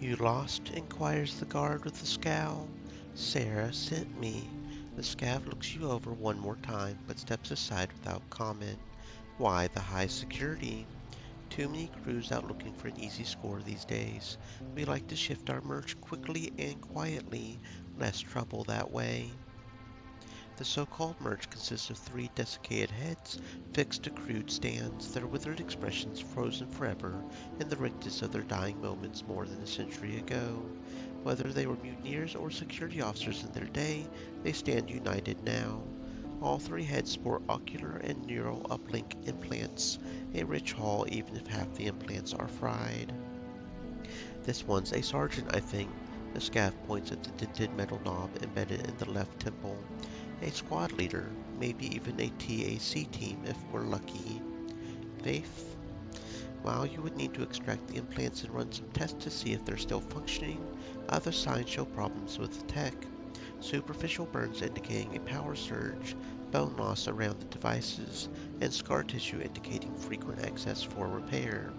You lost? Inquires the guard with a scowl. Sarah sent me. The scav looks you over one more time, but steps aside without comment. Why the high security? Too many crews out looking for an easy score these days. We like to shift our merch quickly and quietly. Less trouble that way. The so-called merge consists of three desiccated heads fixed to crude stands, their withered expressions frozen forever in the rictus of their dying moments more than a century ago. Whether they were mutineers or security officers in their day, they stand united now. All three heads sport ocular and neural uplink implants, a rich haul even if half the implants are fried. This one's a sergeant, I think. The scav points at the dented metal knob embedded in the left temple. A squad leader, maybe even a TAC team if we're lucky. Faith? Well, you would need to extract the implants and run some tests to see if they're still functioning. Other signs show problems with the tech. Superficial burns indicating a power surge, bone loss around the devices, and scar tissue indicating frequent access for repair.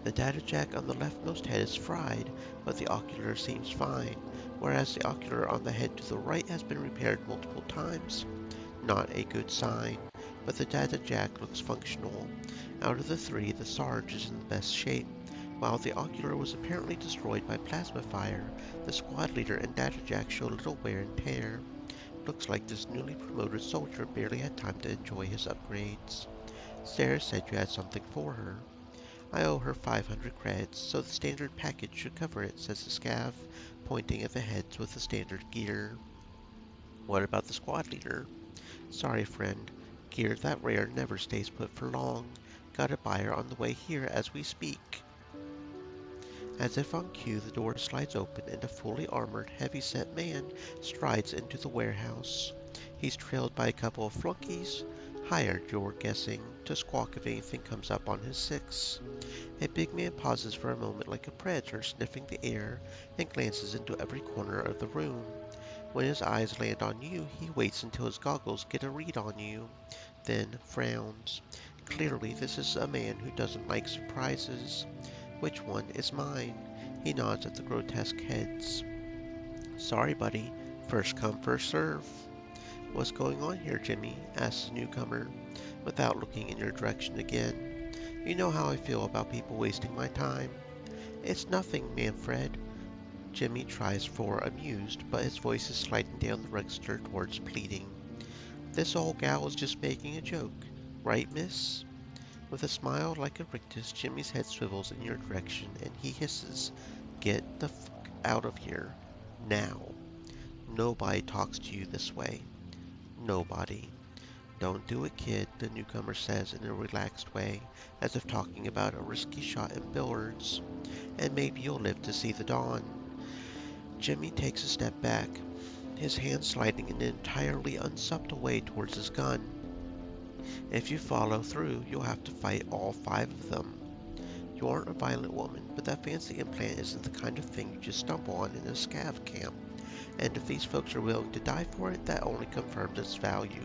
The data jack on the leftmost head is fried, but the ocular seems fine, whereas the ocular on the head to the right has been repaired multiple times. Not a good sign, but the data jack looks functional. Out of the three, the Sarge is in the best shape. While the ocular was apparently destroyed by plasma fire, the squad leader and data jack show little wear and tear. Looks like this newly promoted soldier barely had time to enjoy his upgrades. Sarah said you had something for her. I owe her 500 credits, so the standard package should cover it, says the scav, pointing at the heads with the standard gear. What about the squad leader? Sorry, friend. Gear that rare never stays put for long. Got a buyer on the way here as we speak. As if on cue, the door slides open and a fully armored, heavy-set man strides into the warehouse. He's trailed by a couple of flunkies, hired, you're guessing, to squawk if anything comes up on his six. A big man pauses for a moment like a predator sniffing the air and glances into every corner of the room. When his eyes land on you, he waits until his goggles get a read on you, then frowns. Clearly, this is a man who doesn't like surprises. Which one is mine? He nods at the grotesque heads. Sorry, buddy. First come, first serve. What's going on here, Jimmy? Asks the newcomer, without looking in your direction again. You know how I feel about people wasting my time. It's nothing, Manfred. Jimmy tries for amused, but his voice is sliding down the register towards pleading. This old gal is just making a joke. Right, miss? With a smile like a rictus, Jimmy's head swivels in your direction and he hisses, Get the fuck out of here. Now. Nobody talks to you this way. Nobody. Don't do it, kid, the newcomer says in a relaxed way, as if talking about a risky shot at billiards. And maybe you'll live to see the dawn. Jimmy takes a step back, his hand sliding in an entirely unsubtle way towards his gun. If you follow through, you'll have to fight all five of them. You aren't a violent woman, but that fancy implant isn't the kind of thing you just stumble on in a scav camp. And if these folks are willing to die for it, that only confirms its value.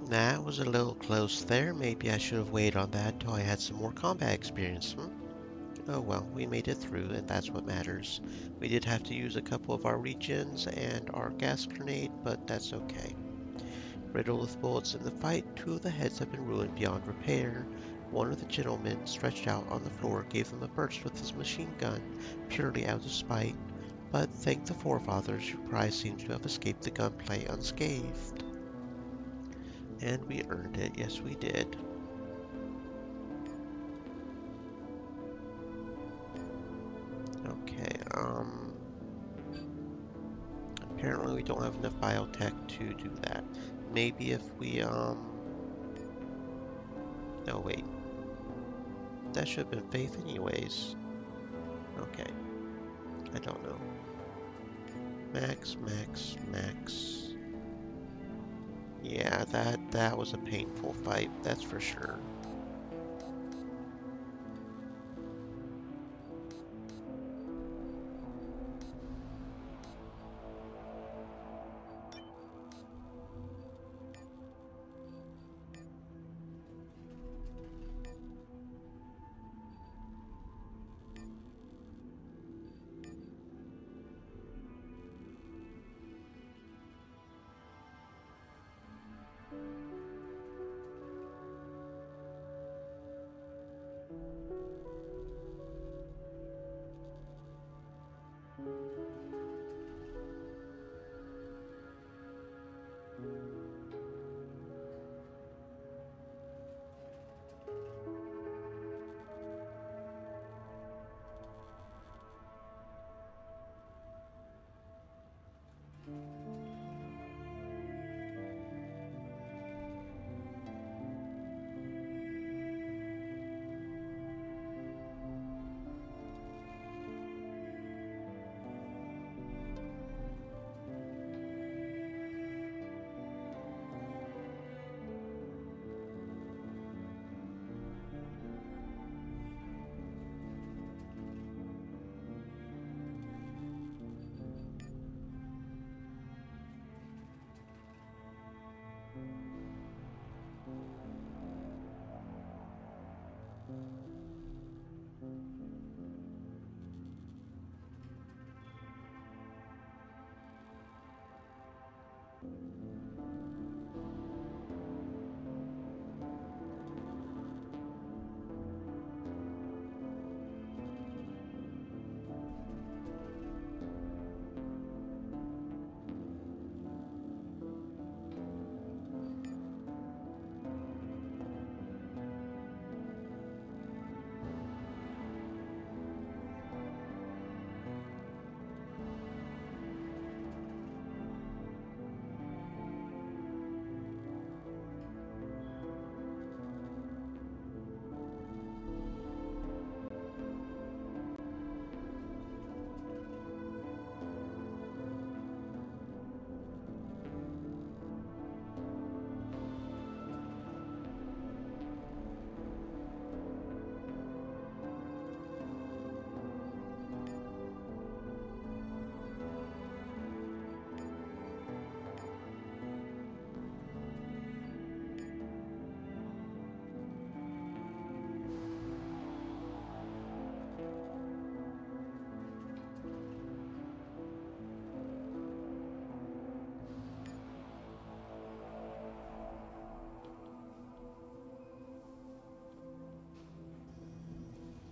That was a little close there. Maybe I should have waited on that till I had some more combat experience, hmm? Oh well, we made it through, and that's what matters. We did have to use a couple of our regens and our gas grenade, but that's okay. Riddled with bullets in the fight, two of the heads have been ruined beyond repair. One of the gentlemen stretched out on the floor gave them a burst with his machine gun, purely out of spite. But thank the forefathers, your prize seems to have escaped the gunplay unscathed. And we earned it, yes we did. Okay, apparently we don't have enough biotech to do that. Maybe if we, no wait, that should have been faith anyways. Okay, I don't know. Max, max, max. Yeah, that was a painful fight, that's for sure.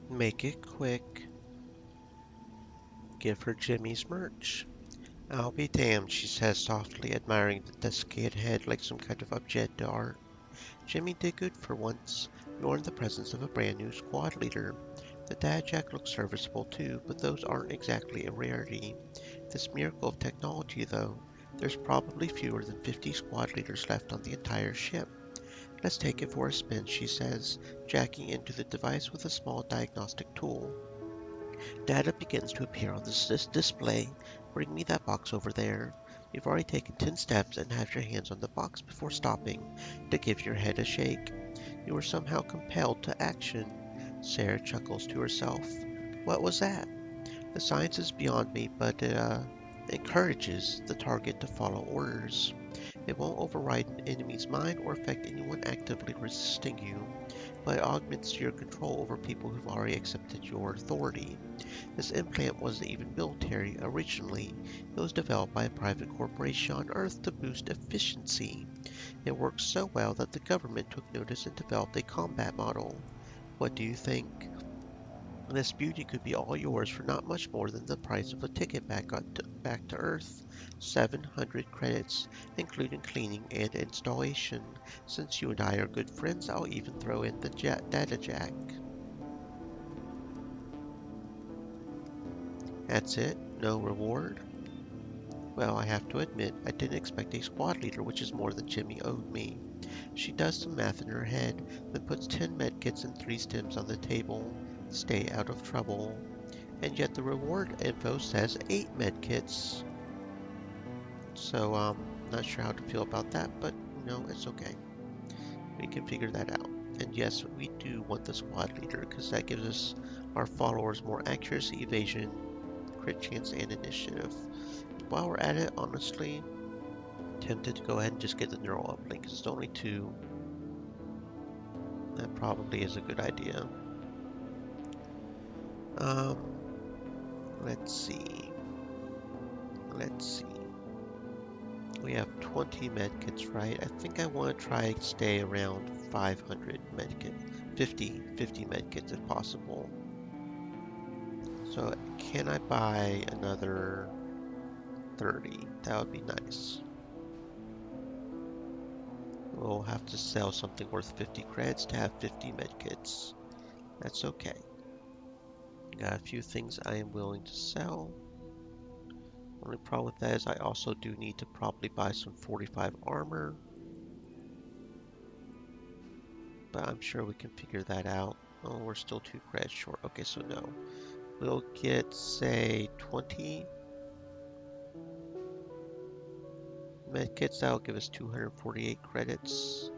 Make it quick. Give her Jimmy's merch. I'll be damned, she says softly, admiring the desiccated head like some kind of objet d'art. Jimmy did good for once. You're in the presence of a brand new squad leader. The dad jack looks serviceable too, but those aren't exactly a rarity. This miracle of technology, though, there's probably fewer than 50 squad leaders left on the entire ship. Let's take it for a spin, she says, jacking into the device with a small diagnostic tool. Data begins to appear on the display. Bring me that box over there. You've already taken 10 steps and have your hands on the box before stopping to give your head a shake. You are somehow compelled to action. Sarah chuckles to herself. What was that? The science is beyond me, but it encourages the target to follow orders. It won't override an enemy's mind or affect anyone actively resisting you, but it augments your control over people who've already accepted your authority. This implant wasn't even military originally. It was developed by a private corporation on Earth to boost efficiency. It worked so well that the government took notice and developed a combat model. What do you think? This beauty could be all yours for not much more than the price of a ticket back to Earth. 700 credits, including cleaning and installation. Since you and I are good friends, I'll even throw in the data jack. That's it? No reward? Well, I have to admit, I didn't expect a squad leader, which is more than Jimmy owed me. She does some math in her head, then puts 10 medkits and 3 stims on the table. Stay out of trouble. And yet the reward info says 8 medkits. So, not sure how to feel about that, but, it's okay. We can figure that out. And yes, we do want the squad leader, because that gives us, our followers, more accuracy, evasion, crit chance, and initiative. While we're at it, honestly, tempted to go ahead and just get the neural uplink, because it's only 2. That probably is a good idea. Let's see. We have 20 medkits, right? I think I want to try to stay around 500 medkits. 50 medkits if possible. So can I buy another 30? That would be nice. We'll have to sell something worth 50 credits to have 50 medkits. That's okay. Got a few things I am willing to sell. Only problem with that is I also do need to probably buy some 45 armor. But I'm sure we can figure that out. Oh, we're still 2 credits short. Okay, so no. We'll get, say, 20 medkits. That'll give us 248 credits.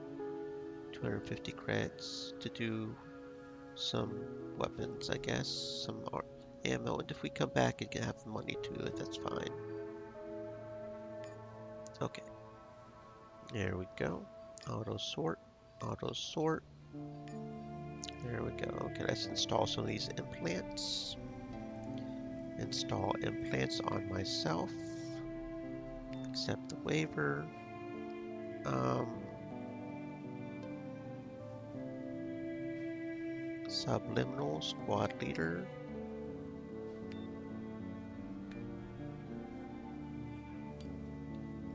250 credits to do some weapons, I guess. Some ammo. And if we come back and can have the money to do it, that's fine. Okay. There we go. Auto sort. Auto sort. There we go. Okay, let's install some of these implants. Install implants on myself. Accept the waiver. Subliminal squad leader.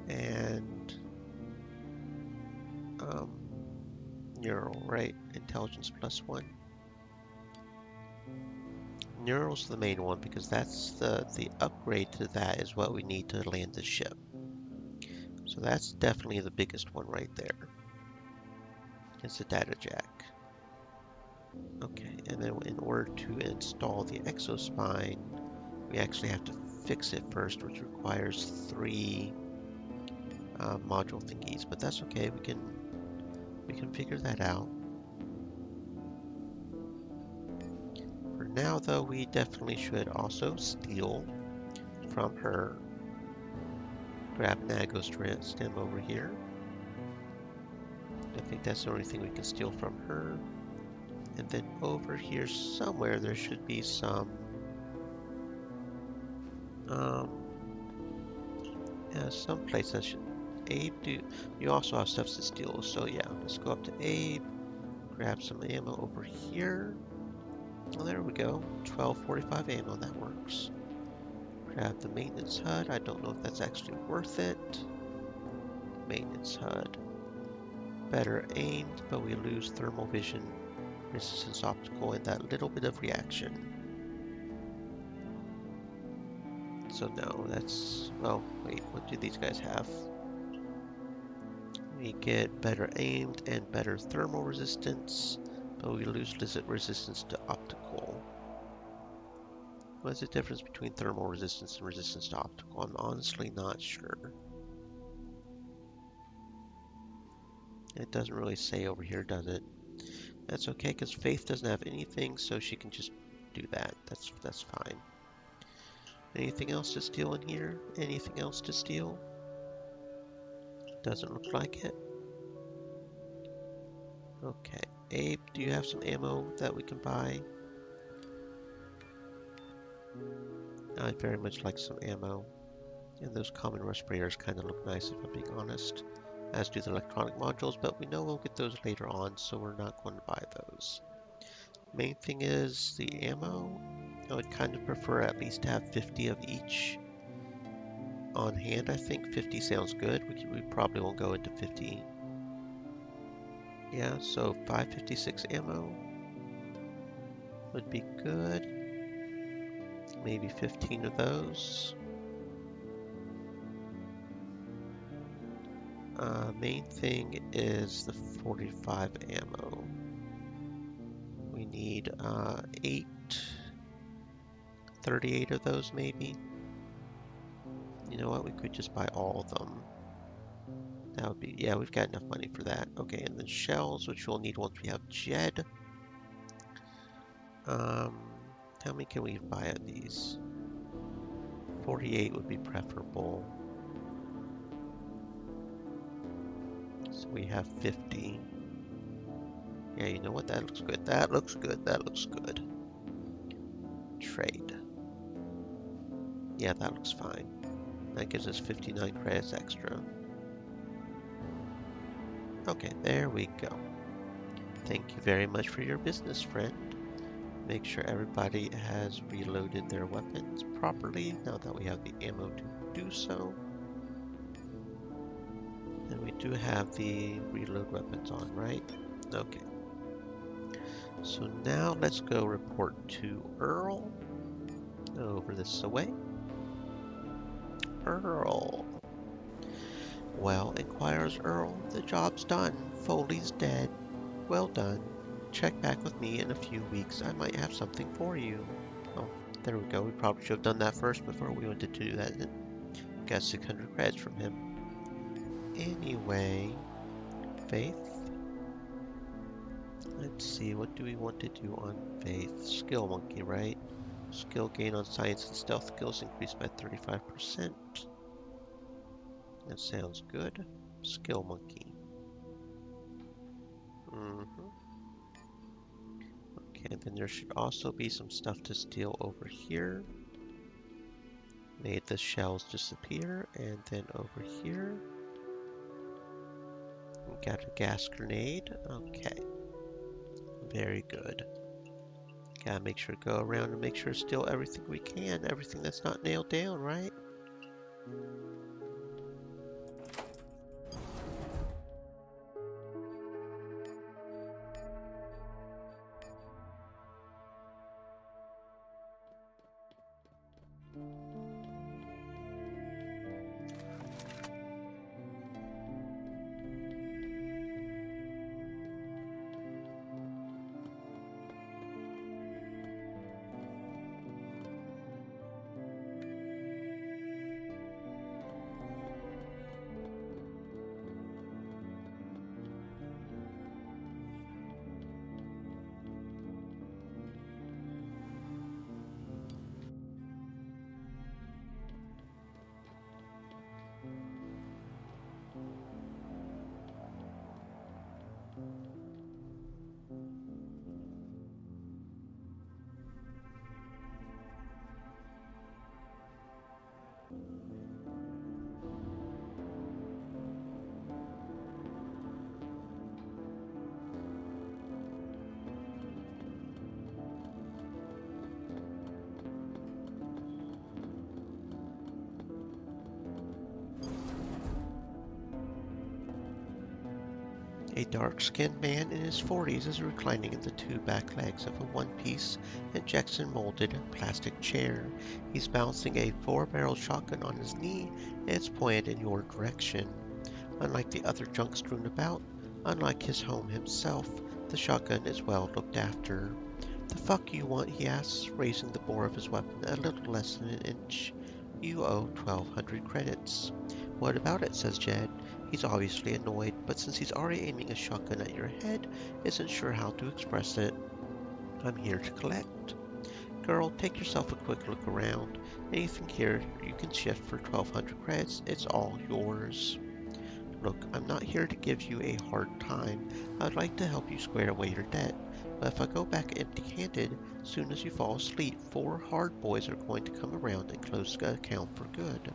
And neural, right? Intelligence +1. Neural's the main one because that's the upgrade to that is what we need to land the ship. So that's definitely the biggest one right there. It's the data jack. Okay, and then in order to install the exospine, we actually have to fix it first, which requires 3 module thingies, but that's okay. We can figure that out. For now, though, we definitely should also steal from her. Grab Nago stem over here. I think that's the only thing we can steal from her. And then over here somewhere there should be some some place that should Abe do. You also have stuff to steal, so yeah, let's go up to Abe, grab some ammo over here. Well, there we go. 1245 ammo, that works. Grab the maintenance HUD. I don't know if that's actually worth it. Maintenance HUD. Better aimed, but we lose thermal vision, resistance optical, and that little bit of reaction. So no, that's, well, wait, what do these guys have? We get better aimed and better thermal resistance, but we lose resistance to optical. What's the difference between thermal resistance and resistance to optical? I'm honestly not sure. It doesn't really say over here, does it? That's okay, because Faith doesn't have anything, so she can just do that. That's fine. Anything else to steal in here? Anything else to steal? Doesn't look like it. Okay. Abe, do you have some ammo that we can buy? I'd very much like some ammo. And those common respirators kind of look nice, if I'm being honest. As do the electronic modules, but we know we'll get those later on, so we're not going to buy those. Main thing is the ammo. I would kind of prefer at least to have 50 of each on hand. I think 50 sounds good. We probably won't go into 50. Yeah, so 556 ammo would be good. Maybe 15 of those. Main thing is the 45 ammo. We need 38 of those maybe. You know what, we could just buy all of them. That would be, yeah, we've got enough money for that. Okay, and then shells, which we'll need once we have Jed. How many can we buy of these? 48 would be preferable. So we have 50. Yeah, you know what? That looks good. That looks good. That looks good. Trade. Yeah, that looks fine. That gives us 59 credits extra. Okay, there we go. Thank you very much for your business, friend. Make sure everybody has reloaded their weapons properly now that we have the ammo to do so. And we do have the reload weapons on, right? Okay. So now let's go report to Earl. Over this way. Earl. Well, inquires Earl, the job's done. Foley's dead. Well done. Check back with me in a few weeks. I might have something for you. Oh, there we go. We probably should have done that first before we went to do that. Got 600 credits from him. Anyway, Faith. Let's see, what do we want to do on Faith? Skill Monkey, right? Skill gain on science and stealth skills increased by 35%. That sounds good. Skill Monkey. Okay, then there should also be some stuff to steal over here. Made the shells disappear, and then over here. We got a gas grenade. Okay. Very good. Gotta make sure to go around and make sure to steal everything we can. Everything that's not nailed down, right? A dark-skinned man in his 40s is reclining in the two back legs of a one-piece injection-molded plastic chair. He's balancing a 4-barrel shotgun on his knee, and it's pointed in your direction. Unlike the other junk strewn about, unlike his home himself, the shotgun is well looked after. "The fuck you want?" he asks, raising the bore of his weapon a little less than an inch. "You owe 1,200 credits." "What about it?" says Jed. He's obviously annoyed, but since he's already aiming a shotgun at your head, isn't sure how to express it. "I'm here to collect." "Girl, take yourself a quick look around. Anything here you can shift for 1,200 credits, it's all yours." Look, I'm not here to give you a hard time. I'd like to help you square away your debt. But if I go back empty-handed, soon as you fall asleep, 4 hard boys are going to come around and close the account for good.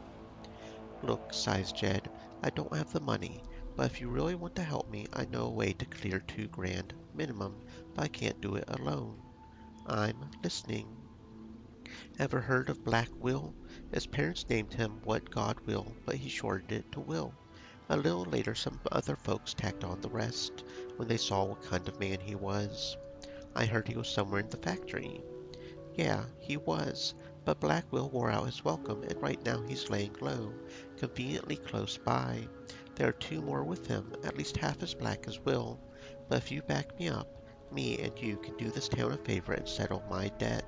Look, sighs Jed, I don't have the money, but if you really want to help me, I know a way to clear 2 grand minimum, but I can't do it alone. I'm listening. Ever heard of Black Will? His parents named him What God Will, but he shortened it to Will. A little later some other folks tacked on the rest, when they saw what kind of man he was. I heard he was somewhere in the factory. Yeah, he was, but Black Will wore out his welcome, and right now he's laying low, conveniently close by. There are 2 more with him, at least half as black as Will, but if you back me up, me and you can do this town a favor and settle my debt,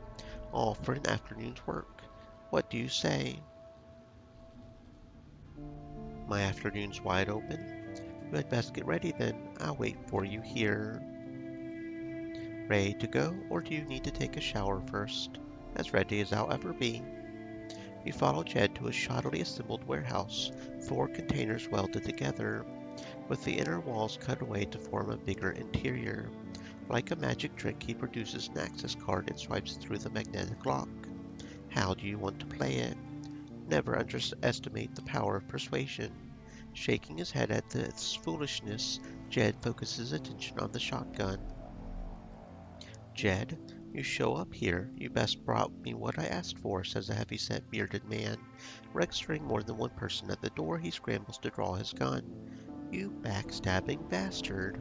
all for an afternoon's work. What do you say? My afternoon's wide open. You had best get ready then. I'll wait for you here. Ready to go, or do you need to take a shower first? As ready as I'll ever be. You follow Jed to a shoddily assembled warehouse, 4 containers welded together, with the inner walls cut away to form a bigger interior. Like a magic trick, he produces an access card and swipes through the magnetic lock. How do you want to play it? Never underestimate the power of persuasion. Shaking his head at this foolishness, Jed focuses attention on the shotgun. Jed, you show up here. You best brought me what I asked for, says a heavy-set bearded man. Registering more than 1 person at the door, he scrambles to draw his gun. You backstabbing bastard.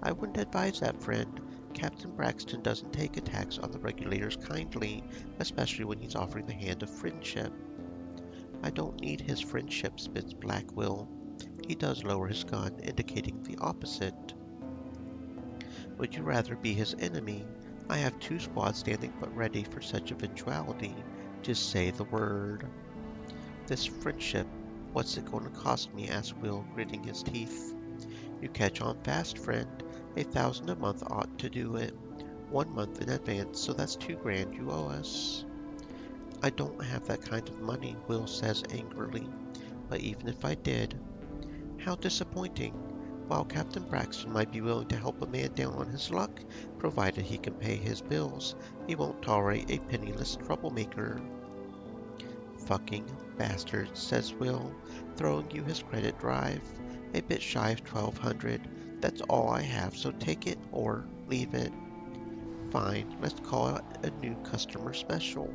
I wouldn't advise that, friend. Captain Braxton doesn't take attacks on the regulators kindly, especially when he's offering the hand of friendship. I don't need his friendship, spits Black Will. He does lower his gun, indicating the opposite. Would you rather be his enemy? I have 2 squads standing but ready for such eventuality. Just say the word. This friendship, what's it going to cost me? Asked Will, gritting his teeth. You catch on fast, friend. 1,000 a month ought to do it. 1 month in advance, so that's 2 grand you owe us. I don't have that kind of money, Will says angrily. But even if I did, how disappointing. While Captain Braxton might be willing to help a man down on his luck, provided he can pay his bills, he won't tolerate a penniless troublemaker. Fucking bastard, says Will, throwing you his credit drive. A bit shy of 1,200. That's all I have, so take it or leave it. Fine, let's call it a new customer special.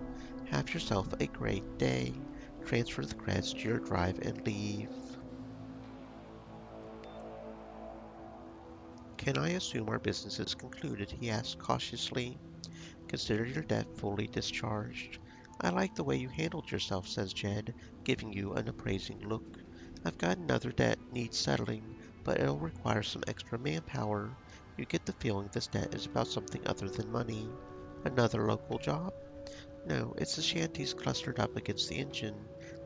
Have yourself a great day. Transfer the credits to your drive and leave. Can I assume our business is concluded? He asked cautiously. Consider your debt fully discharged. I like the way you handled yourself, says Jed, giving you an appraising look. I've got another debt needs settling, but it'll require some extra manpower. You get the feeling this debt is about something other than money. Another local job? No, it's the shanties clustered up against the engine.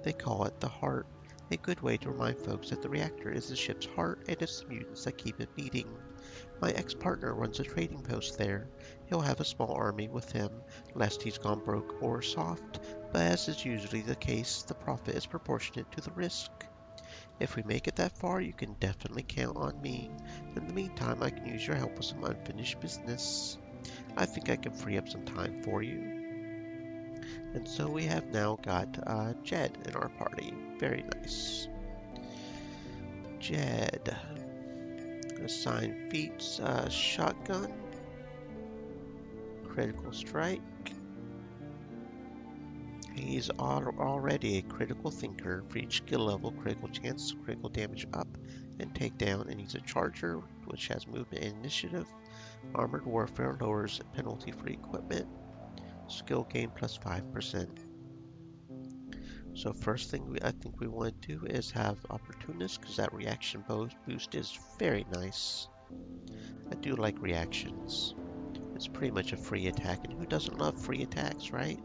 They call it the heart. A good way to remind folks that the reactor is the ship's heart and it's the mutants that keep it beating. My ex-partner runs a trading post there. He'll have a small army with him, lest he's gone broke or soft, but as is usually the case, the profit is proportionate to the risk. If we make it that far, you can definitely count on me. In the meantime, I can use your help with some unfinished business. I think I can free up some time for you. And so we have now got Jed in our party. Very nice. Jed. Assign feats, shotgun. Critical strike. He's already a critical thinker. For each skill level, critical chance, critical damage up and take down. And he's a charger, which has movement and initiative. Armored warfare lowers penalty for equipment. Skill gain plus 5%. So first thing I think we want to do is have Opportunist, because that reaction boost is very nice. I do like reactions. It's pretty much a free attack, and who doesn't love free attacks, right?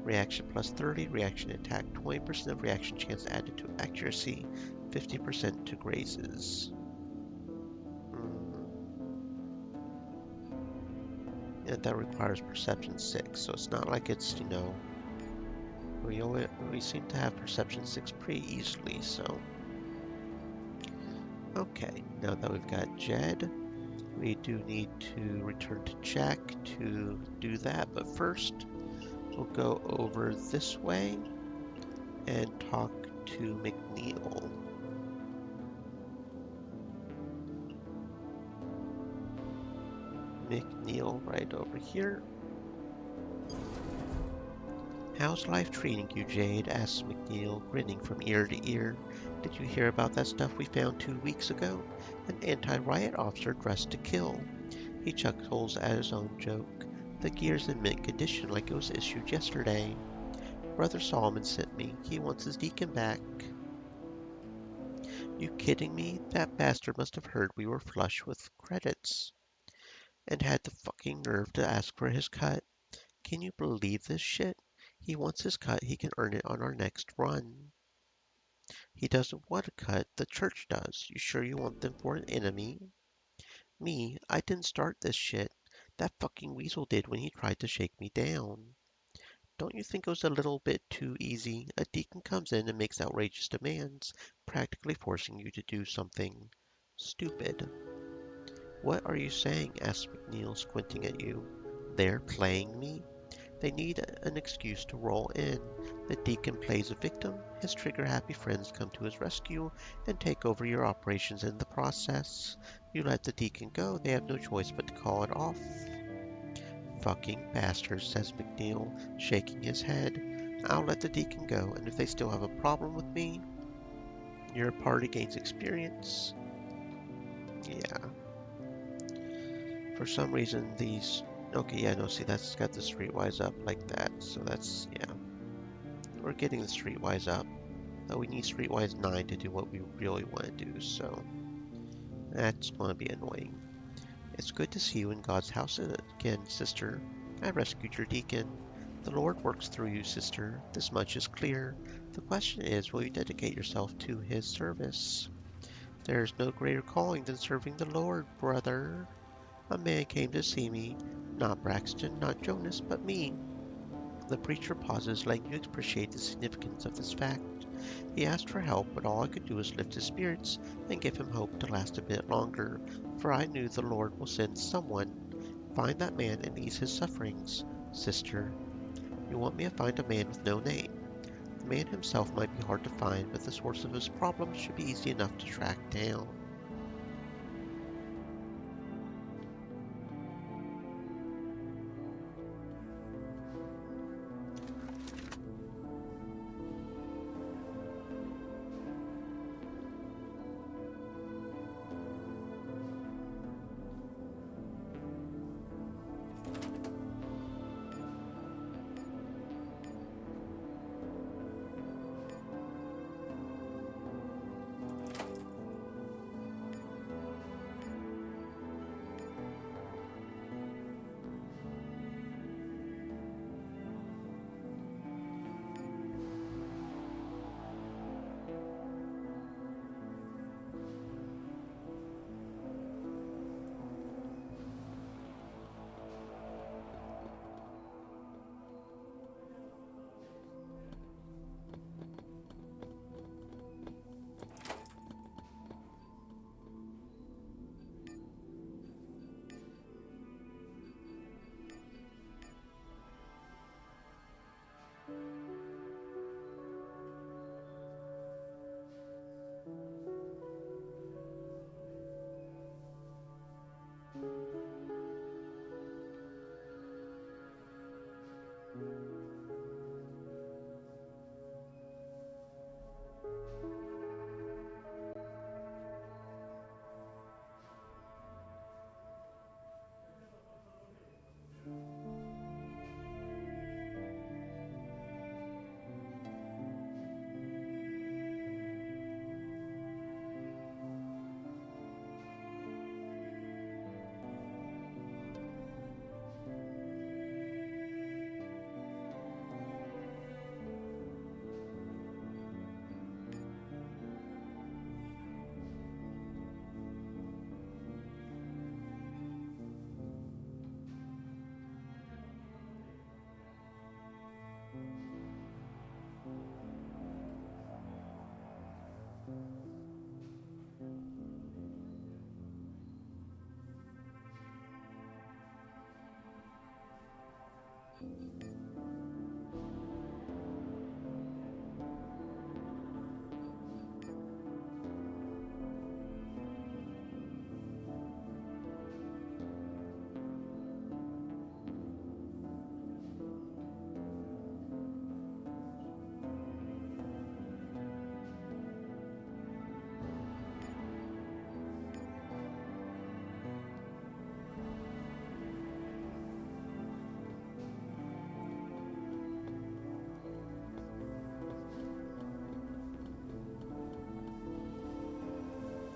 Reaction plus 30, reaction attack 20% of reaction chance added to accuracy, 50% to grazes. And that requires perception 6, so it's not like it's, you know, we seem to have perception 6 pretty easily, so Okay, now that we've got Jed, we do need to return to Jack to do that, but first we'll go over this way and talk to McNeil. McNeil right over here. How's life treating you, Jade? Asked McNeil, grinning from ear to ear. Did you hear about that stuff we found 2 weeks ago? An anti-riot officer dressed to kill. He chuckles at his own joke. The gear's in mint condition like it was issued yesterday. Brother Solomon sent me. He wants his deacon back. You kidding me? That bastard must have heard we were flush with credits and had the fucking nerve to ask for his cut. Can you believe this shit? He wants his cut. He can earn it on our next run. He doesn't want a cut. The church does. You sure you want them for an enemy? Me? I didn't start this shit. That fucking weasel did when he tried to shake me down. Don't you think it was a little bit too easy? A deacon comes in and makes outrageous demands, practically forcing you to do something stupid. What are you saying? Asked McNeil, squinting at you. They're playing me? They need an excuse to roll in. The deacon plays a victim. His trigger-happy friends come to his rescue and take over your operations in the process. You let the deacon go, they have no choice but to call it off. Fucking bastards, says McNeil, shaking his head. I'll let the deacon go, and if they still have a problem with me, your party gains experience. Yeah. For some reason, these... Okay, yeah, no, see, that's got the streetwise up like that, so that's, yeah. We're getting the streetwise up, though we need streetwise 9 to do what we really want to do, so that's going to be annoying. It's good to see you in God's house again, sister. I rescued your deacon. The Lord works through you, sister. This much is clear. The question is, will you dedicate yourself to his service? There is no greater calling than serving the Lord, brother. A man came to see me. Not Braxton, not Jonas, but me. The preacher pauses, letting you appreciate the significance of this fact. He asked for help, but all I could do was lift his spirits and give him hope to last a bit longer, for I knew the Lord will send someone. Find that man and ease his sufferings, sister. You want me to find a man with no name? The man himself might be hard to find, but the source of his problems should be easy enough to track down.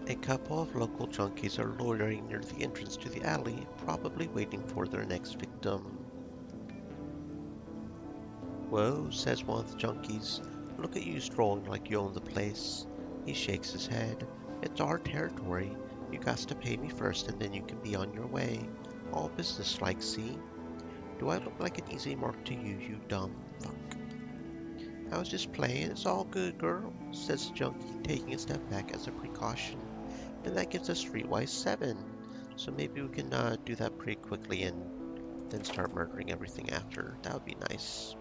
A couple of local junkies are loitering near the entrance to the alley, probably waiting for their next victim. "Whoa," says one of the junkies. "Look at you strolling like you own the place." He shakes his head. "It's our territory. You got to pay me first and then you can be on your way. All business-like, see? Do I look like an easy mark to you, you dumb fuck?" "I was just playing. It's all good, girl," says the junkie, taking a step back as a precaution. And that gives us Streetwise 7. So maybe we can do that pretty quickly and then start murdering everything after. That would be nice.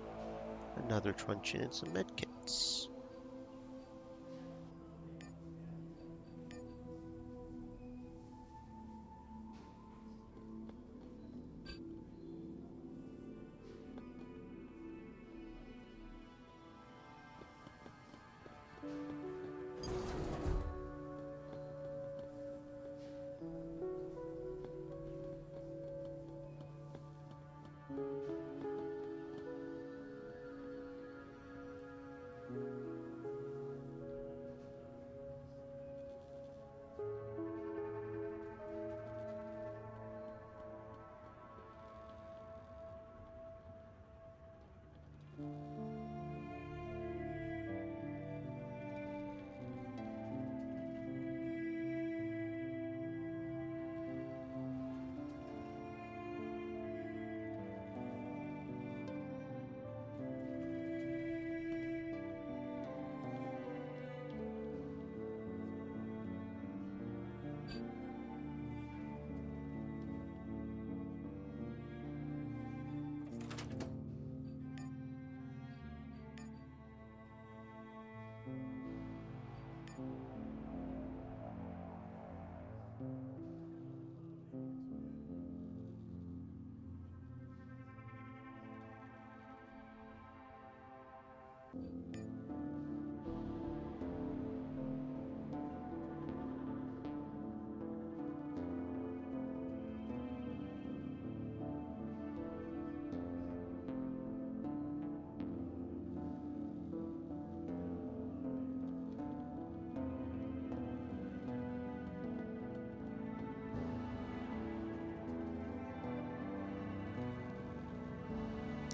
Another truncheon and some medkits.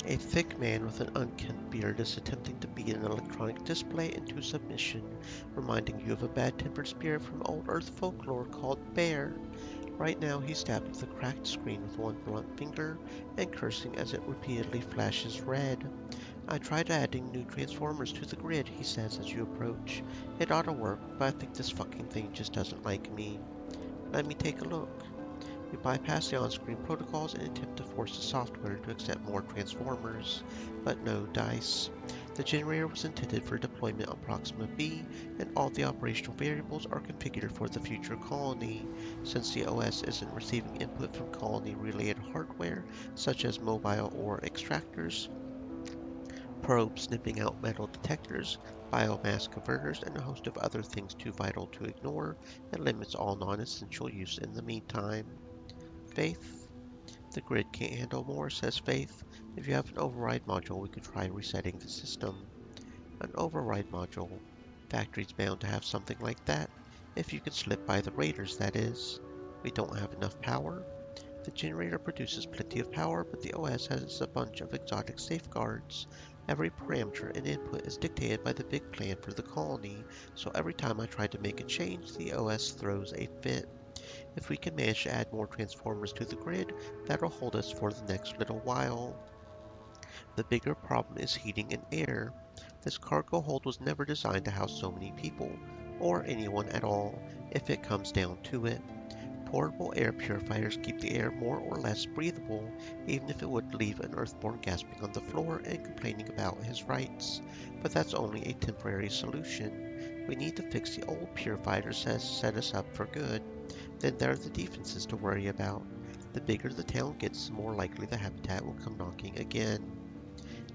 A thick man with an unkempt beard is attempting to beat an electronic display into submission, reminding you of a bad-tempered spirit from old Earth folklore called Bear. Right now he's stabbing the cracked screen with one blunt finger and cursing as it repeatedly flashes red. "I tried adding new transformers to the grid," he says as you approach. "It ought to work, but I think this fucking thing just doesn't like me." "Let me take a look." You bypass the on-screen protocols and attempt to force the software to accept more transformers, but no dice. The generator was intended for deployment on Proxima B, and all the operational variables are configured for the future colony. Since the OS isn't receiving input from colony-related hardware, such as mobile ore extractors, probes snipping out metal detectors, biomass converters, and a host of other things too vital to ignore, it limits all non-essential use in the meantime. Faith? "The grid can't handle more," says Faith. "If you have an override module, we could try resetting the system." An override module. Factory's bound to have something like that. If you can slip by the raiders, that is. We don't have enough power. The generator produces plenty of power, but the OS has a bunch of exotic safeguards. Every parameter and input is dictated by the big plan for the colony, so every time I try to make a change, the OS throws a fit. If we can manage to add more transformers to the grid, that'll hold us for the next little while. The bigger problem is heating and air. This cargo hold was never designed to house so many people, or anyone at all, if it comes down to it. Portable air purifiers keep the air more or less breathable, even if it would leave an Earthborn gasping on the floor and complaining about his rights. But that's only a temporary solution. We need to fix the old purifiers that set us up for good. Then there are the defenses to worry about. The bigger the town gets, the more likely the habitat will come knocking again.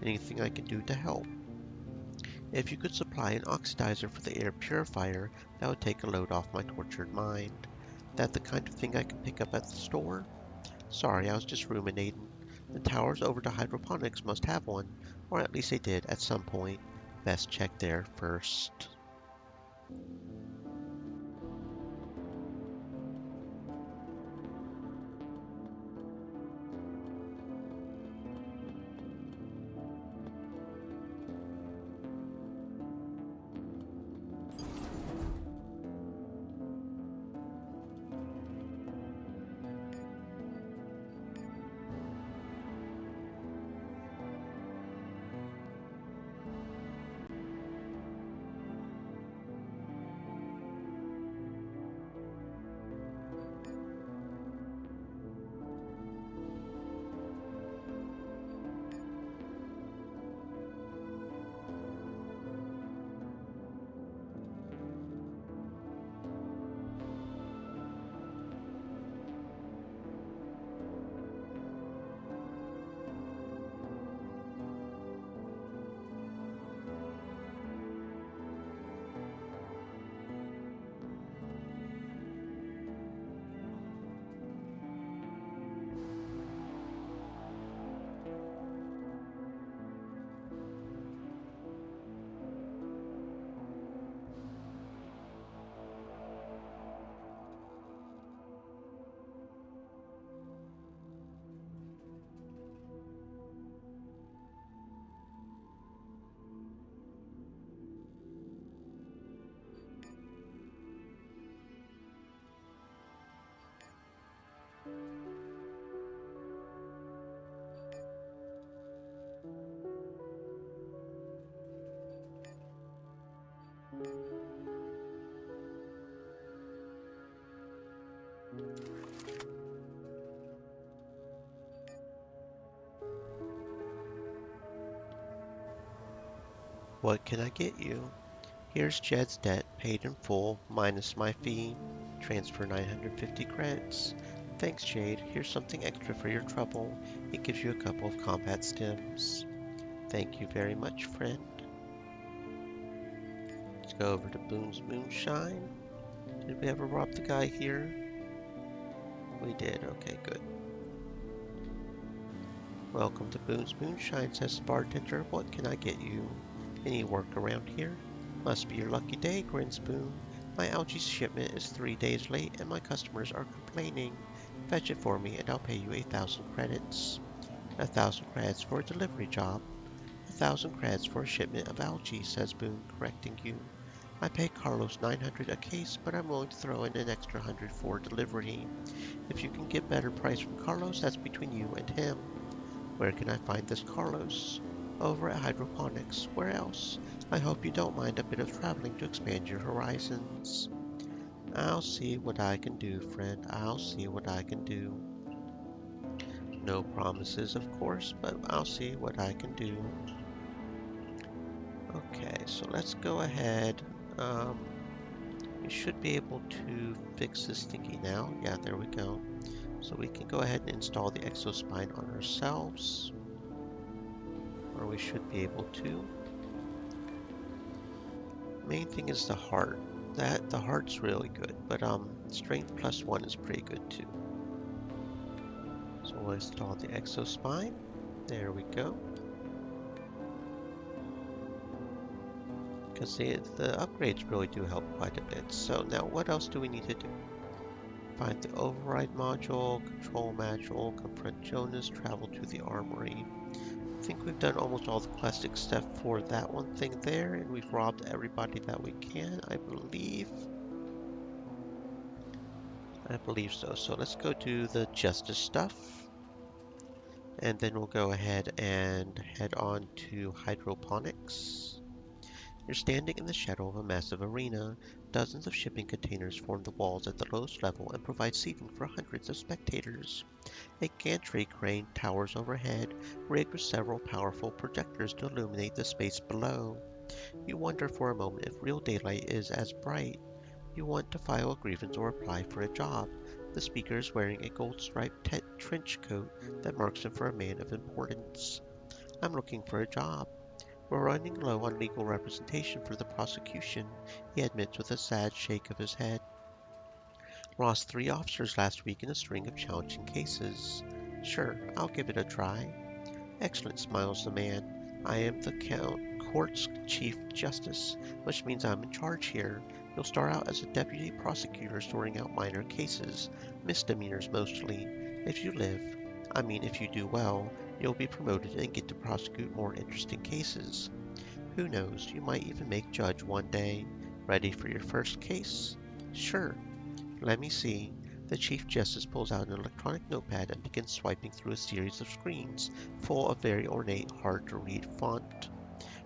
Anything I can do to help? If you could supply an oxidizer for the air purifier, that would take a load off my tortured mind. That the kind of thing I can pick up at the store? Sorry, I was just ruminating. The towers over to hydroponics must have one, or at least they did at some point. Best check there first. What can I get you? Here's Jed's debt, paid in full, minus my fee. Transfer 950 credits. Thanks, Jade. Here's something extra for your trouble. It gives you a couple of combat stims. Thank you very much, friend. Let's go over to Boone's Moonshine. Did we ever rob the guy here? We did. Okay, good. Welcome to Boone's Moonshine, says the bartender. What can I get you? Any work around here? Must be your lucky day, grins Boone. My algae shipment is 3 days late and my customers are complaining. Fetch it for me and I'll pay you 1,000 credits. 1,000 credits for a delivery job. 1,000 credits for a shipment of algae, says Boone, correcting you. I pay Carlos 900 a case, but I'm willing to throw in an extra 100 for delivery. If you can get better price from Carlos, that's between you and him. Where can I find this Carlos? Over at Hydroponics. Where else? I hope you don't mind a bit of traveling to expand your horizons. I'll see what I can do, friend. I'll see what I can do. No promises, of course, but I'll see what I can do. Okay, so let's go ahead. We should be able to fix this thingy now. Yeah, there we go. So we can go ahead and install the exospine on ourselves. Or we should be able to. Main thing is the heart. The heart's really good, but strength +1 is pretty good too. So we'll install the exospine. There we go. Because the upgrades really do help quite a bit. So now what else do we need to do? Find the override module, control module, confront Jonas, travel to the armory. I think we've done almost all the classic stuff for that one thing there, and we've robbed everybody that we can, I believe. I believe so. So let's go do the justice stuff. And then we'll go ahead and head on to hydroponics. You're standing in the shadow of a massive arena. Dozens of shipping containers form the walls at the lowest level and provide seating for hundreds of spectators. A gantry crane towers overhead, rigged with several powerful projectors to illuminate the space below. You wonder for a moment if real daylight is as bright. You want to file a grievance or apply for a job. The speaker is wearing a gold-striped trench coat that marks him for a man of importance. I'm looking for a job. We're running low on legal representation for the prosecution, he admits with a sad shake of his head. Lost 3 officers last week in a string of challenging cases. Sure, I'll give it a try. Excellent, smiles the man. I am the court's chief justice, which means I'm in charge here. You'll start out as a deputy prosecutor sorting out minor cases, misdemeanors mostly. If you if you do well, you'll be promoted and get to prosecute more interesting cases. Who knows, you might even make judge one day. Ready for your first case? Sure. Let me see. The Chief Justice pulls out an electronic notepad and begins swiping through a series of screens, full of very ornate, hard-to-read font.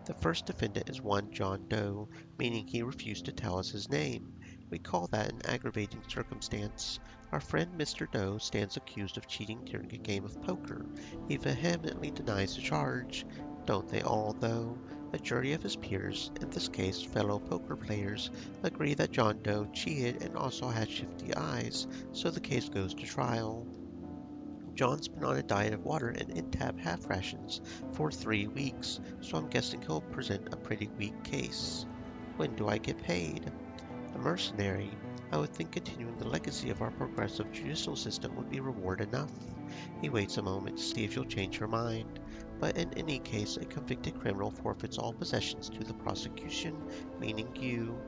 The first defendant is one John Doe, meaning he refused to tell us his name. We call that an aggravating circumstance. Our friend Mr. Doe stands accused of cheating during a game of poker. He vehemently denies the charge. Don't they all, though? A jury of his peers, in this case fellow poker players, agree that John Doe cheated and also had shifty eyes, so the case goes to trial. John's been on a diet of water and Intab half rations for 3 weeks, so I'm guessing he'll present a pretty weak case. When do I get paid? A mercenary. I would think continuing the legacy of our progressive judicial system would be reward enough. He waits a moment to see if you'll change her mind. But in any case, a convicted criminal forfeits all possessions to the prosecution, meaning you.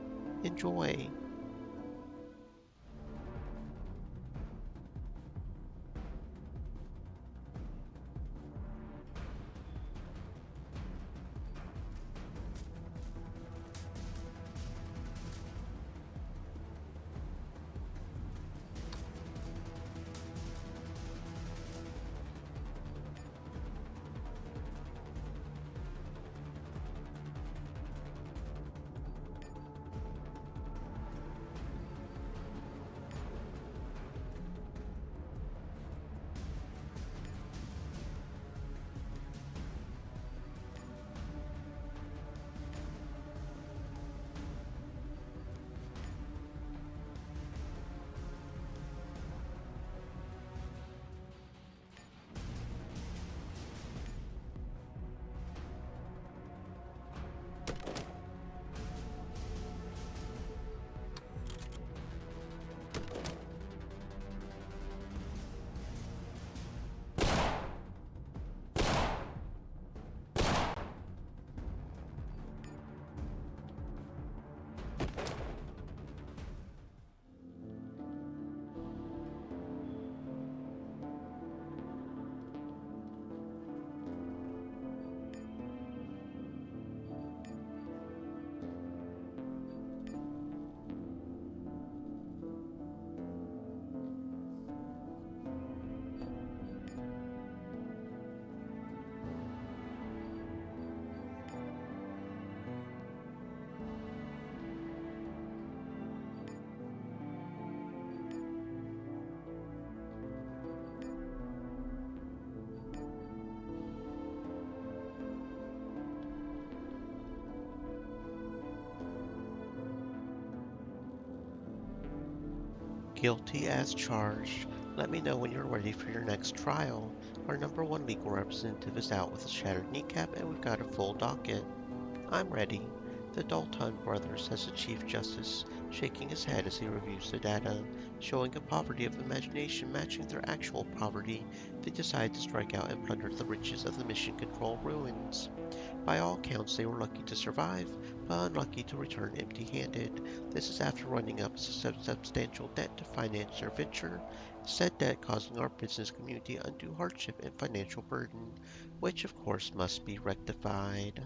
Enjoy. Guilty as charged. Let me know when you're ready for your next trial. Our number one legal representative is out with a shattered kneecap and we've got a full docket. I'm ready. The Dalton brothers, says the Chief Justice, shaking his head as he reviews the data. Showing a poverty of imagination matching their actual poverty, they decide to strike out and plunder the riches of the Mission Control ruins. By all counts, they were lucky to survive, but unlucky to return empty-handed. This is after running up substantial debt to finance their venture, said debt causing our business community undue hardship and financial burden, which of course must be rectified.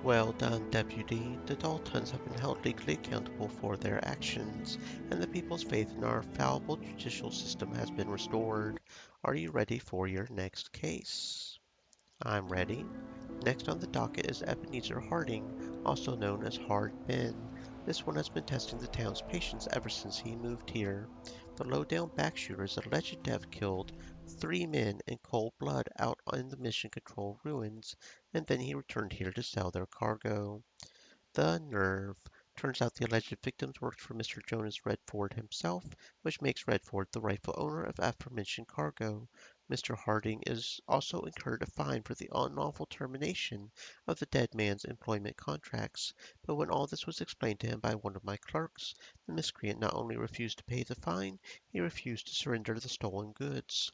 Well done, Deputy. The Daltons have been held legally accountable for their actions, and the people's faith in our fallible judicial system has been restored. Are you ready for your next case? I'm ready. Next on the docket is Ebenezer Harding, also known as Hard Ben. This one has been testing the town's patience ever since he moved here. The low-down backshooter is alleged to have killed 3 men in cold blood out in the Mission Control ruins, and then he returned here to sell their cargo. The nerve. Turns out the alleged victims worked for Mr. Jonas Redford himself, which makes Redford the rightful owner of aforementioned cargo. Mr. Harding is also incurred a fine for the unlawful termination of the dead man's employment contracts, but when all this was explained to him by one of my clerks, the miscreant not only refused to pay the fine, he refused to surrender the stolen goods.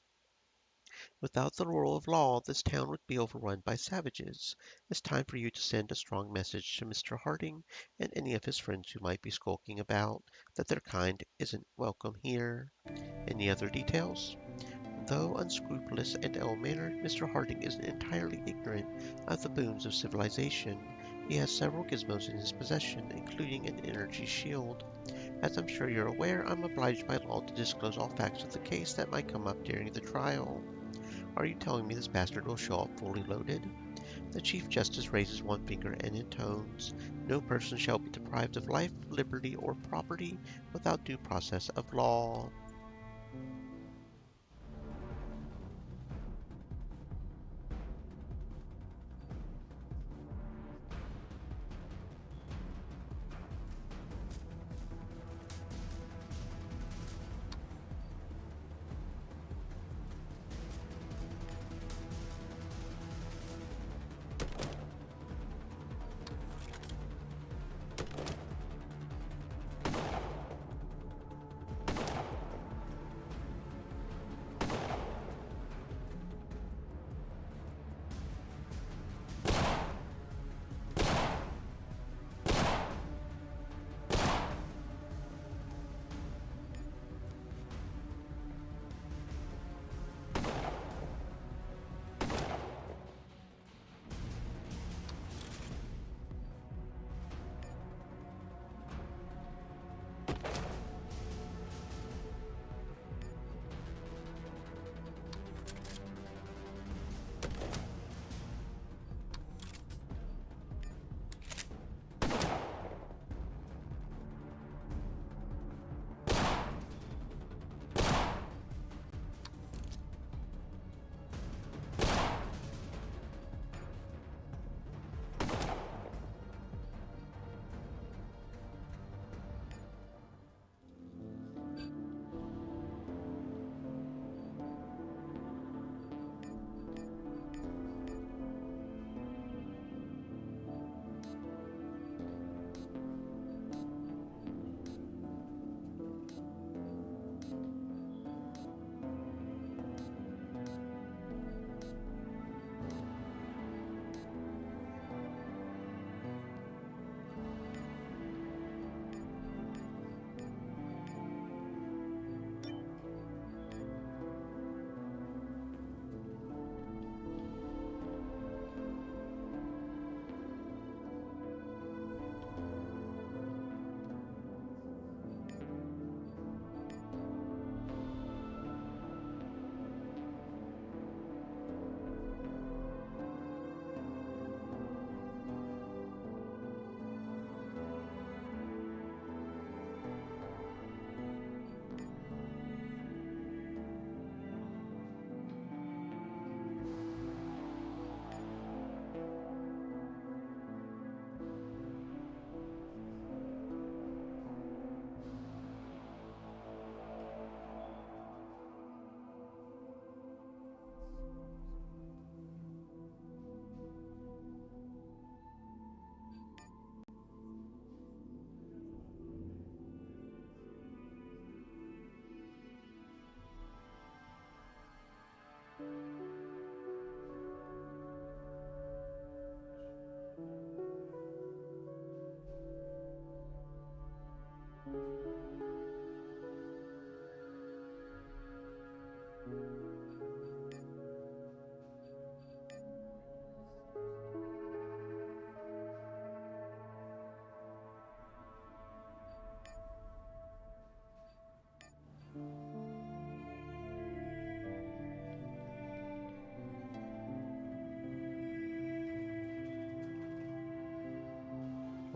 Without the rule of law, this town would be overrun by savages. It's time for you to send a strong message to Mr. Harding and any of his friends who might be skulking about that their kind isn't welcome here. Any other details? Though unscrupulous and ill-mannered, Mr. Harding isn't entirely ignorant of the boons of civilization. He has several gizmos in his possession, including an energy shield. As I'm sure you're aware, I'm obliged by law to disclose all facts of the case that might come up during the trial. Are you telling me this bastard will show up fully loaded? The Chief Justice raises one finger and intones, "No person shall be deprived of life, liberty, or property without due process of law."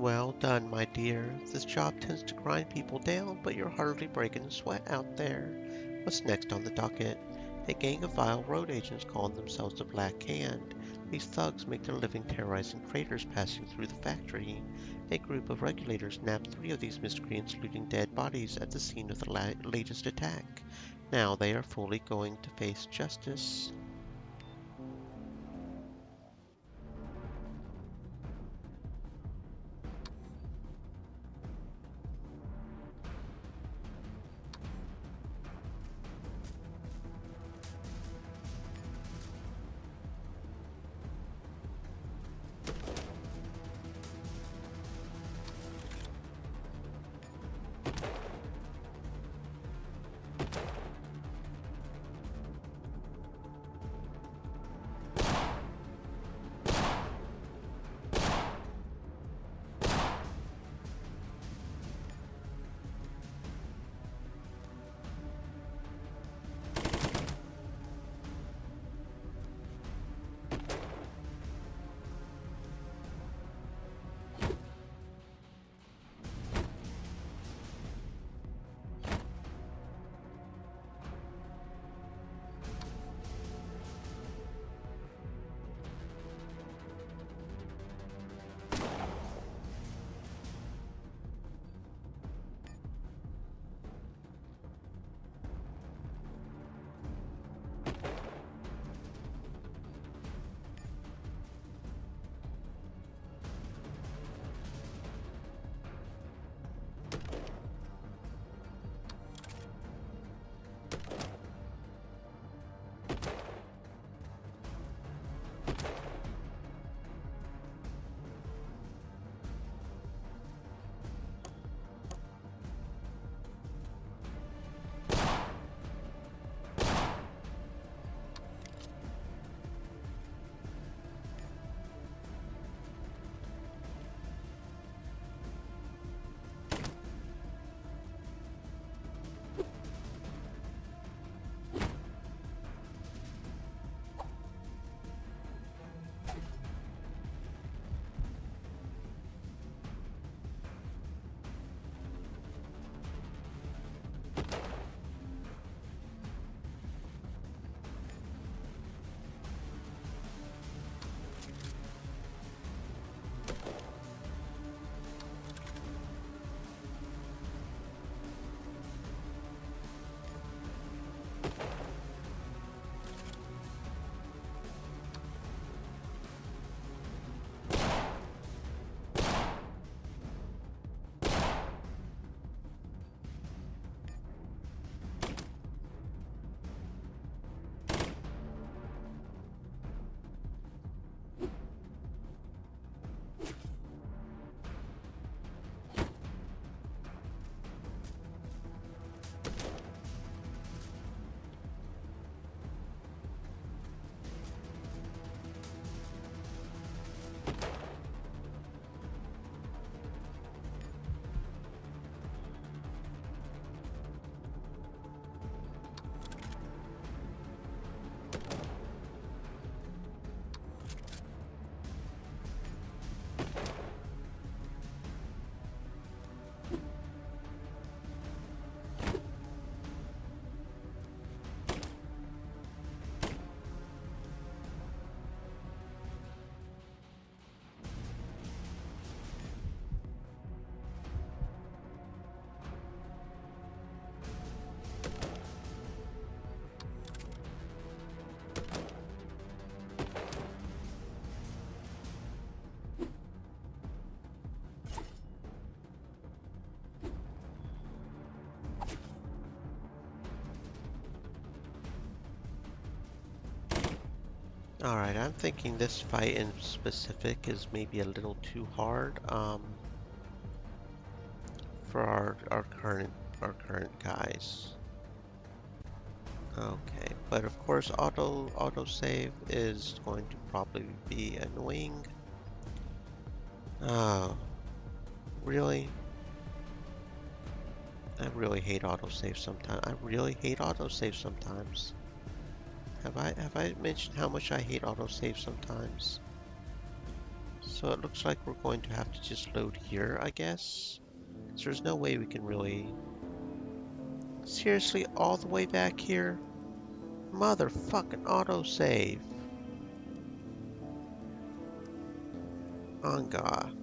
Well done, my dear. This job tends to grind people down, but you're hardly breaking a sweat out there. What's next on the docket? A gang of vile road agents calling themselves the Black Hand. These thugs make their living terrorizing traders passing through the factory. A group of regulators nabbed 3 of these miscreants looting dead bodies at the scene of the latest attack. Now they are fully going to face justice. Alright, I'm thinking this fight in specific is maybe a little too hard for our current guys. Okay, but of course autosave is going to probably be annoying. Oh, really? I really hate autosave sometimes. I really hate autosave sometimes. Have I mentioned how much I hate autosave sometimes? So it looks like we're going to have to just load here, I guess. So there's no way we can really... Seriously, all the way back here? Motherfucking autosave. On God.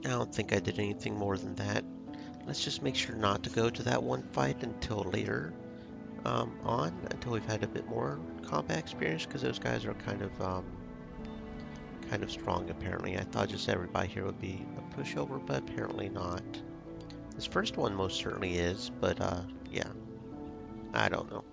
I don't think I did anything more than that. Let's just make sure not to go to that one fight until later until we've had a bit more combat experience, because those guys are kind of strong apparently. I thought just everybody here would be a pushover, but apparently not. This first one most certainly is, but yeah, I don't know.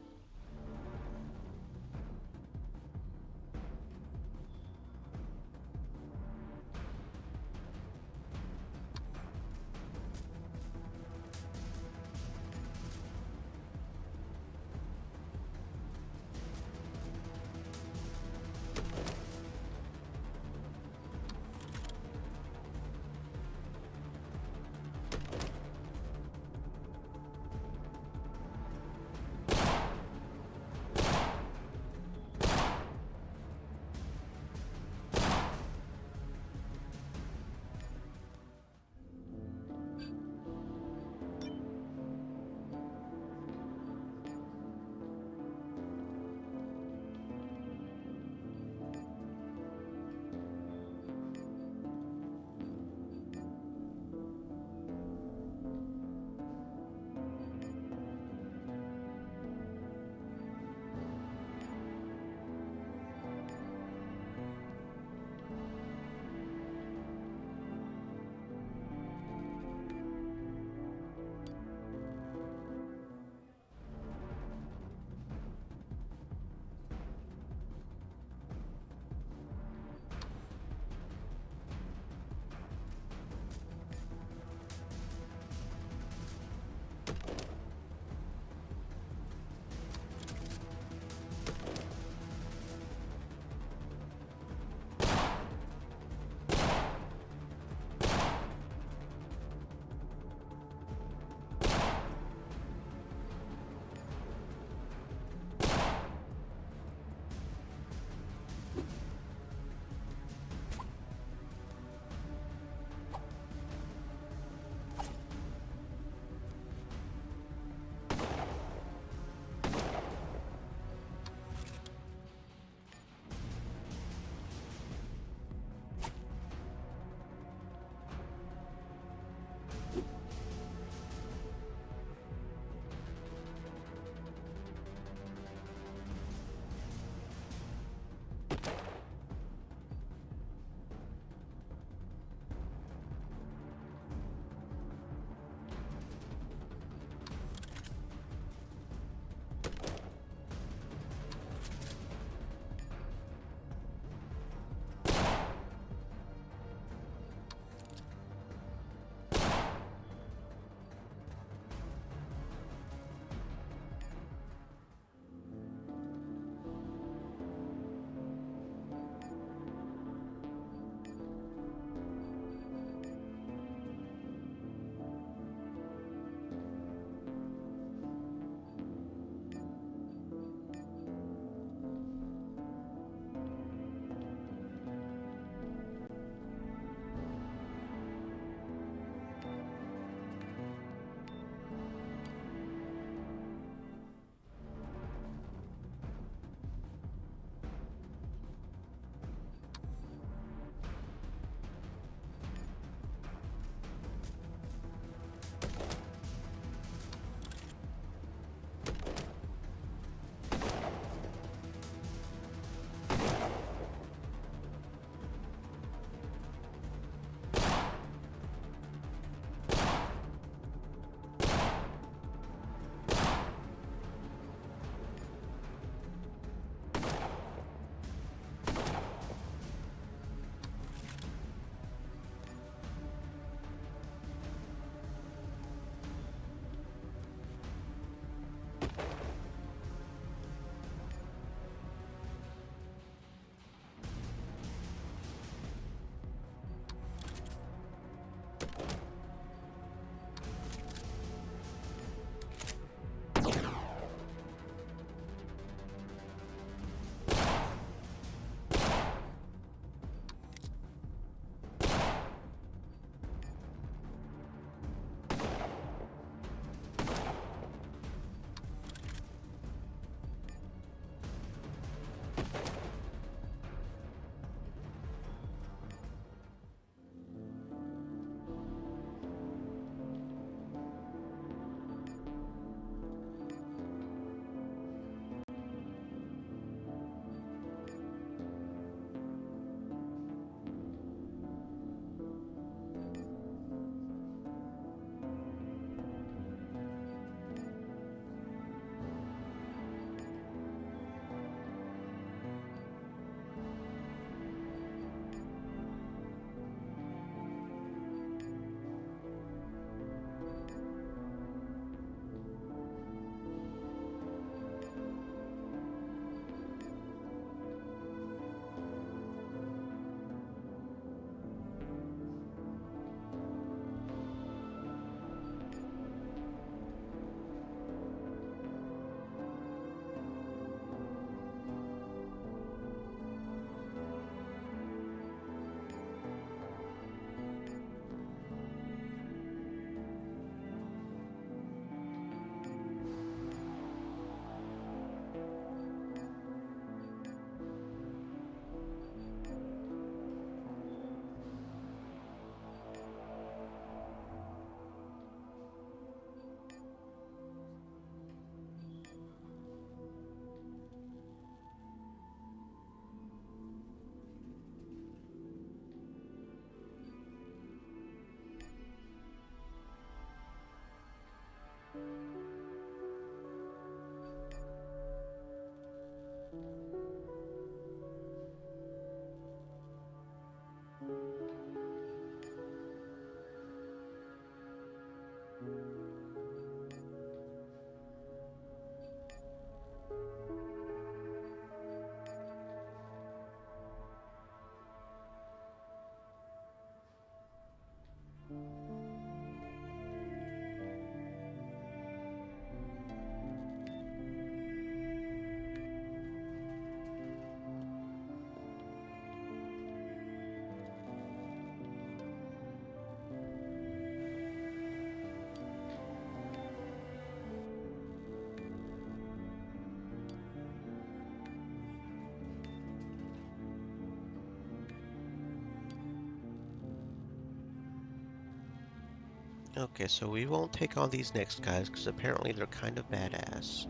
Okay, so we won't take on these next guys because apparently they're kind of badass.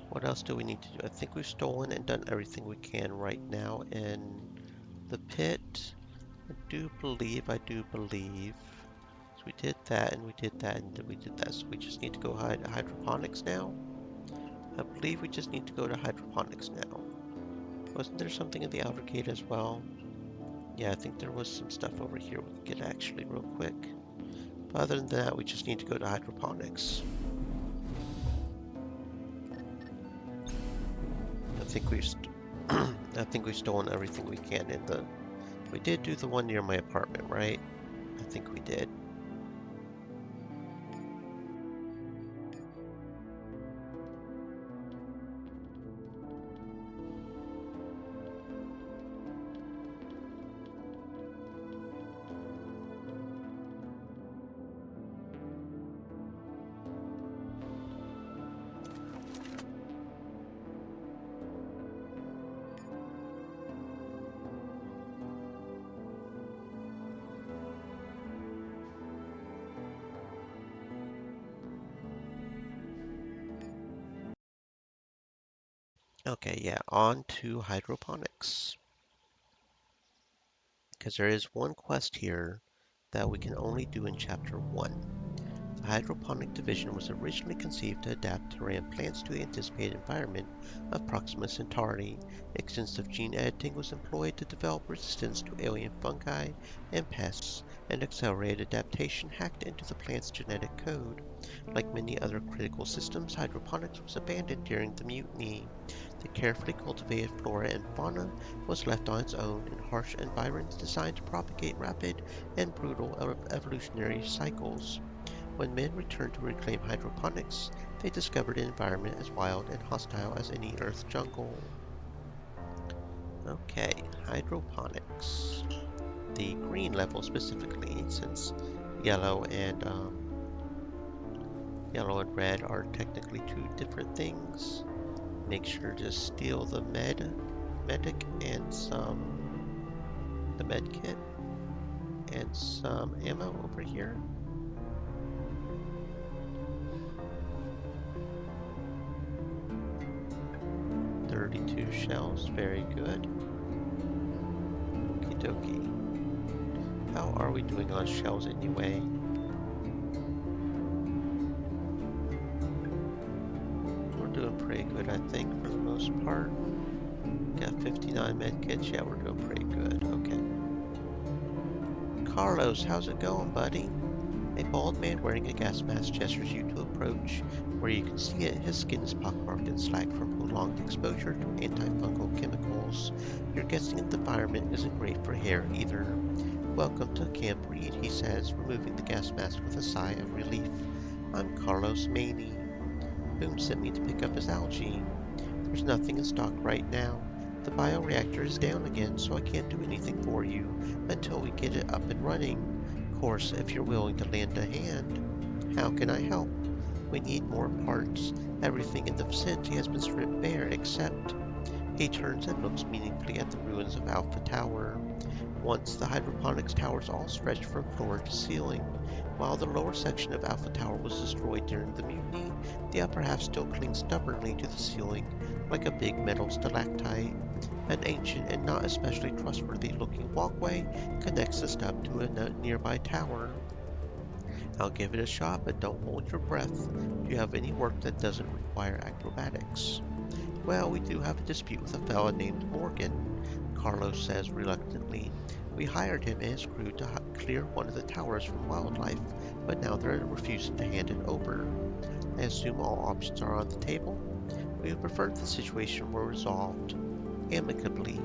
What else do we need to do? I think we've stolen and done everything we can right now in the pit. I do believe. So we did that and we did that and we did that. So we just need to go hydroponics now. I believe we just need to go to hydroponics now. Wasn't there something in the outer gate as well? Yeah, I think there was some stuff over here we could get actually real quick. But other than that, we just need to go to hydroponics. I think we've I think we've stolen everything we can in the. We did do the one near my apartment, right? I think we did. Okay, yeah, on to hydroponics. Because there is one quest here that we can only do in Chapter 1. The hydroponic division was originally conceived to adapt terrain plants to the anticipated environment of Proxima Centauri. Extensive gene editing was employed to develop resistance to alien fungi and pests, and accelerated adaptation hacked into the plant's genetic code. Like many other critical systems, hydroponics was abandoned during the mutiny. The carefully cultivated flora and fauna was left on its own in harsh environments designed to propagate rapid and brutal evolutionary cycles. When men returned to reclaim hydroponics, they discovered an environment as wild and hostile as any Earth jungle. Okay, hydroponics. The green level specifically, since yellow and yellow and red are technically two different things. Make sure to steal the medic and the med kit and some ammo over here. 32 shells, very good. Okie dokie. How are we doing on shells anyway? We're doing pretty good, I think, for the most part. Got 59 medkits, yeah, we're doing pretty good, okay. Carlos, how's it going, buddy? A bald man wearing a gas mask gestures you to approach. Where you can see it, his skin is pockmarked and slack from prolonged exposure to antifungal chemicals. You're guessing the environment isn't great for hair either. Welcome to Camp Reed, he says, removing the gas mask with a sigh of relief. I'm Carlos Maney. Boom sent me to pick up his algae. There's nothing in stock right now. The bioreactor is down again, so I can't do anything for you until we get it up and running. Of course, if you're willing to lend a hand. How can I help? We need more parts. Everything in the vicinity has been stripped bare except... He turns and looks meaningfully at the ruins of Alpha Tower. Once the hydroponics towers all stretched from floor to ceiling. While the lower section of Alpha Tower was destroyed during the mutiny, the upper half still clings stubbornly to the ceiling, like a big metal stalactite. An ancient and not especially trustworthy looking walkway connects the stub to a nearby tower. I'll give it a shot, but don't hold your breath. Do you have any work that doesn't require acrobatics? Well, we do have a dispute with a fella named Morgan, Carlos says reluctantly. We hired him and his crew to clear one of the towers from wildlife, but now they're refusing to hand it over. I assume all options are on the table. We would prefer the situation were resolved amicably,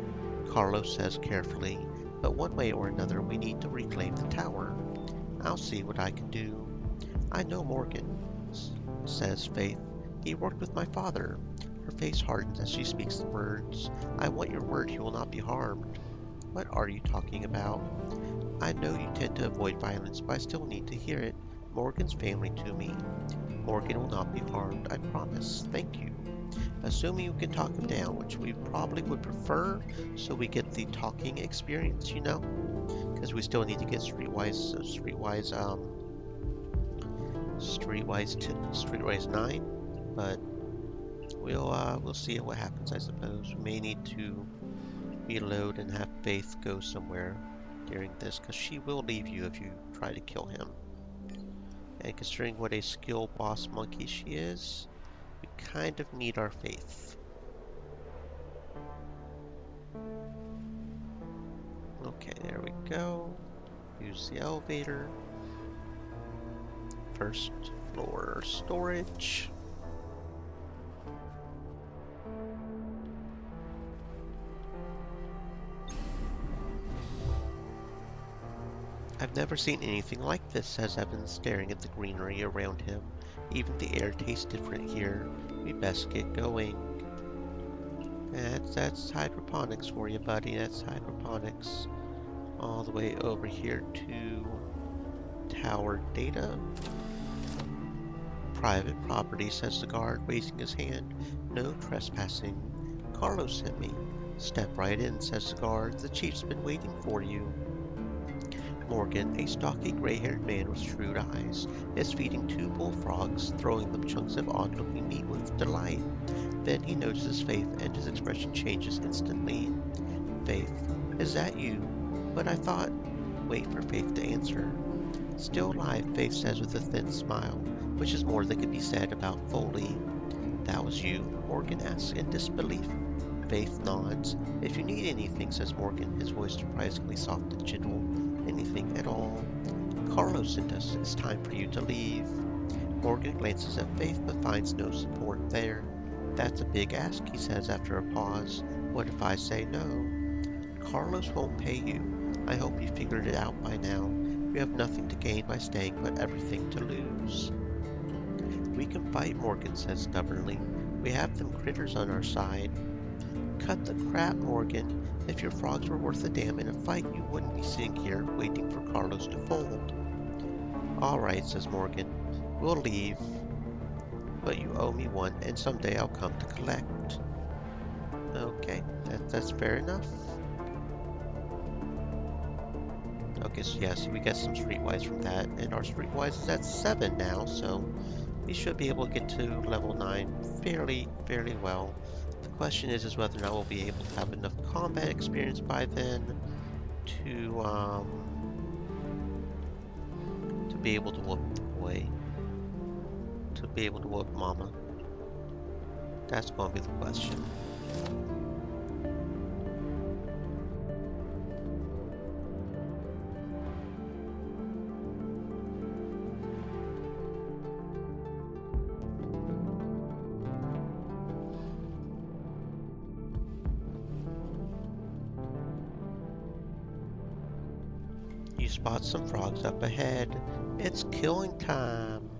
Carlos says carefully, but one way or another we need to reclaim the tower. I'll see what I can do. I know Morgan, says Faith. He worked with my father. Her face hardens as she speaks the words. I want your word he will not be harmed. What are you talking about? I know you tend to avoid violence, but I still need to hear it. Morgan's family to me. Morgan will not be harmed, I promise. Thank you. Assuming you can talk him down, which we probably would prefer, so we get the talking experience, you know? Because we still need to get Streetwise 9, but we'll see what happens, I suppose. We may need to reload and have Faith go somewhere during this, because she will leave you if you try to kill him. And considering what a skill boss monkey she is, we kind of need our Faith. Okay, there we go. Use the elevator. First floor storage. I've never seen anything like this, says Evan, staring at the greenery around him. Even the air tastes different here. We best get going. That's hydroponics for you, buddy. That's hydroponics. All the way over here to tower data. Private property, says the guard, raising his hand. No trespassing. Carlos sent me. Step right in, says the guard. The chief's been waiting for you. Morgan, a stocky, gray-haired man with shrewd eyes, is feeding two bullfrogs, throwing them chunks of odd-looking meat with delight. Then he notices Faith, and his expression changes instantly. Faith, is that you? But I thought... Wait for Faith to answer. Still alive, Faith says with a thin smile, which is more than could be said about Foley. That was you? Morgan asks in disbelief. Faith nods. If you need anything, says Morgan, his voice surprisingly soft and gentle. Anything at all. Carlos sent us. It's time for you to leave. Morgan glances at Faith but finds no support there. That's a big ask, he says after a pause. What if I say no? Carlos won't pay you. I hope you figured it out by now. We have nothing to gain by staying but everything to lose. We can fight, Morgan says stubbornly. We have them critters on our side. Cut the crap, Morgan. If your frogs were worth a damn in a fight, you wouldn't be sitting here waiting for Carlos to fold. All right, says Morgan. We'll leave. But you owe me one, and someday I'll come to collect. Okay, that's fair enough. Okay, so yeah, so we get some Streetwise from that, and our Streetwise is at 7 now, so we should be able to get to level 9 fairly well. The question is whether or not we'll be able to have enough combat experience by then to be able to whoop the boy, to be able to whoop Mama. That's going to be the question. You spot some frogs up ahead. It's killing time.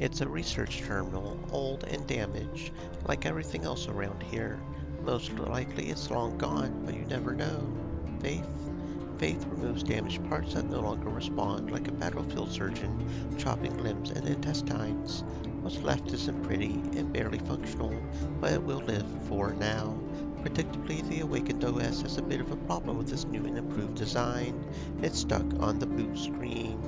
It's a research terminal, old and damaged, like everything else around here. Most likely it's long gone, but you never know. Faith? Faith removes damaged parts that no longer respond, like a battlefield surgeon chopping limbs and intestines. What's left isn't pretty and barely functional, but it will live for now. Predictably, the Awakened OS has a bit of a problem with this new and improved design. It's stuck on the boot screen.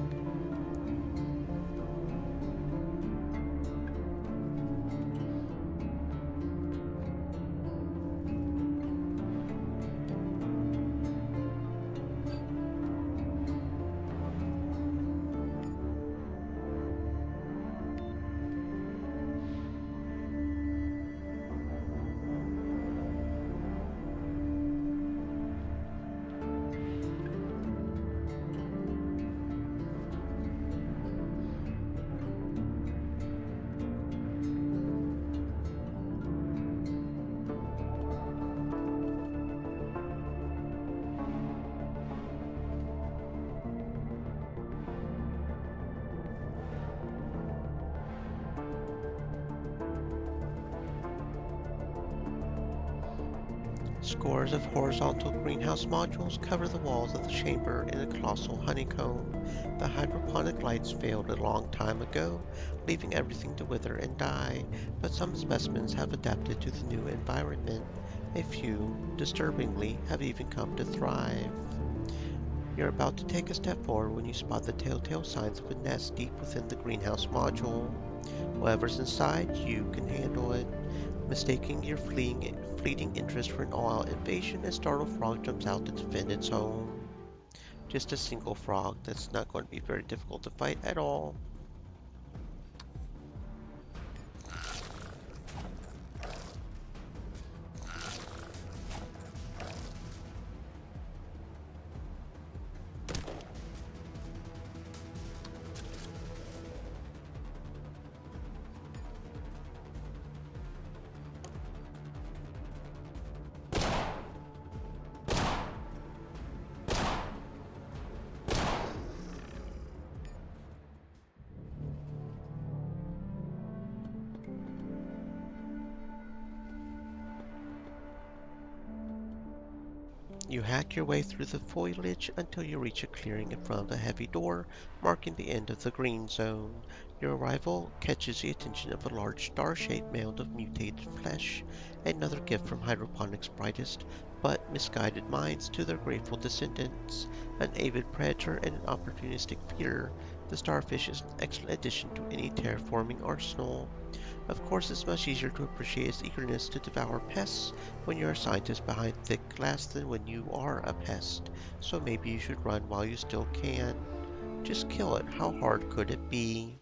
Scores of horizontal greenhouse modules cover the walls of the chamber in a colossal honeycomb. The hydroponic lights failed a long time ago, leaving everything to wither and die, but some specimens have adapted to the new environment. A few, disturbingly, have even come to thrive. You're about to take a step forward when you spot the telltale signs of a nest deep within the greenhouse module. Whatever's inside, you can handle it. Mistaking your fleeting interest for an all-out invasion, a startled frog jumps out to defend its home. Just a single frog that's not going to be very difficult to fight at all. You hack your way through the foliage until you reach a clearing in front of a heavy door, marking the end of the green zone. Your arrival catches the attention of a large star-shaped mound of mutated flesh, another gift from hydroponics' brightest but misguided minds to their grateful descendants. An avid predator and an opportunistic feeder, the starfish is an excellent addition to any terraforming arsenal. Of course, it's much easier to appreciate its eagerness to devour pests when you're a scientist behind thick glass than when you are a pest, so maybe you should run while you still can. Just kill it, how hard could it be?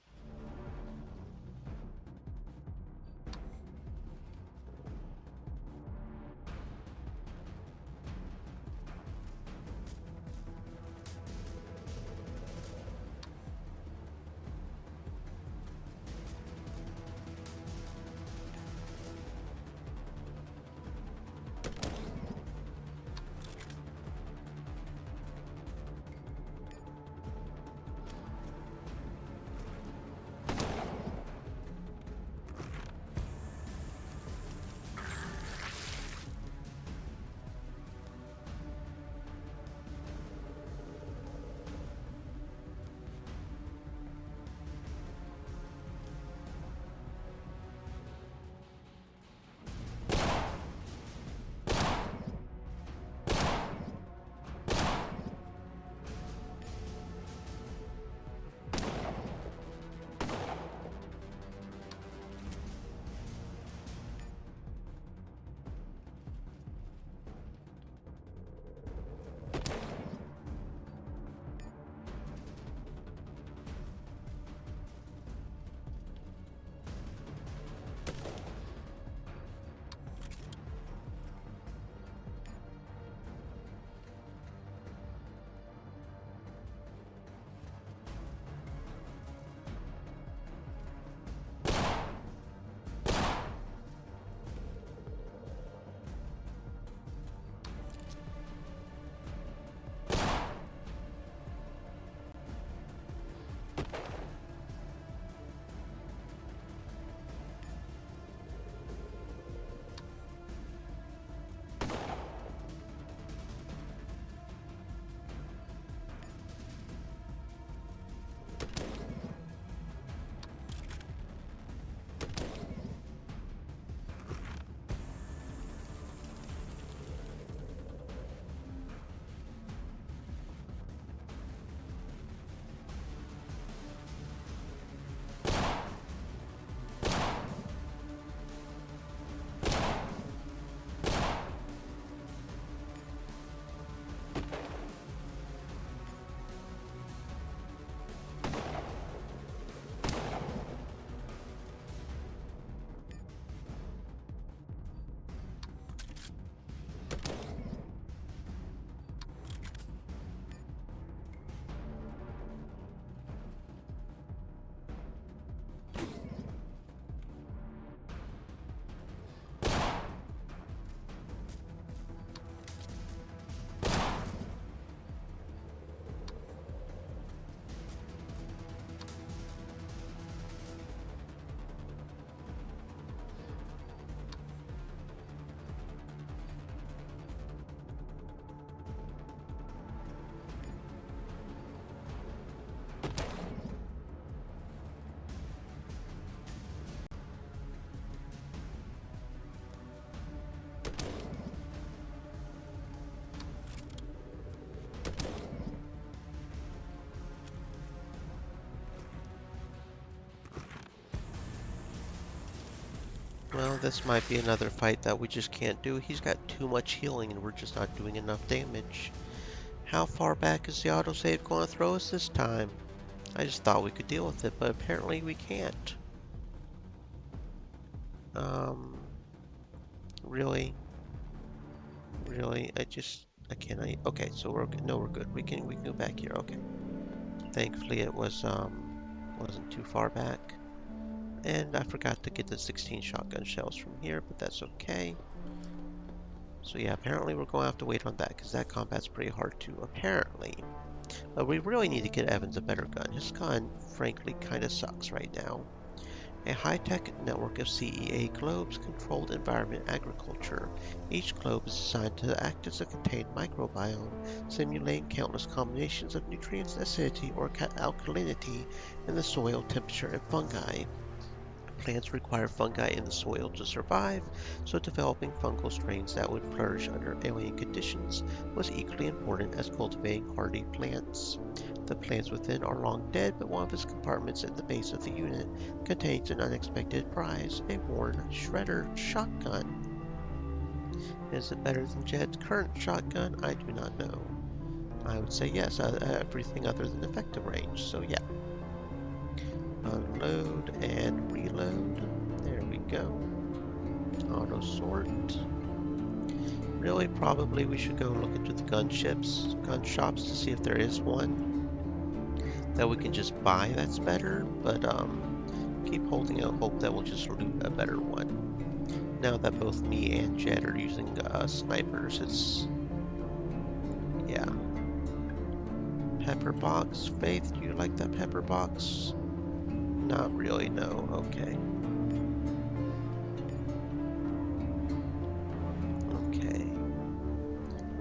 This might be another fight that we just can't do. He's got too much healing and we're just not doing enough damage. How far back is the autosave going to throw us this time? I just thought we could deal with it, but apparently we can't. Really? Really? I can't. Okay, so we're okay. No, we're good. We can go back here. Okay. Thankfully it wasn't too far back. And I forgot to get the 16 shotgun shells from here, but that's okay. So yeah, apparently we're going to have to wait on that, because that combat's pretty hard too, apparently. But we really need to get Evans a better gun. His gun, frankly, kind of sucks right now. A high-tech network of CEA globes controlled environment agriculture. Each globe is designed to act as a contained microbiome, simulating countless combinations of nutrients, acidity, or alkalinity in the soil, temperature, and fungi. Plants require fungi in the soil to survive, so developing fungal strains that would flourish under alien conditions was equally important as cultivating hardy plants. The plants within are long dead, but one of its compartments at the base of the unit contains an unexpected prize, a worn Shredder shotgun. Is it better than Jed's current shotgun? I do not know. I would say yes, everything other than effective range, so yeah. Unload and reload. There we go. Auto sort. Really, probably we should go look into the gun shops to see if there is one that we can just buy that's better, but keep holding out hope that we'll just loot a better one. Now that both me and Jed are using snipers, yeah. Pepper box. Faith, do you like that pepper box? Not really, no. Okay. Okay.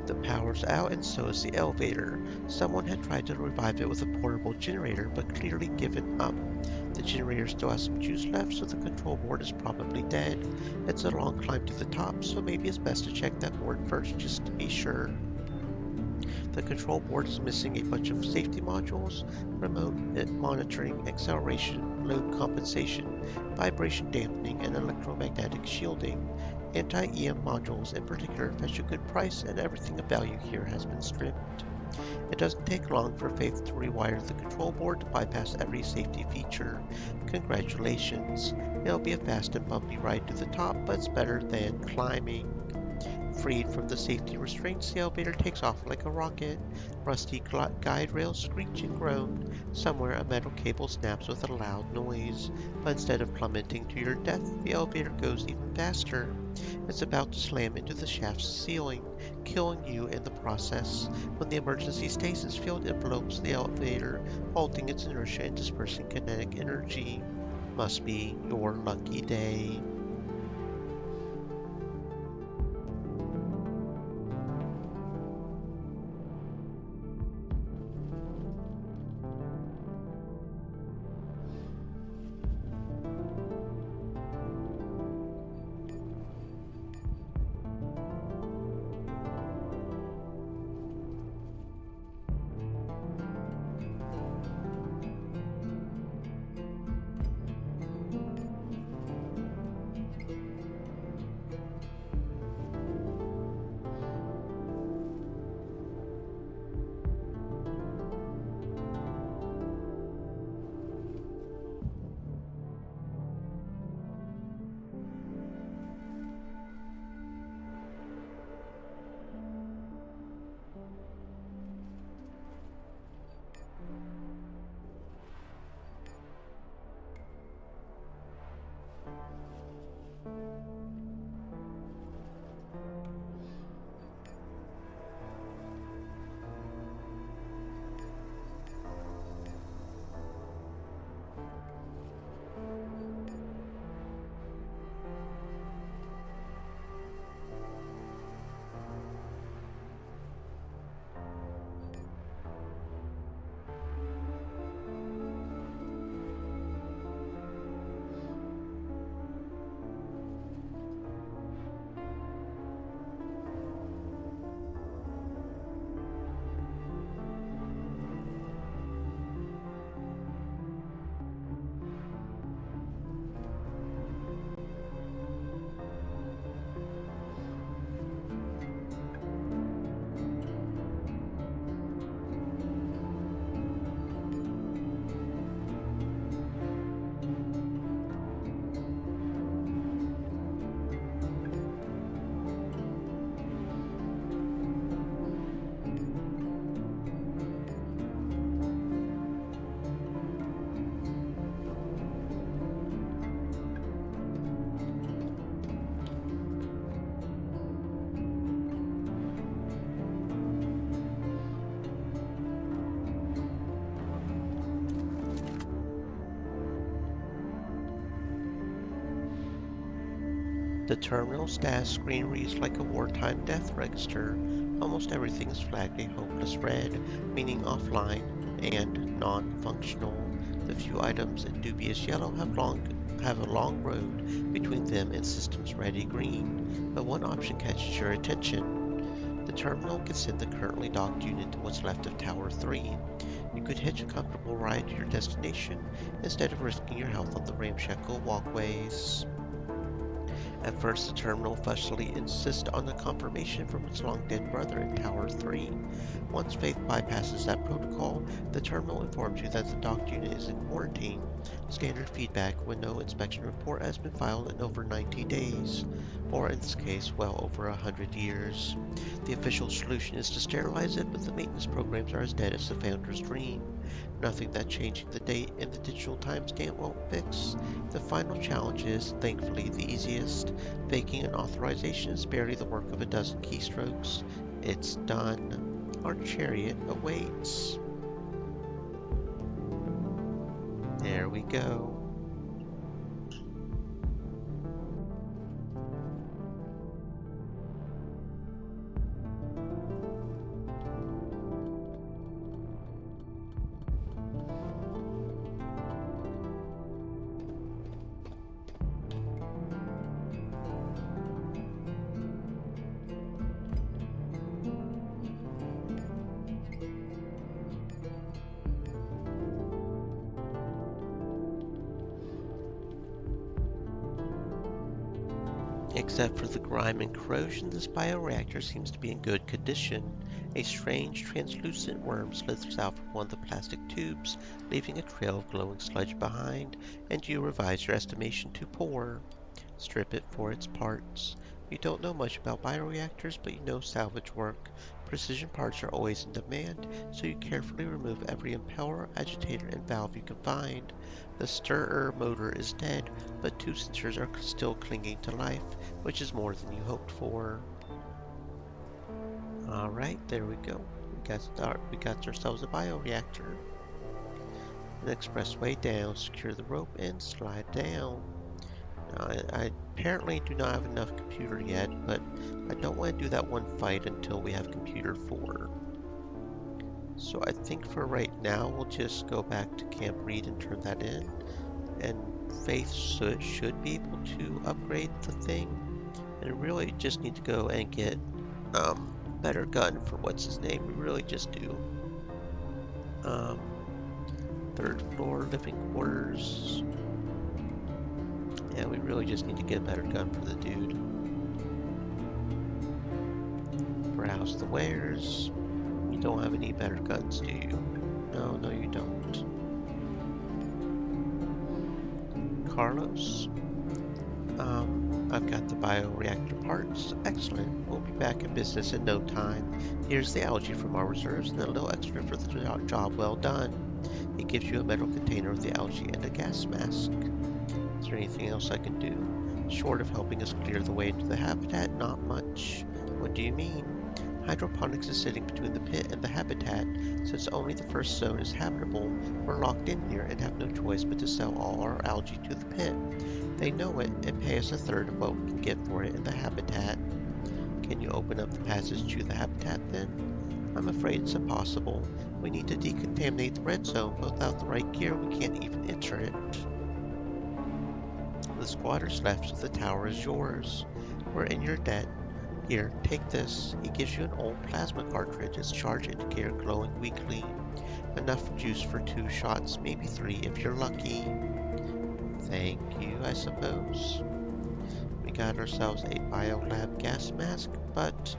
The power's out and so is the elevator. Someone had tried to revive it with a portable generator, but clearly given up. The generator still has some juice left, so the control board is probably dead. It's a long climb to the top, so maybe it's best to check that board first, just to be sure. The control board is missing a bunch of safety modules, remote monitoring, acceleration, load compensation, vibration dampening, and electromagnetic shielding. Anti-EM modules in particular fetch a good price, and everything of value here has been stripped. It doesn't take long for Faith to rewire the control board to bypass every safety feature. Congratulations. It'll be a fast and bumpy ride to the top, but it's better than climbing. Freed from the safety restraints, the elevator takes off like a rocket. Rusty guide rails screech and groan. Somewhere a metal cable snaps with a loud noise. But instead of plummeting to your death, the elevator goes even faster. It's about to slam into the shaft's ceiling, killing you in the process, when the emergency stasis field envelopes the elevator, halting its inertia and dispersing kinetic energy. Must be your lucky day. The terminal status screen reads like a wartime death register. Almost everything is flagged a hopeless red, meaning offline and non-functional. The few items in dubious yellow have a long road between them and systems ready green, but one option catches your attention. The terminal can send the currently docked unit to what's left of Tower 3. You could hitch a comfortable ride to your destination instead of risking your health on the ramshackle walkways. At first, the terminal fussily insists on the confirmation from its long-dead brother in Tower 3. Once Faith bypasses that protocol, the terminal informs you that the docked unit is in quarantine. Standard feedback when no inspection report has been filed in over 90 days, or in this case, well over 100 years. The official solution is to sterilize it, but the maintenance programs are as dead as the founder's dream. Nothing that changing the date and the digital timestamp won't fix. The final challenge is, thankfully, the easiest. Faking an authorization is barely the work of a dozen keystrokes. It's done. Our chariot awaits. There we go. Except for the grime and corrosion, this bioreactor seems to be in good condition. A strange, translucent worm slithers out from one of the plastic tubes, leaving a trail of glowing sludge behind, and you revise your estimation to poor. Strip it for its parts. You don't know much about bioreactors, but you know salvage work. Precision parts are always in demand, so you carefully remove every impeller, agitator, and valve you can find. The stirrer motor is dead, but two sensors are still clinging to life, which is more than you hoped for. Alright, there we go. We got ourselves a bioreactor. An expressway down, secure the rope, and slide down. I apparently do not have enough computer yet, but I don't want to do that one fight until we have computer 4. So I think for right now, we'll just go back to Camp Reed and turn that in. And Faith should be able to upgrade the thing. And we really just need to go and get better gun for what's his name. We really just do. Third floor, living quarters. Yeah, we really just need to get a better gun for the dude. Browse the wares. You don't have any better guns, do you? No, you don't. Carlos. I've got the bioreactor parts. Excellent. We'll be back in business in no time. Here's the algae from our reserves and a little extra for the job well done. He gives you a metal container with the algae and a gas mask. Is there anything else I can do? Short of helping us clear the way into the habitat, not much. What do you mean? Hydroponics is sitting between the pit and the habitat. Since only the first zone is habitable, we're locked in here and have no choice but to sell all our algae to the pit. They know it and pay us a third of what we can get for it in the habitat. Can you open up the passage to the habitat then? I'm afraid it's impossible. We need to decontaminate the red zone, but without the right gear we can't even enter it. The squatters left, so the tower is yours. We're in your debt. Here, take this. He gives you an old plasma cartridge. Its charge indicator glowing weakly. Enough juice for 2 shots, maybe 3 if you're lucky. Thank you, I suppose. We got ourselves a biolab gas mask, but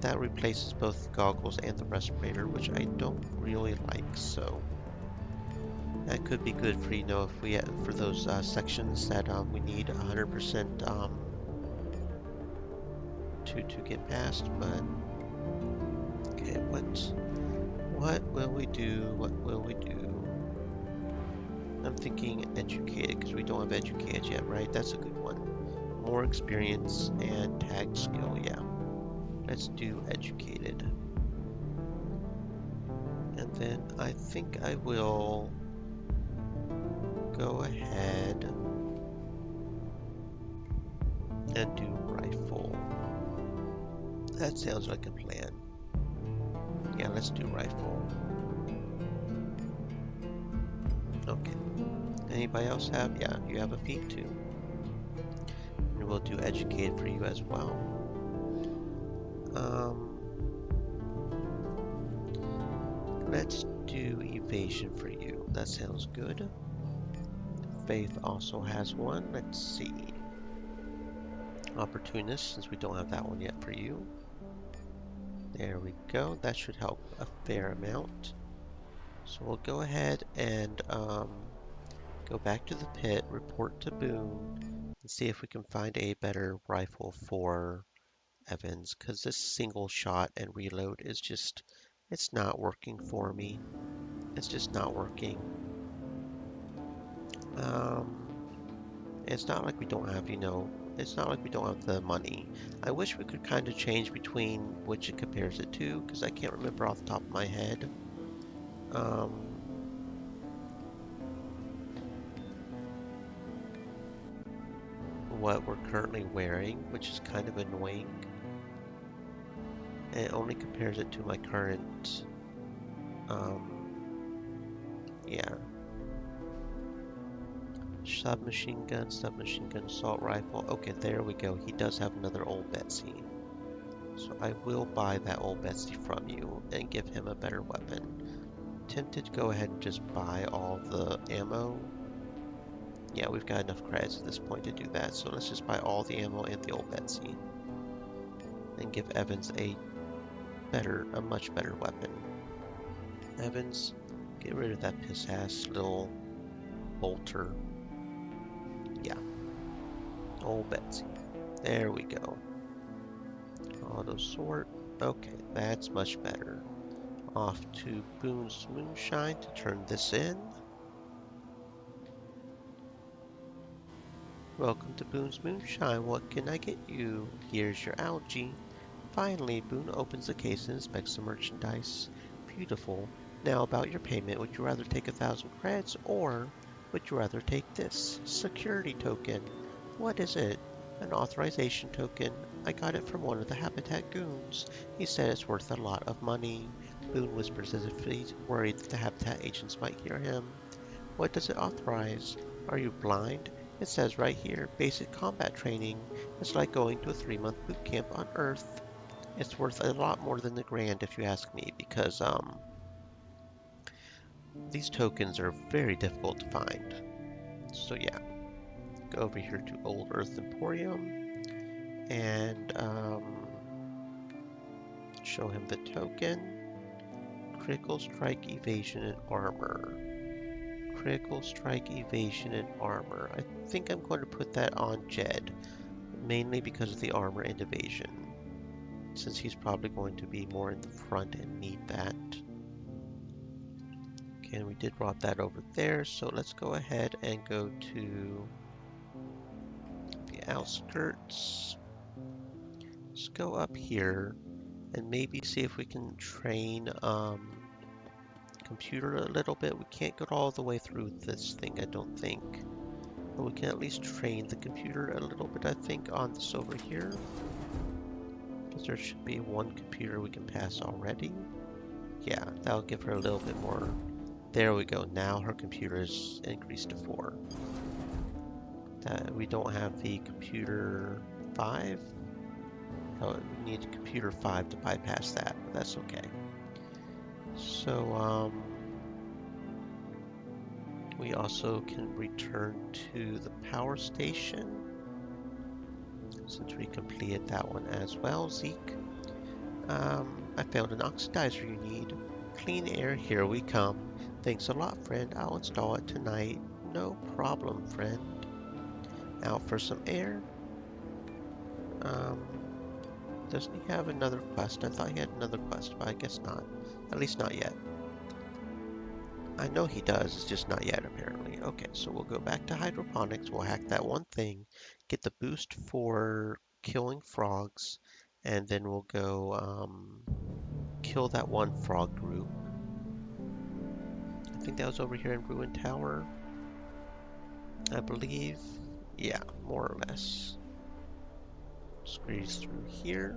that replaces both the goggles and the respirator, which I don't really like, so that could be good for, you know, if we for those sections that we need 100% to get past. But okay, what will we do? What will we do? I'm thinking educated, because we don't have educated yet, right? That's a good one. More experience and tag skill, yeah. Let's do educated. And then I think I will go ahead. and do rifle. That sounds like a plan. Yeah, let's do rifle. Okay. Anybody else have? Yeah, you have a feat too. And we'll do educate for you as well. Let's do evasion for you. That sounds good. Faith also has one. Let's see. Opportunist, since we don't have that one yet for you. There we go. That should help a fair amount. So we'll go ahead and go back to the pit, report to Boone, and see if we can find a better rifle for Evans, because this single shot and reload is just, it's not working for me. It's just not working. It's not like we don't have, it's not like we don't have the money. I wish we could kind of change between which it compares it to, because I can't remember off the top of my head. What we're currently wearing, which is kind of annoying. And it only compares it to my current, yeah. Submachine gun, assault rifle. Okay, there we go. He does have another old Betsy. So I will buy that old Betsy from you and give him a better weapon. Tempted to go ahead and just buy all the ammo. Yeah, we've got enough credits at this point to do that, so let's just buy all the ammo and the old Betsy. And give Evans a much better weapon. Evans, get rid of that piss-ass little bolter. Yeah. Old Betsy. There we go. Auto sort. Okay, that's much better. Off to Boone's Moonshine to turn this in. Welcome to Boone's Moonshine. What can I get you? Here's your algae. Finally, Boone opens the case and inspects the merchandise. Beautiful. Now about your payment. Would you rather take 1,000 credits, or would you rather take this security token? What is it? An authorization token. I got it from one of the Habitat goons. He said it's worth a lot of money. Boone whispers as if he's worried that the Habitat agents might hear him. What does it authorize? Are you blind? It says right here, basic combat training. It's like going to a 3-month boot camp on Earth. It's worth a lot more than the grand if you ask me, because these tokens are very difficult to find. So yeah, go over here to Old Earth Emporium and show him the token. Critical strike, evasion, and armor. Critical strike, evasion, and armor. I think I'm going to put that on Jed, mainly because of the armor and evasion, since he's probably going to be more in the front and need that. Okay, and we did drop that over there, so let's go ahead and go to the outskirts. Let's go up here and maybe see if we can train computer a little bit. We can't get all the way through this thing, I don't think. But we can at least train the computer a little bit, I think, on this over here. Because there should be one computer we can pass already. Yeah, that'll give her a little bit more. There we go. Now her computer is increased to 4. We don't have the computer 5. Oh, we need computer 5 to bypass that, but that's okay. So, we also can return to the power station, since we completed that one as well. Zeke, I found an oxidizer you need. Clean air, here we come. Thanks a lot, friend. I'll install it tonight. No problem, friend. Out for some air. Doesn't he have another quest? I thought he had another quest, but I guess not. At least not yet. I know he does, it's just not yet, apparently. Okay, so we'll go back to hydroponics. We'll hack that one thing, get the boost for killing frogs, and then we'll go kill that one frog group. I think that was over here in Ruin Tower, I believe. Yeah, more or less. Squeeze through here.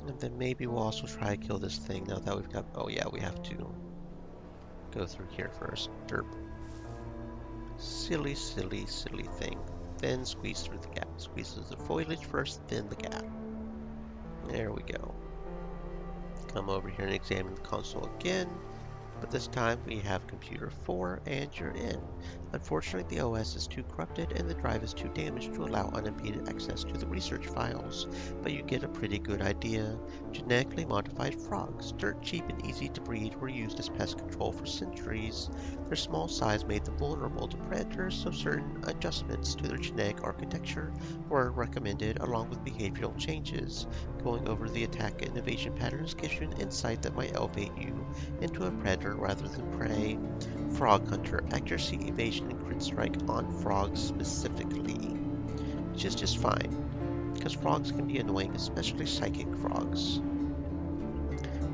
And then maybe we'll also try to kill this thing now that we've got... Oh yeah, we have to go through here first. Derp. Silly, silly, silly thing. Then squeeze through the gap. Squeeze through the foliage first, then the gap. There we go. Come over here and examine the console again. But this time we have computer 4 and you're in. Unfortunately, the OS is too corrupted and the drive is too damaged to allow unimpeded access to the research files, but you get a pretty good idea. Genetically modified frogs, dirt cheap and easy to breed, were used as pest control for centuries. Their small size made them vulnerable to predators, so certain adjustments to their genetic architecture were recommended along with behavioral changes. Going over the attack and evasion patterns gives you an insight that might elevate you into a predator rather than prey. Frog Hunter. Accuracy, evasion, and crit strike on frogs specifically. Which is just fine, because frogs can be annoying, especially psychic frogs.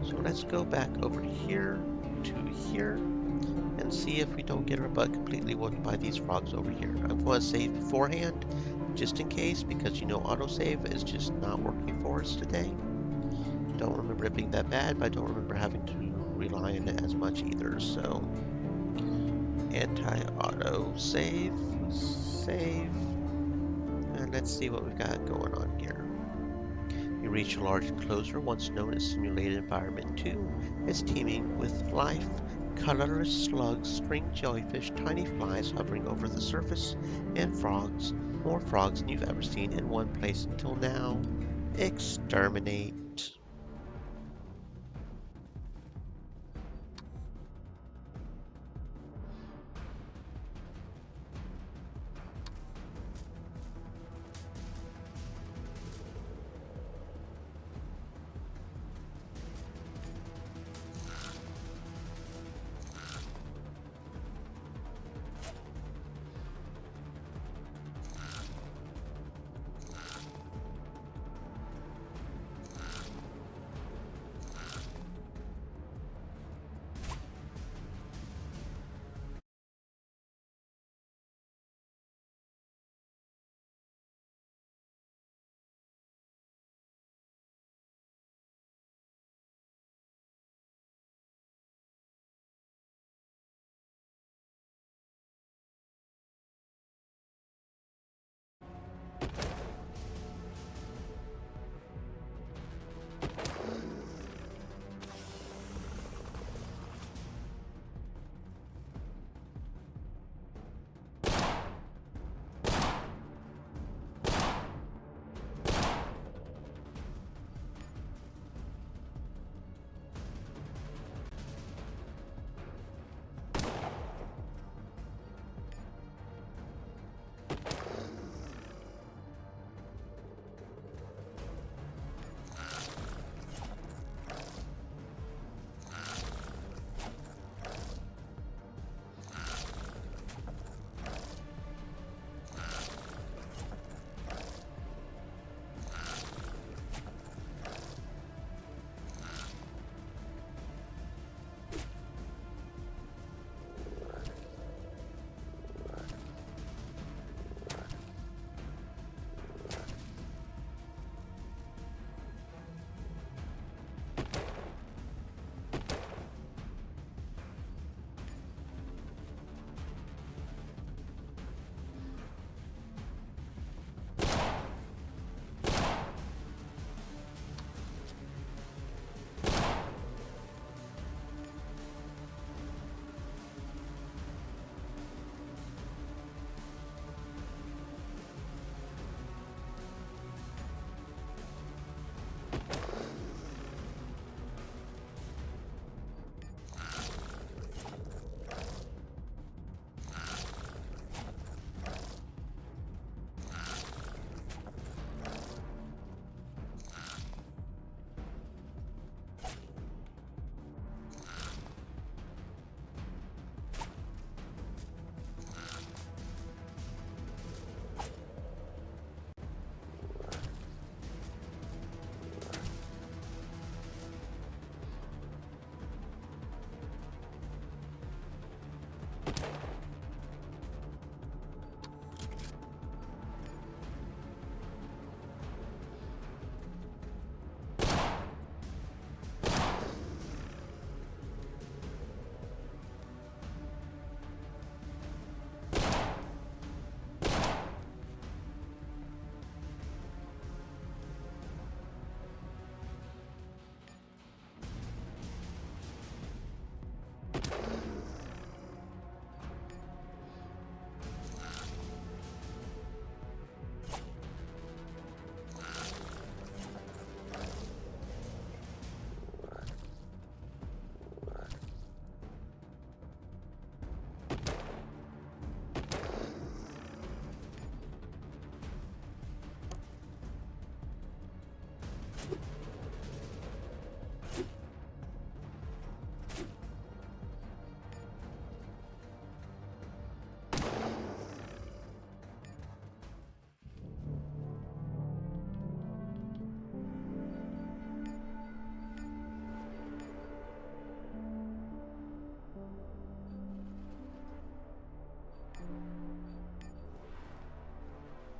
So let's go back over here to here and see if we don't get our butt completely whooped by these frogs over here. I'm going to save beforehand, just in case, because you know autosave is just not working for us today. Don't remember it being that bad, but I don't remember having to rely on it as much either, so anti-auto save, and let's see what we've got going on here. You reach a large enclosure once known as Simulated Environment 2. It's teeming with life, colorless slugs, string jellyfish, tiny flies hovering over the surface, and frogs, more frogs than you've ever seen in one place until now. Exterminate.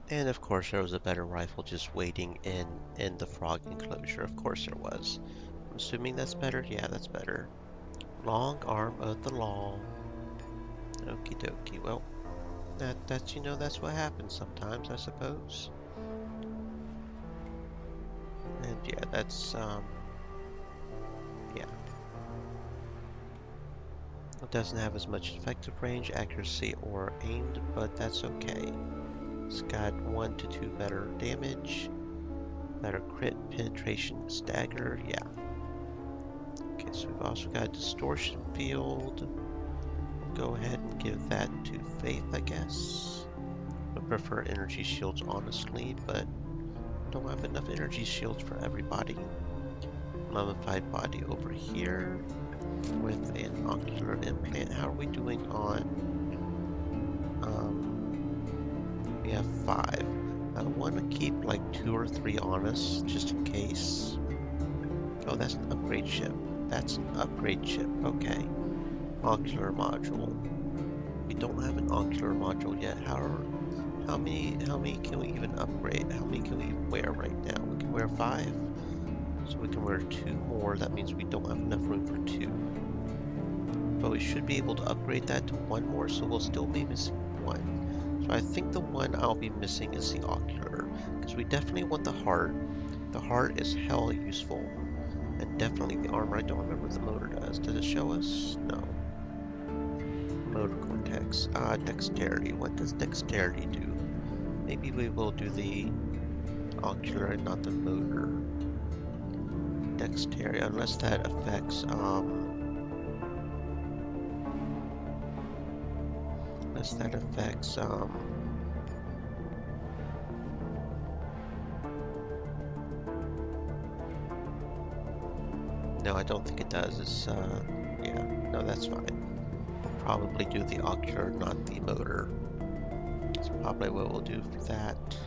And of course there was a better rifle just waiting in the frog enclosure. Of course there was. I'm assuming that's better? Yeah, that's better. Long arm of the law. Okie dokie. Well, that's that's what happens sometimes, I suppose. And yeah, that's yeah. It doesn't have as much effective range, accuracy, or aimed, but that's okay. It's got 1 to 2 better damage, better crit, penetration, stagger, yeah. Okay, so we've also got distortion field. We'll go ahead and give that to Faith, I guess. I prefer energy shields, honestly, but don't have enough energy shields for everybody. Mummified body over here with an ocular implant. How are we doing on? We have 5. I want to keep like 2 or 3 on us, just in case. Oh, that's an upgrade ship. That's an upgrade ship. Okay. Ocular module. We don't have an ocular module yet. How many can we even upgrade? How many can we wear right now? We can wear 5. So we can wear 2 more. That means we don't have enough room for 2. But we should be able to upgrade that to 1 more, so we'll still be missing 1. So I think the one I'll be missing is the ocular, because we definitely want the heart. The heart is hell useful, and definitely the armor. I don't remember what the motor does. Does it show us? No. Motor cortex. Dexterity. What does dexterity do? Maybe we will do the ocular and not the motor. Dexterity, unless that affects, no, I don't think it does. It's, yeah, no, that's fine. We'll probably do the ocular, not the motor. That's probably what we'll do for that.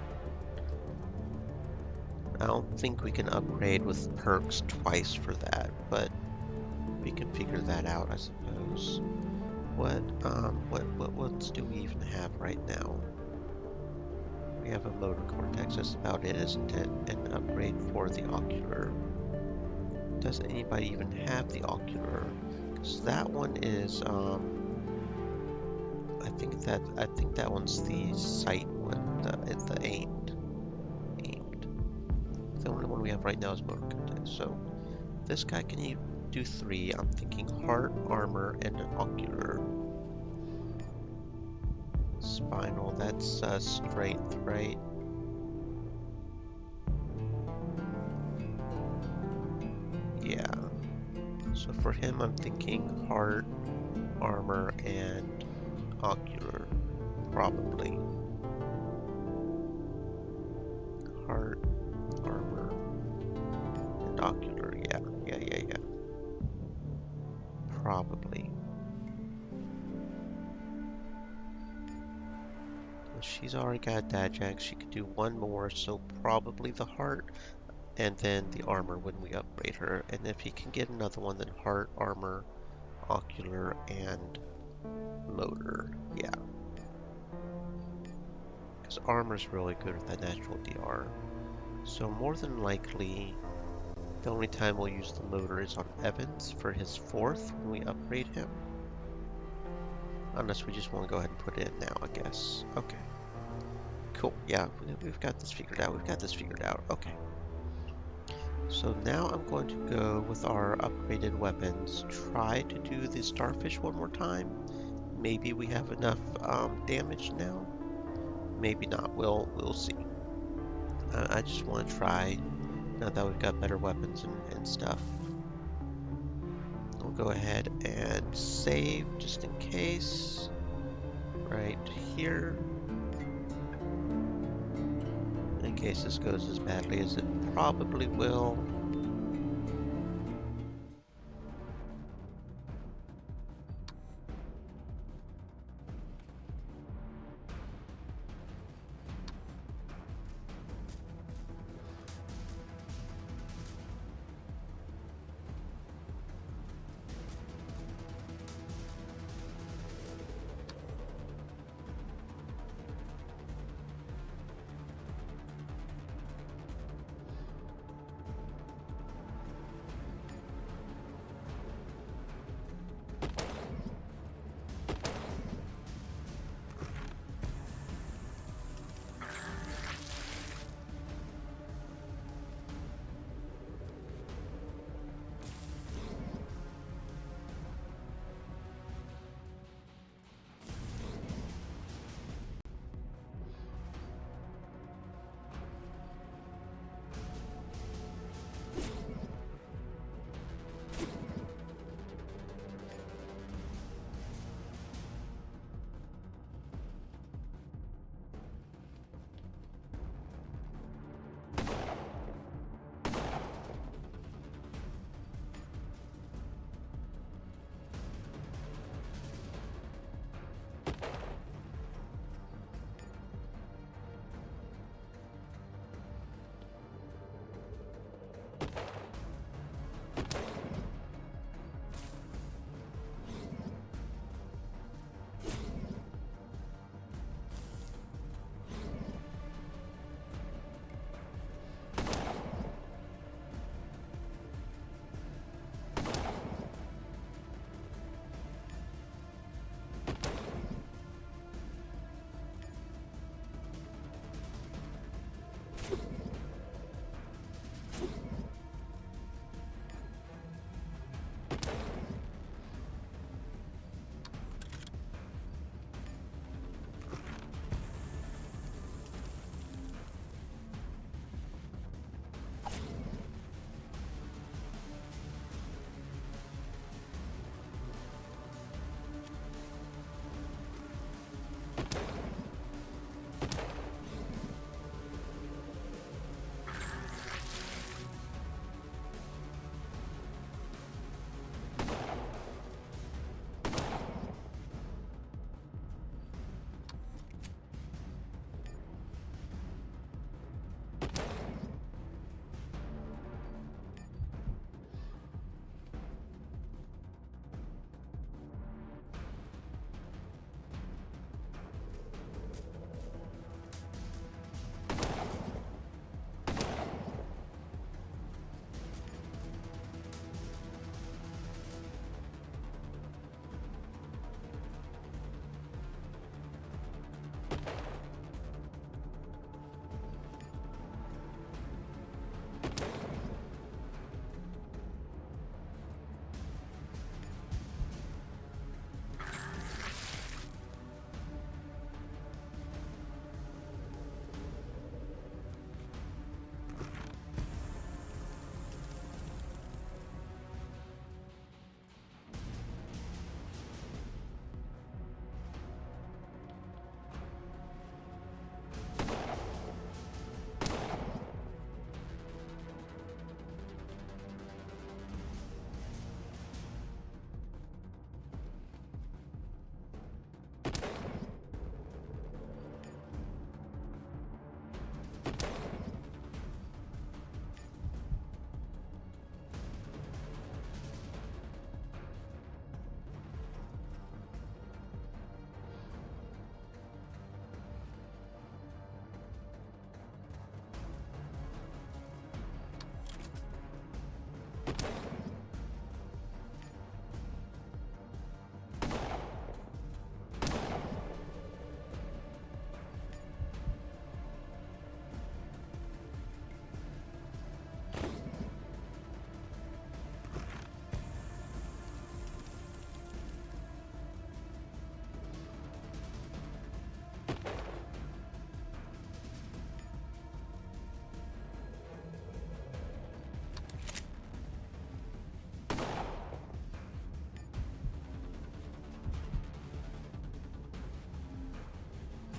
I don't think we can upgrade with perks twice for that, but we can figure that out, I suppose. What ones do we even have right now? We have a motor cortex, that's about it, isn't it? An upgrade for the ocular. Does anybody even have the ocular? Because that one is, I think that one's the sight one, the aimed. The only one we have right now is motor cortex. So this guy can do 3. I'm thinking heart, armor, and an ocular. Spinal, that's strength, right? Yeah. So for him, I'm thinking heart, armor, and ocular, probably. Heart, armor, and ocular, yeah. Probably. She's already got Dajax. She could do 1 more, so probably the heart, and then the armor when we upgrade her. And if he can get another one, then heart, armor, ocular, and motor. Yeah. Because armor's really good with that natural DR. So more than likely, the only time we'll use the motor is on Evans for his 4th when we upgrade him. Unless we just want to go ahead and put it in now, I guess. Okay. Cool. Yeah, we've got this figured out. Okay. So now I'm going to go with our upgraded weapons. Try to do the starfish 1 more time. Maybe we have enough damage now. Maybe not. We'll see. I just want to try now that we've got better weapons and stuff. We'll go ahead and save just in case. Right here. In case this goes as badly as it probably will.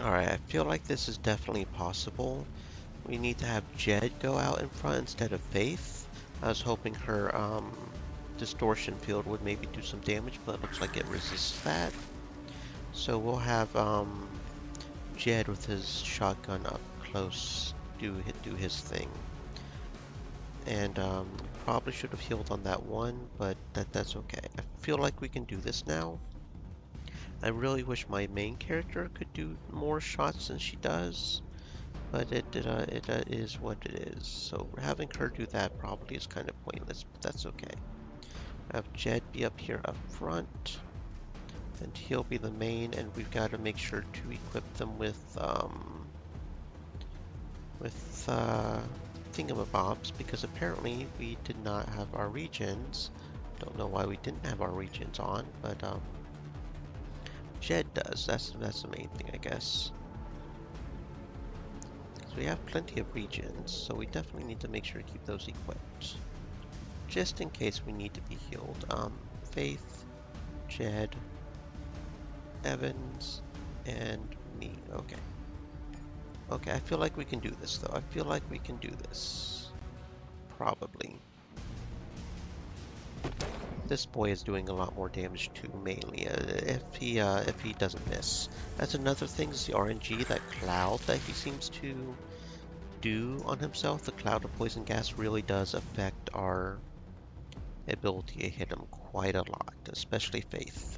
Alright, I feel like this is definitely possible. We need to have Jed go out in front instead of Faith. I was hoping her distortion field would maybe do some damage, but it looks like it resists that. So we'll have Jed with his shotgun up close do his thing. And probably should have healed on that one, but that's okay. I feel like we can do this now. I really wish my main character could do more shots than she does, but it is what it is. So having her do that probably is kind of pointless, but that's okay. Have Jed be up here up front, and he'll be the main, and we've got to make sure to equip them with thingamabobs, because apparently we did not have our regions. Don't know why we didn't have our regions on, but Jed does. That's the main thing, I guess. So we have plenty of regions, so we definitely need to make sure to keep those equipped, just in case we need to be healed. Faith, Jed, Evans, and me. Okay. Okay, I feel like we can do this, though. I feel like we can do this. Probably. This boy is doing a lot more damage too, mainly, if he doesn't miss. That's another thing, is the RNG, that cloud that he seems to do on himself. The cloud of poison gas really does affect our ability to hit him quite a lot, especially Faith.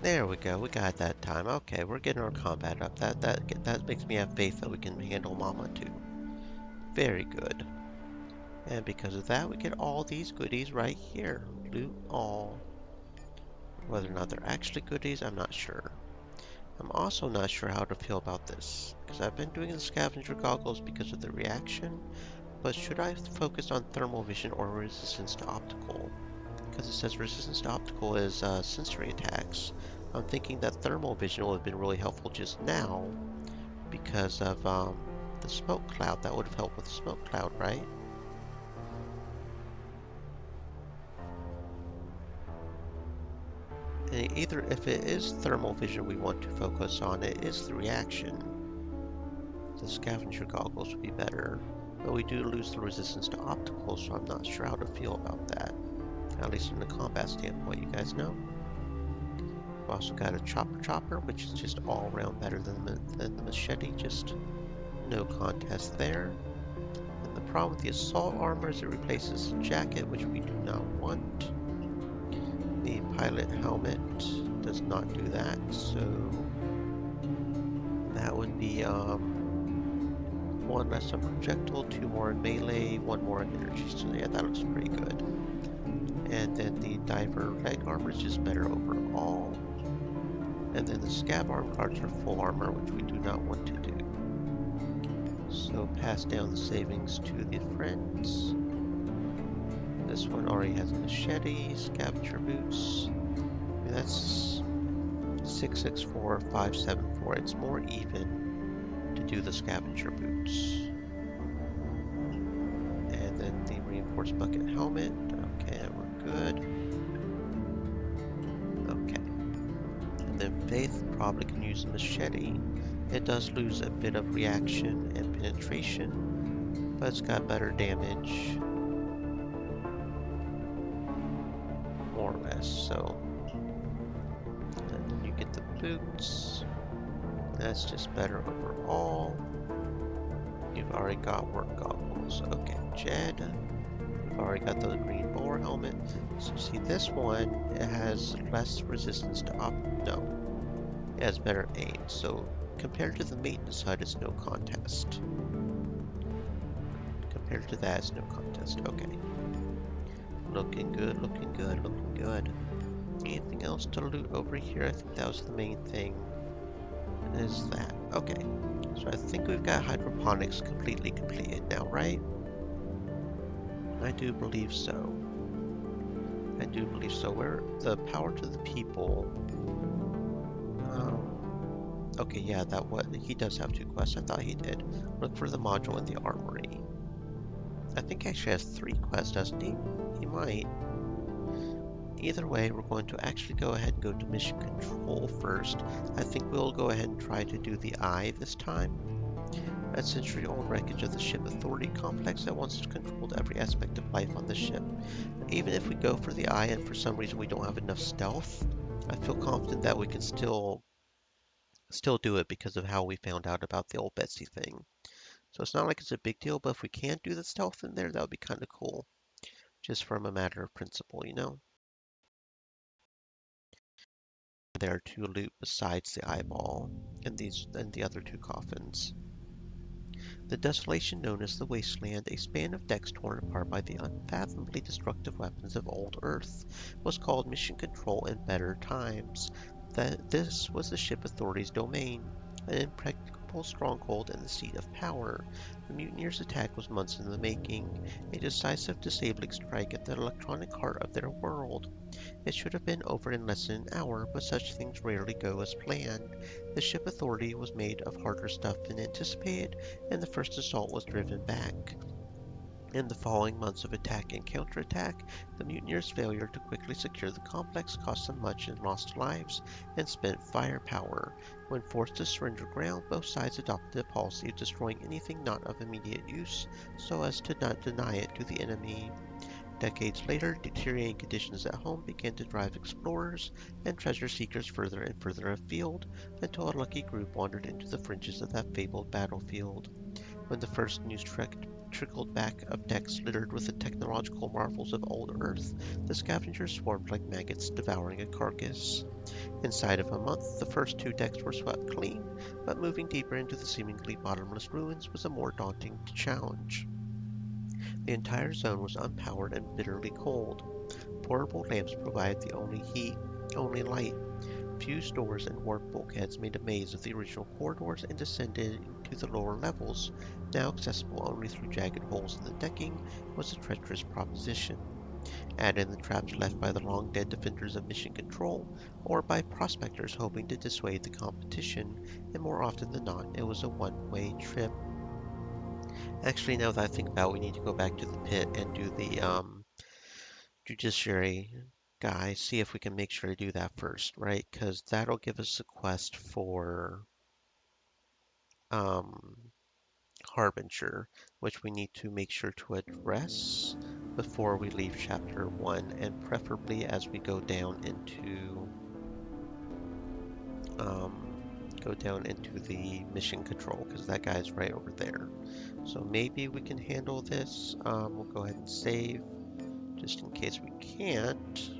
There we go. We got that time. Okay, we're getting our combat up. That makes me have faith that we can handle Mama too. Very good. And because of that, we get all these goodies right here. Loot all. Whether or not they're actually goodies, I'm not sure. I'm also not sure how to feel about this, because I've been doing the scavenger goggles because of the reaction, but should I focus on thermal vision or resistance to optical? Because it says resistance to optical is sensory attacks. I'm thinking that thermal vision would have been really helpful just now because of the smoke cloud. That would have helped with the smoke cloud, right? And either if it is thermal vision we want to focus on, it is the reaction. The scavenger goggles would be better. But we do lose the resistance to optical, so I'm not sure how to feel about that. At least from the combat standpoint, you guys know. We've also got a chopper, which is just all around better than the machete, just no contest there. And the problem with the assault armor is it replaces the jacket, which we do not want. The pilot helmet does not do that, so that would be one less on projectile, 2 more in melee, 1 more in energy. So yeah, that looks pretty good. And then the diver leg armor is just better overall. And then the scav arm guards are full armor, which we do not want to do. So pass down the savings to the friends. This one already has a machete, scavenger boots. And that's 664, 574. It's more even to do the scavenger boots. And then the reinforced bucket helmet. Okay, we're good. Okay. And then Faith probably can use the machete. It does lose a bit of reaction and penetration, but it's got better damage. More or less, so. And then you get the boots. That's just better overall. You've already got work goggles. Okay, Jed. You've already got the green bowler helmet. So see this one, it has less resistance to no. It has better aim. So compared to the maintenance side, it's no contest. Compared to that, it's no contest. Okay. Looking good, looking good, looking good. Anything else to loot over here? I think that was the main thing. Is that. Okay. So I think we've got hydroponics completely completed now, right? I do believe so. I do believe so. Where the power to the people. Okay, yeah, that what he does have 2 quests. I thought he did. Look for the module in the armory. I think he actually has 3 quests, doesn't he? He might. Either way, we're going to actually go ahead and go to mission control first. I think we'll go ahead and try to do the Eye this time. A century-old wreckage of the ship Authority complex that once controlled every aspect of life on the ship. Even if we go for the Eye and for some reason we don't have enough stealth, I feel confident that we can still do it because of how we found out about the old Betsy thing. So it's not like it's a big deal, but if we can't do the stealth in there, that would be kind of cool. Just from a matter of principle, you know? There to loot besides the eyeball and the other 2 coffins. The desolation known as the Wasteland, a span of decks torn apart by the unfathomably destructive weapons of old Earth, was called Mission Control in better times. This was the ship Authority's domain, an impregnable stronghold and the seat of power. The mutineers' attack was months in the making, a decisive disabling strike at the electronic heart of their world. It should have been over in less than an hour, but such things rarely go as planned. The ship Authority was made of harder stuff than anticipated, and the first assault was driven back. In the following months of attack and counterattack, the mutineers' failure to quickly secure the complex cost them much in lost lives and spent firepower. When forced to surrender ground, both sides adopted a policy of destroying anything not of immediate use, so as to not deny it to the enemy. Decades later, deteriorating conditions at home began to drive explorers and treasure seekers further and further afield, until a lucky group wandered into the fringes of that fabled battlefield. When the first news trickled back of decks littered with the technological marvels of old Earth, the scavengers swarmed like maggots devouring a carcass. Inside of a month, the first 2 decks were swept clean, but moving deeper into the seemingly bottomless ruins was a more daunting challenge. The entire zone was unpowered and bitterly cold. Portable lamps provided the only light. Fused doors and warped bulkheads made a maze of the original corridors and descended into the lower levels, now accessible only through jagged holes in the decking, was a treacherous proposition. Add in the traps left by the long-dead defenders of Mission Control, or by prospectors hoping to dissuade the competition, and more often than not, it was a one-way trip. Actually, now that I think about it, we need to go back to the pit and do the judiciary guy, see if we can make sure to do that first, right? Because that'll give us a quest for um, Harbinger, which we need to make sure to address before we leave chapter 1, and preferably as we um, go down into the mission control, because that guy's right over there. So maybe we can handle this. We'll go ahead and save, just in case we can't.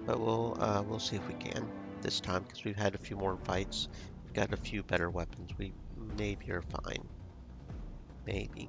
But we'll see if we can this time, because we've had a few more fights. We've got a few better weapons. We maybe are fine. Maybe.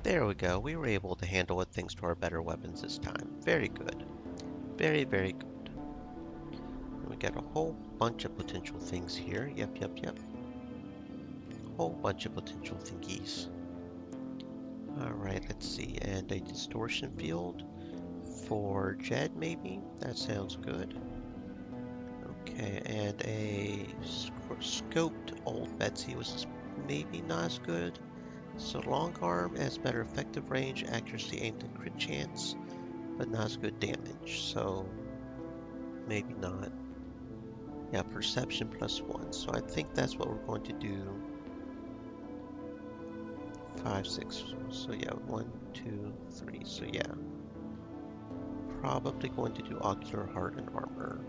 There we go. We were able to handle it thanks to our better weapons this time. Very good. Very, very good. And we got a whole bunch of potential things here. Yep, yep, yep. Whole bunch of potential thingies. Alright, let's see. And a distortion field for Jed, maybe? That sounds good. Okay, and a scoped old Betsy was maybe not as good. So long arm has better effective range, accuracy aimed at crit chance, but not as good damage. So maybe not. Yeah, perception +1. So I think that's what we're going to do 5, 6. So yeah, 1, 2, 3. So yeah, probably going to do ocular heart and armor.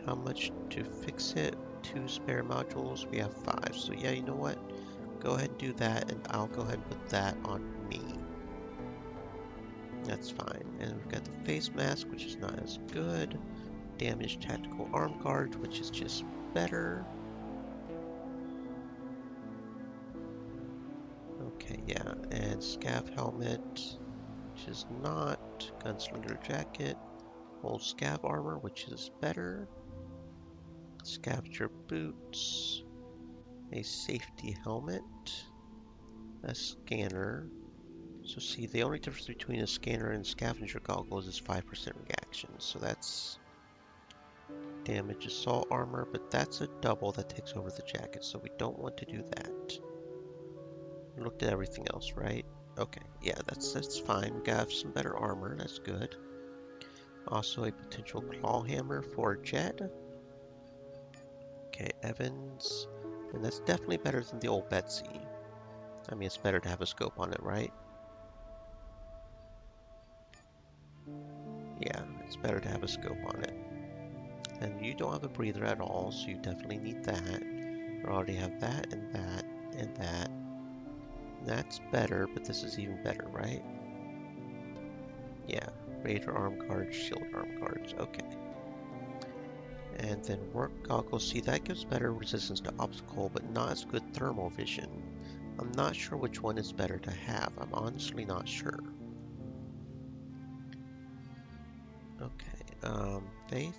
How much to fix it? 2 spare modules. We have 5. So yeah, you know what? Go ahead and do that, and I'll go ahead and put that on me. That's fine. And we've got the face mask, which is not as good. Damaged tactical arm guard, which is just better. Okay, yeah, and scav helmet, which is not. Gunslinger jacket. Old scav armor, which is better. Scavenger boots. A safety helmet. A scanner. So see, the only difference between a scanner and scavenger goggles is 5% reaction. So that's damage assault armor, but that's a double that takes over the jacket, so we don't want to do that. We looked at everything else, right? Okay, yeah, that's fine. We got some better armor, that's good. Also a potential claw hammer for Jed. Okay, Evans. And that's definitely better than the old Betsy. I mean, it's better to have a scope on it, right? Yeah, it's better to have a scope on it. And you don't have a breather at all, so you definitely need that. We already have that and that and that. That's better, but this is even better, right? Yeah, Raider arm guards, shield arm guards, okay. And then work goggles, see that gives better resistance to obstacle, but not as good thermal vision. I'm not sure which one is better to have, I'm honestly not sure. Okay, Faith.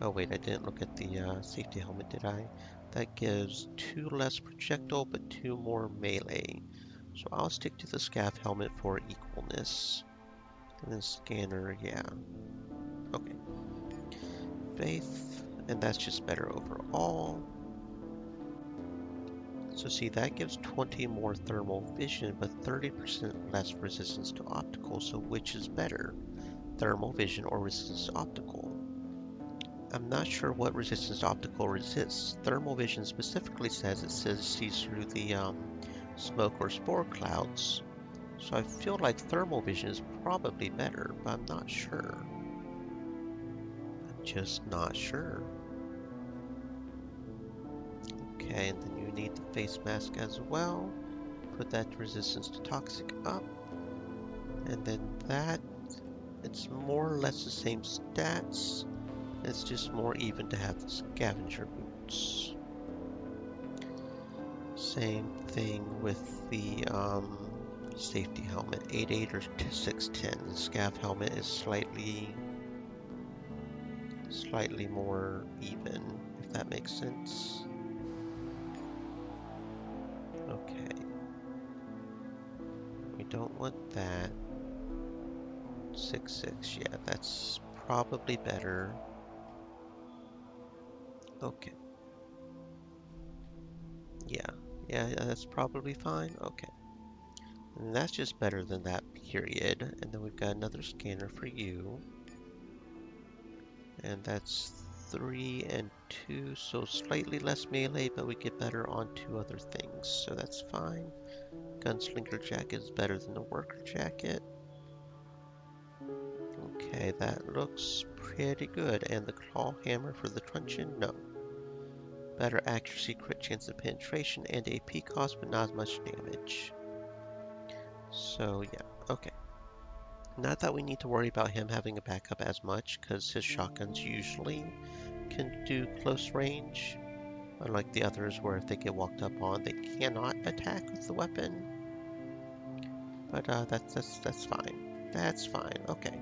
Oh wait, I didn't look at the safety helmet, did I? That gives 2 less projectile, but 2 more melee. So I'll stick to the scav helmet for equalness. And then scanner, yeah. Okay. Faith, and that's just better overall. So see, that gives 20 more thermal vision, but 30% less resistance to optical, so which is better? Thermal vision or resistance to optical? I'm not sure what resistance to optical resists. Thermal vision specifically says it sees through the smoke or spore clouds. So I feel like thermal vision is probably better, but I'm not sure. I'm just not sure. Okay, and then you need the face mask as well. Put that resistance to toxic up. And then that, it's more or less the same stats. It's just more even to have the scavenger boots. Same thing with the safety helmet. 8.8 or 6.10. The scav helmet is slightly more even, if that makes sense. Okay. We don't want that. 6.6, yeah, that's probably better. Okay. Yeah, that's probably fine. Okay. And that's just better than that, period. And then we've got another scanner for you. And that's 3 and 2, so slightly less melee, but we get better on 2 other things, so that's fine. Gunslinger jacket is better than the worker jacket. Okay, that looks pretty good. And the claw hammer for the truncheon? No. Better accuracy, crit chance of penetration, and AP cost, but not as much damage. So yeah, okay. Not that we need to worry about him having a backup as much, because his shotguns usually can do close range. Unlike the others where if they get walked up on, they cannot attack with the weapon. But that's fine. That's fine. Okay.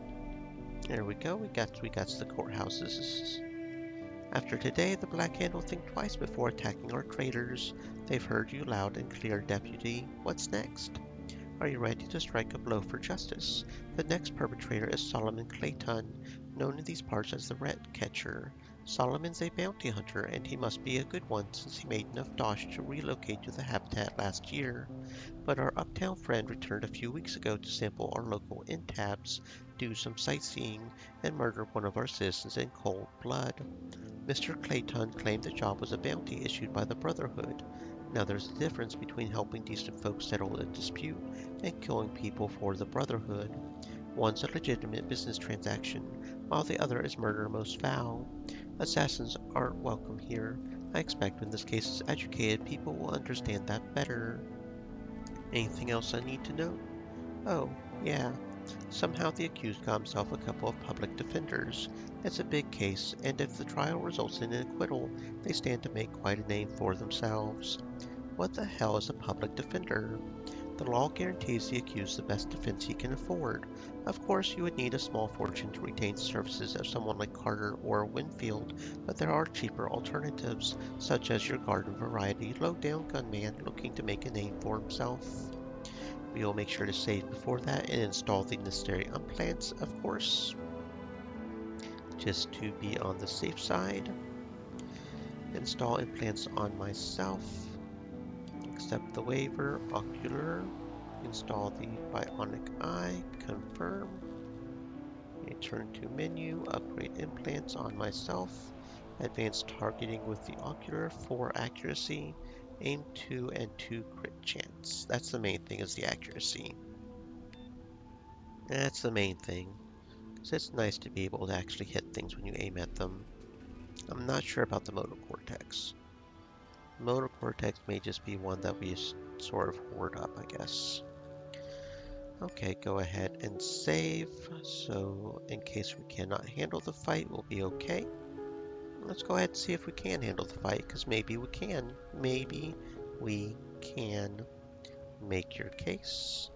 There we go. We got to the courthouses. After today, the Black Hand will think twice before attacking our traitors. They've heard you loud and clear, Deputy. What's next? Are you ready to strike a blow for justice? The next perpetrator is Solomon Clayton, known in these parts as the Rat Catcher. Solomon's a bounty hunter, and he must be a good one since he made enough dosh to relocate to the habitat last year. But our uptown friend returned a few weeks ago to sample our local intabs, do some sightseeing, and murder one of our citizens in cold blood. Mr. Clayton claimed the job was a bounty issued by the Brotherhood. Now there's a difference between helping decent folks settle a dispute and killing people for the Brotherhood. One's a legitimate business transaction, while the other is murder most foul. Assassins aren't welcome here. I expect when this case is educated, people will understand that better. Anything else I need to know? Oh, yeah. Somehow the accused got himself a couple of public defenders. It's a big case, and if the trial results in an acquittal, they stand to make quite a name for themselves. What the hell is a public defender? The law guarantees the accused the best defense he can afford. Of course, you would need a small fortune to retain the services of someone like Carter or Winfield, but there are cheaper alternatives, such as your garden variety, low-down gunman looking to make a name for himself. We will make sure to save before that and install the necessary implants, of course, just to be on the safe side. Install implants on myself. Accept the waiver. Ocular. Install the bionic eye. Confirm. Return to menu. Upgrade implants on myself. Advanced targeting with the ocular. 4 accuracy. Aim 2 and 2 crit chance. That's the main thing, is the accuracy. That's the main thing. So it's nice to be able to actually hit things when you aim at them. I'm not sure about the motor cortex. Motor cortex may just be one that we sort of hoard up, I guess. Okay, go ahead and save. So in case we cannot handle the fight, we'll be okay. Let's go ahead and see if we can handle the fight, because maybe we can. Maybe we can. Make your case.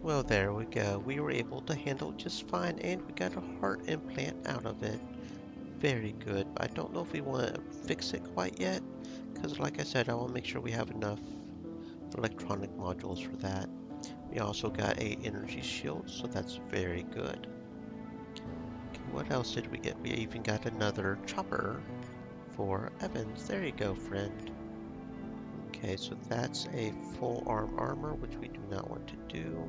Well, there we go. We were able to handle it just fine, and we got a heart implant out of it. Very good. I don't know if we want to fix it quite yet, because like I said, I want to make sure we have enough electronic modules for that. We also got a energy shield, so that's very good. Okay, what else did we get? We even got another chopper for Evans. There you go, friend. Okay, so that's a full armor, which we do not want to do.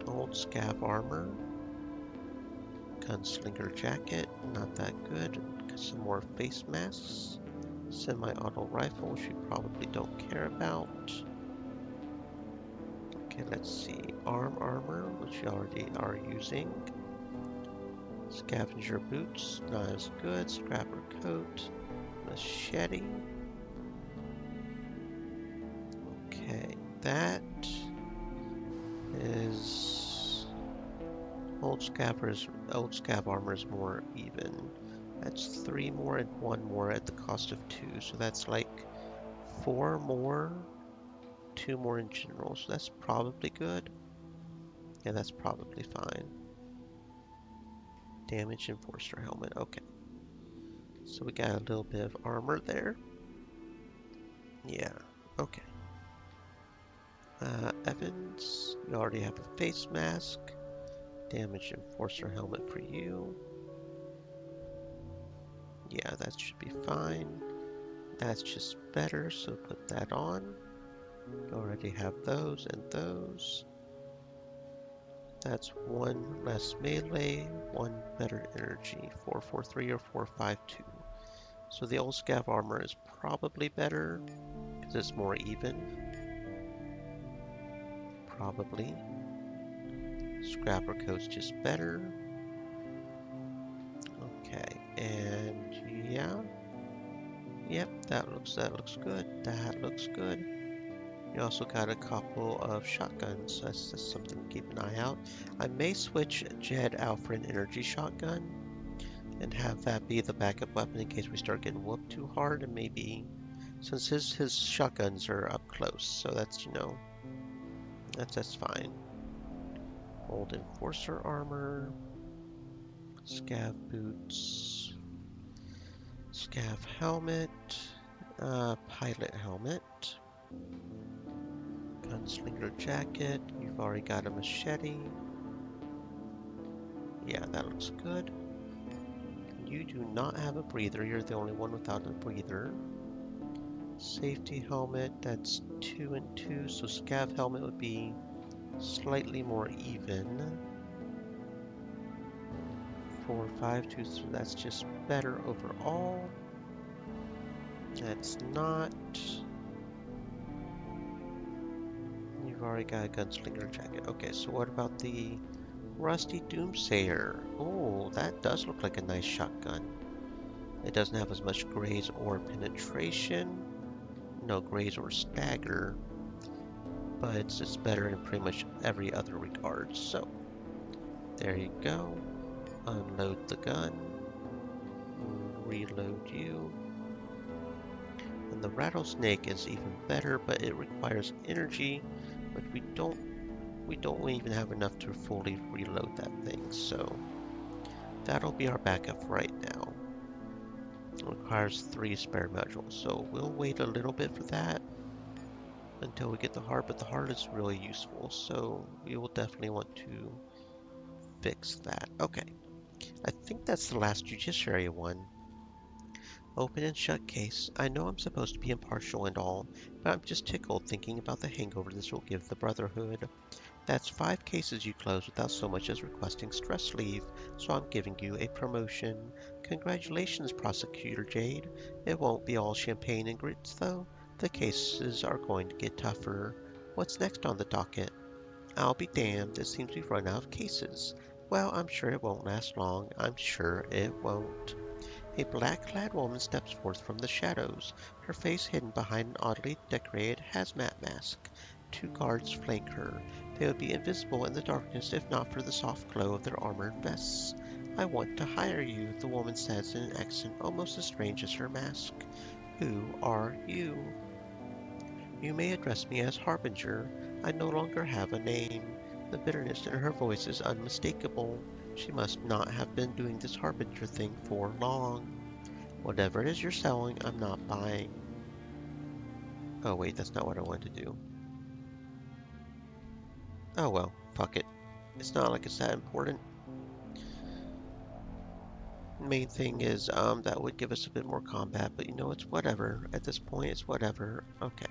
Old scav armor. Gunslinger jacket, not that good. Some more face masks. Semi-auto rifle, which we probably don't care about. Okay, let's see. Armor, which we already are using. Scavenger boots, not as good. Scrapper coat. Machete. Okay, that is old scav armor is more even. That's 3 more and 1 more at the cost of 2, so that's like 4 more, 2 more in general, so that's probably good. Yeah, that's probably fine. Damage enforcer helmet, okay. So we got a little bit of armor there. Yeah, okay. Evans, you already have a face mask. Damage enforcer helmet for you. Yeah, that should be fine. That's just better, so put that on. You already have those and those. That's 1 less melee, 1 better energy, 443 or 452. So the old scav armor is probably better because it's more even. Probably. Scrapper coat's just better. Okay, and yeah. Yep, that looks good. That looks good. You also got a couple of shotguns. That's just something to keep an eye out. I may switch Jed out for an energy shotgun and have that be the backup weapon in case we start getting whooped too hard, and maybe since his shotguns are up close, so that's, you know, that's fine. Old enforcer armor, scav boots, scav helmet, pilot helmet, gunslinger jacket. You've already got a machete. Yeah, that looks good. You do not have a breather. You're the only one without a breather. Safety helmet, that's 2 and 2, so scav helmet would be slightly more even. 4, 5, 2, 3, that's just better overall. That's not. You've already got a gunslinger jacket. Okay, so what about the Rusty Doomsayer? Oh, that does look like a nice shotgun. It doesn't have as much graze or penetration. No graze or stagger. But it's better in pretty much every other regard. So, there you go. Unload the gun. Reload you. And the rattlesnake is even better, but it requires energy, but we don't even have enough to fully reload that thing, so that'll be our backup right now. It requires 3 spare modules, so we'll wait a little bit for that until we get the heart, but the heart is really useful, so we will definitely want to fix that. Okay, I think that's the last Judiciary one. Open and shut case. I know I'm supposed to be impartial and all, but I'm just tickled thinking about the hangover this will give the Brotherhood. That's 5 cases you closed without so much as requesting stress leave, so I'm giving you a promotion. Congratulations, Prosecutor Jade. It won't be all champagne and grits, though. The cases are going to get tougher. What's next on the docket? I'll be damned, it seems we've run out of cases. Well, I'm sure it won't last long. I'm sure it won't. A black-clad woman steps forth from the shadows, her face hidden behind an oddly decorated hazmat mask. 2 guards flank her. They would be invisible in the darkness if not for the soft glow of their armored vests. I want to hire you, the woman says in an accent almost as strange as her mask. Who are you? You may address me as Harbinger. I no longer have a name. The bitterness in her voice is unmistakable. She must not have been doing this Harbinger thing for long. Whatever it is you're selling, I'm not buying. Oh wait, that's not what I wanted to do. Oh well, fuck it. It's not like it's that important. Main thing is, that would give us a bit more combat, but you know, it's whatever. At this point, it's whatever. Okay.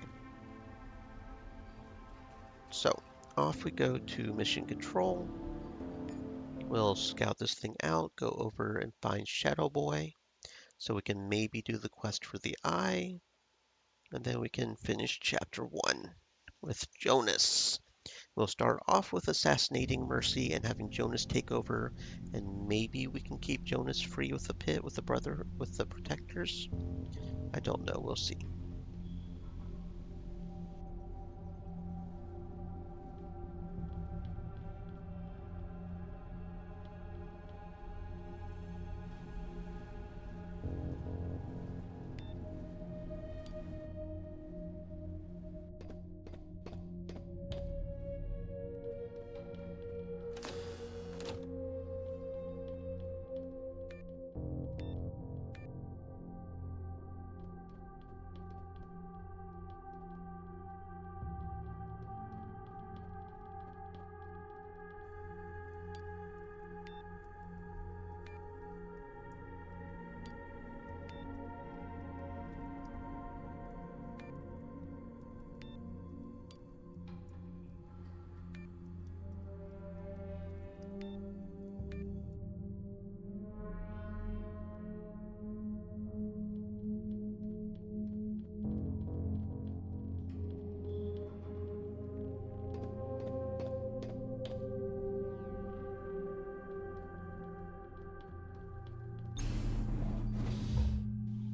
So, off we go to mission control. We'll scout this thing out, go over and find Shadow Boy, so we can maybe do the quest for the eye, and then we can finish chapter 1 with Jonas. We'll start off with assassinating Mercy and having Jonas take over, and maybe we can keep Jonas free with the pit with the protectors. I don't know, we'll see.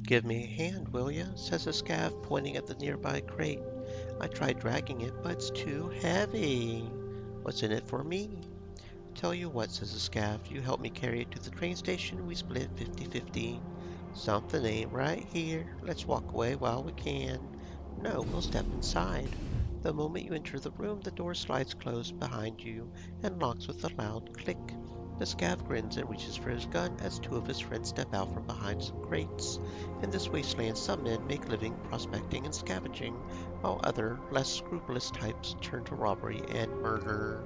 Give me a hand, will ya? Says a scav, pointing at the nearby crate. I tried dragging it, but it's too heavy. What's in it for me? Tell you what, says the scav, you help me carry it to the train station, we split 50-50. Something ain't right here. Let's walk away while we can. No, we'll step inside. The moment you enter the room, the door slides closed behind you and locks with a loud click. The scav grins and reaches for his gun as two of his friends step out from behind some crates. In this wasteland, some men make living prospecting and scavenging, while other, less scrupulous types turn to robbery and murder.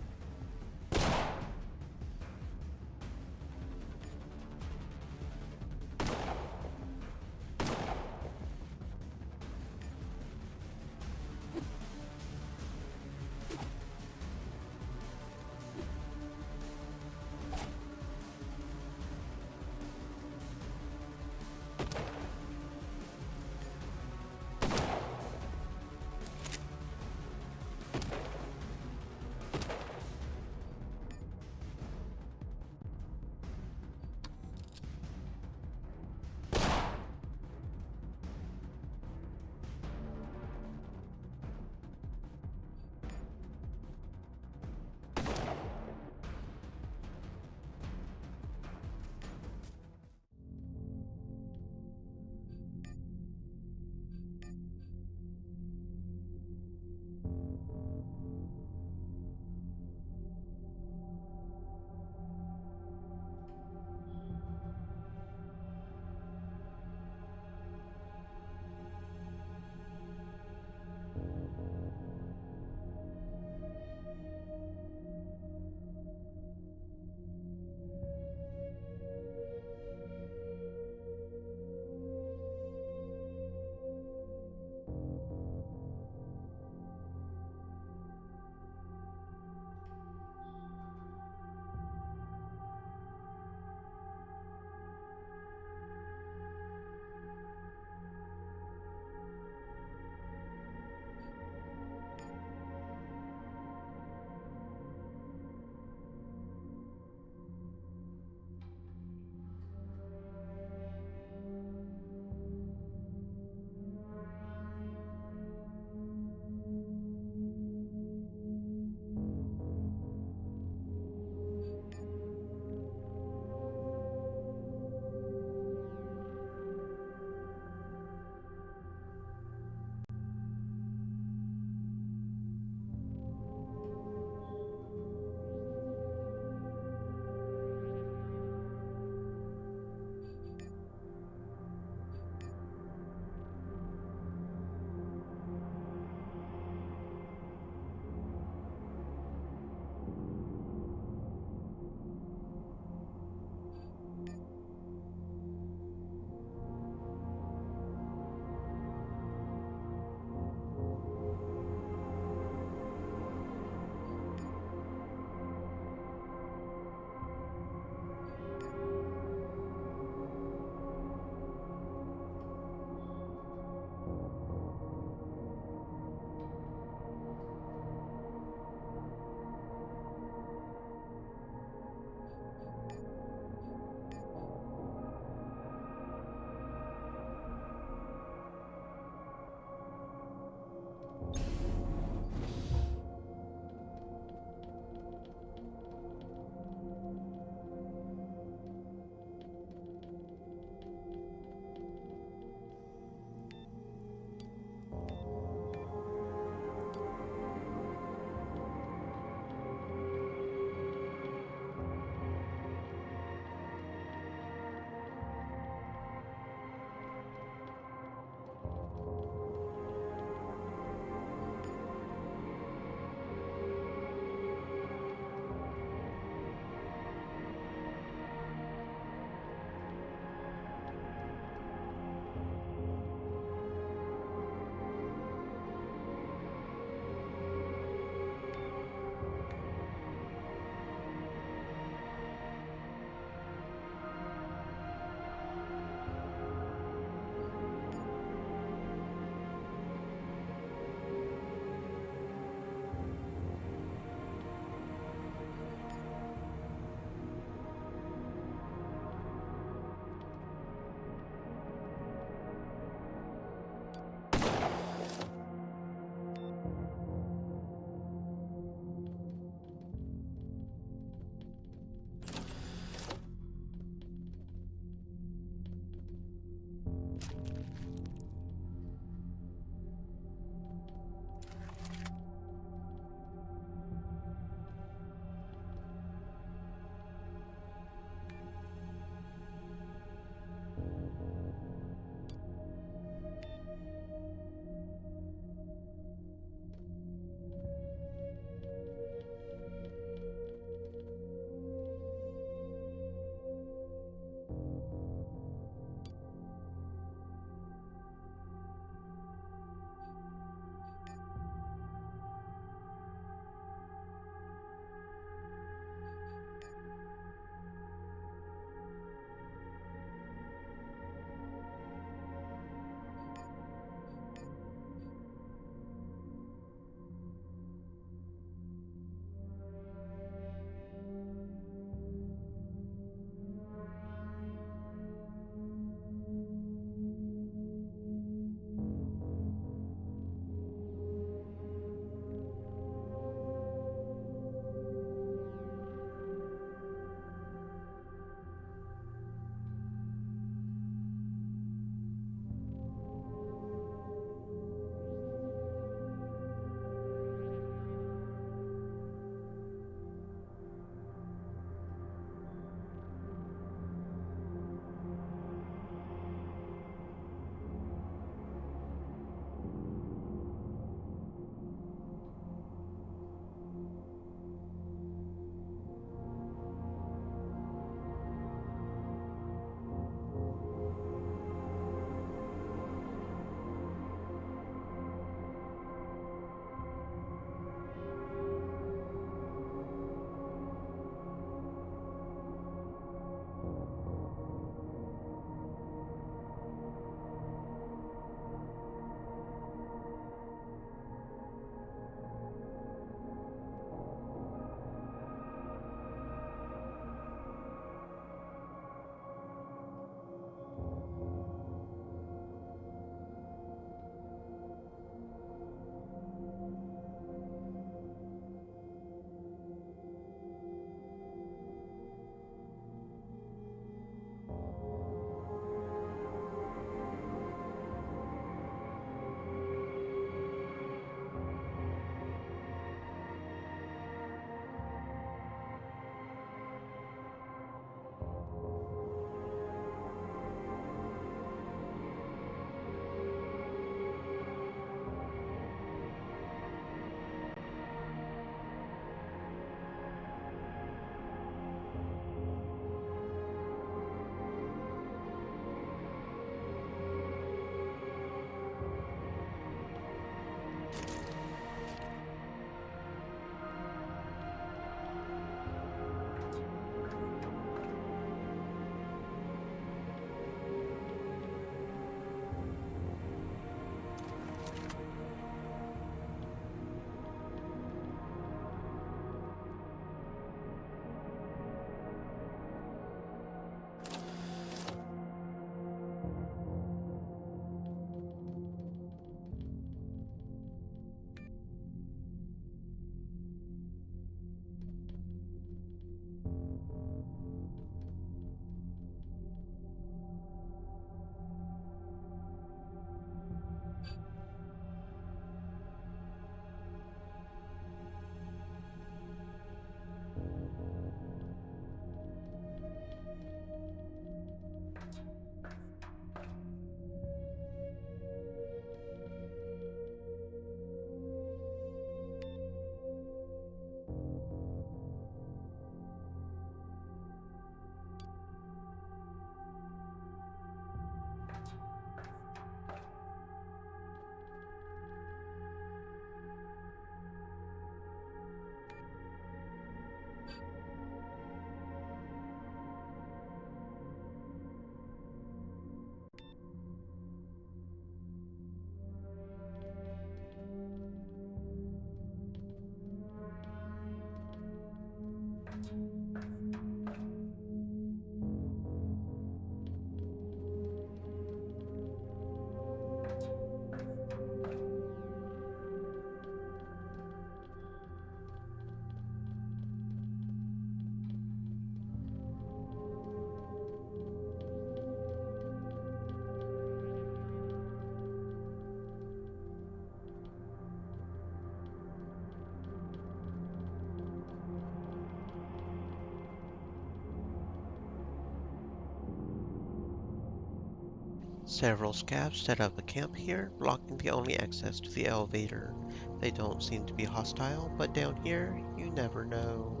Several scavs set up a camp here, blocking the only access to the elevator. They don't seem to be hostile, but down here, you never know.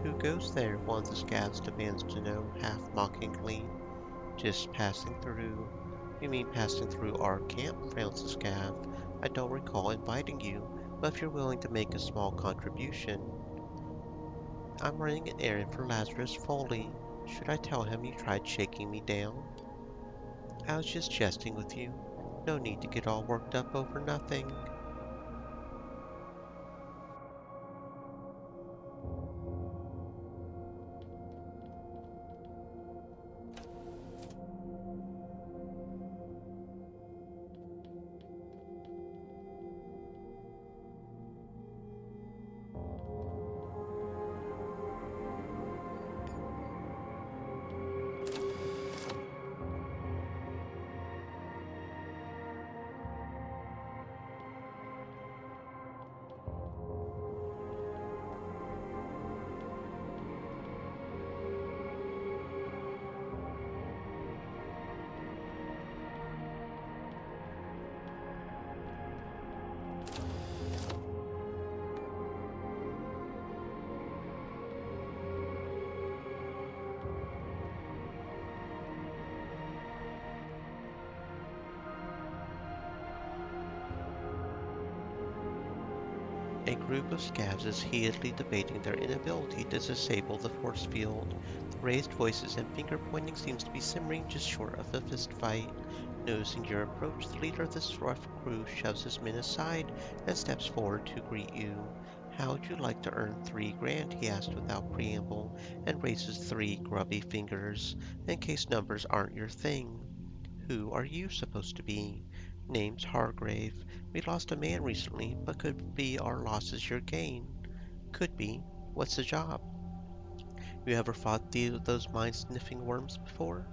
Who goes there? One of the scavs demands to know, half mockingly. Just passing through. You mean passing through our camp? Frowns the scav. I don't recall inviting you, but if you're willing to make a small contribution. I'm running an errand for Lazarus Foley. Should I tell him you tried shaking me down? I was just jesting with you. No need to get all worked up over nothing. A group of scavs is heatedly debating their inability to disable the force field. The raised voices and finger pointing seems to be simmering just short of a fist fight. Noticing your approach, the leader of this rough crew shoves his men aside and steps forward to greet you. How would you like to earn 3 grand? He asked without preamble, and raises 3 grubby fingers, in case numbers aren't your thing. Who are you supposed to be? Name's Hargrave. We lost a man recently, but could be our loss is your gain. Could be. What's the job? You ever fought those mind-sniffing worms before?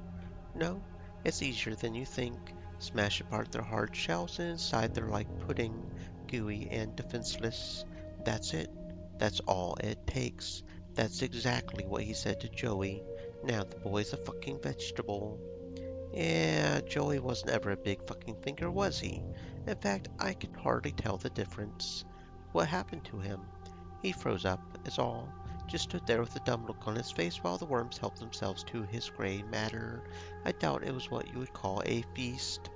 No? It's easier than you think. Smash apart their hard shells and inside they're like pudding, gooey and defenseless. That's it. That's all it takes. That's exactly what he said to Joey. Now the boy's a fucking vegetable. Yeah, Joey wasn't ever a big fucking thinker, was he? In fact, I can hardly tell the difference. What happened to him? He froze up, is all. Just stood there with a dumb look on his face while the worms helped themselves to his gray matter. I doubt it was what you would call a feast.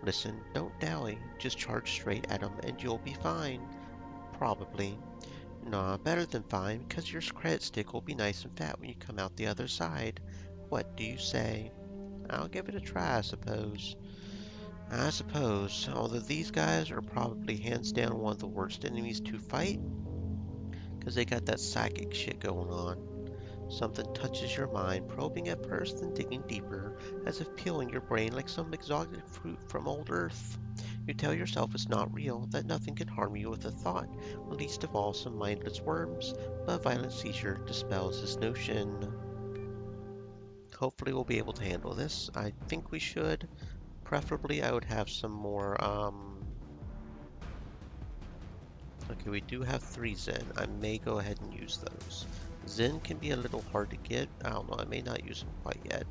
Listen, don't dally. Just charge straight at him and you'll be fine. Probably. Nah, better than fine, because your credit stick will be nice and fat when you come out the other side. What do you say? I'll give it a try, I suppose. Although these guys are probably hands down one of the worst enemies to fight, because they got that psychic shit going on. Something touches your mind, probing at first, then digging deeper, as if peeling your brain like some exotic fruit from old Earth. You tell yourself it's not real, that nothing can harm you with a thought, least of all some mindless worms, but a violent seizure dispels this notion. Hopefully we'll be able to handle this. I think we should. Preferably, I would have some more, okay, we do have 3 Zen. I may go ahead and use those. Zen can be a little hard to get. I don't know, I may not use them quite yet.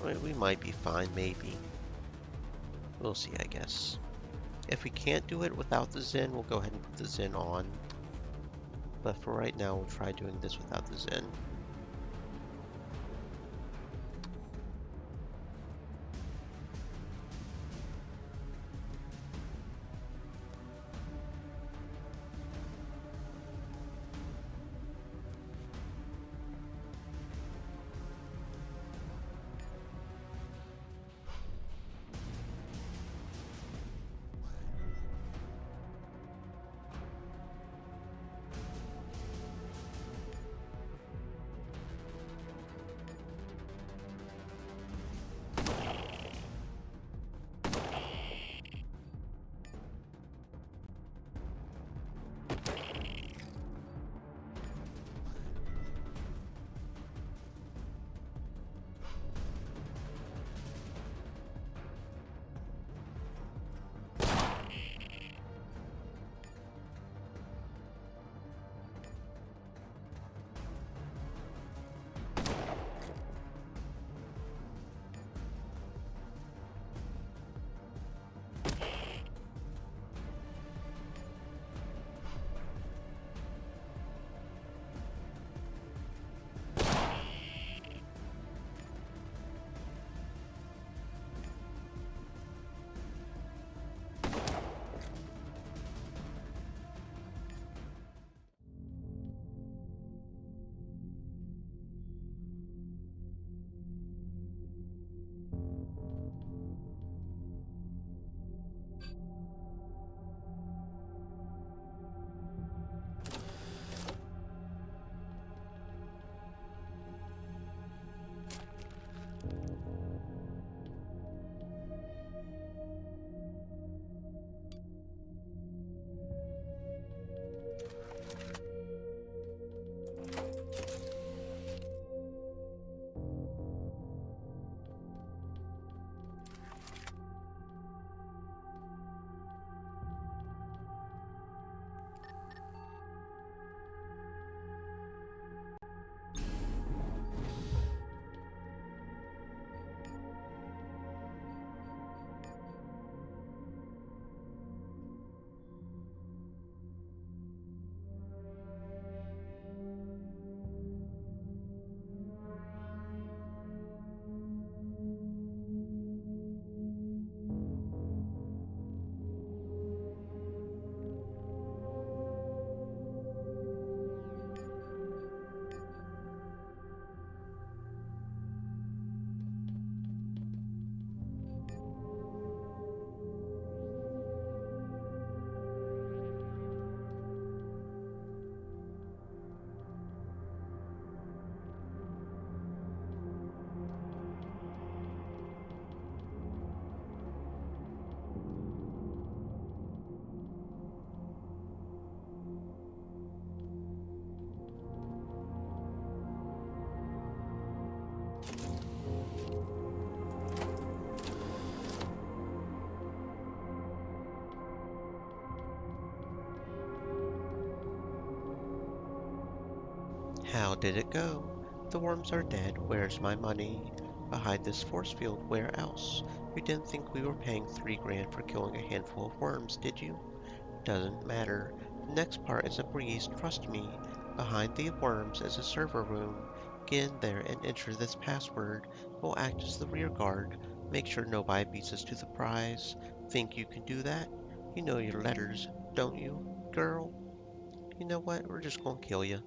I mean, we might be fine, maybe. We'll see, I guess. If we can't do it without the Zen, we'll go ahead and put the Zen on. But for right now, we'll try doing this without the Zen. How did it go? The worms are dead. Where's my money? Behind this force field. Where else? You didn't think we were paying 3 grand for killing a handful of worms, did you? Doesn't matter. The next part is a breeze, trust me. Behind the worms is a server room. Get in there and enter this password. We'll act as the rear guard. Make sure nobody beats us to the prize. Think you can do that? You know your letters, don't you, girl? You know what? We're just gonna kill you.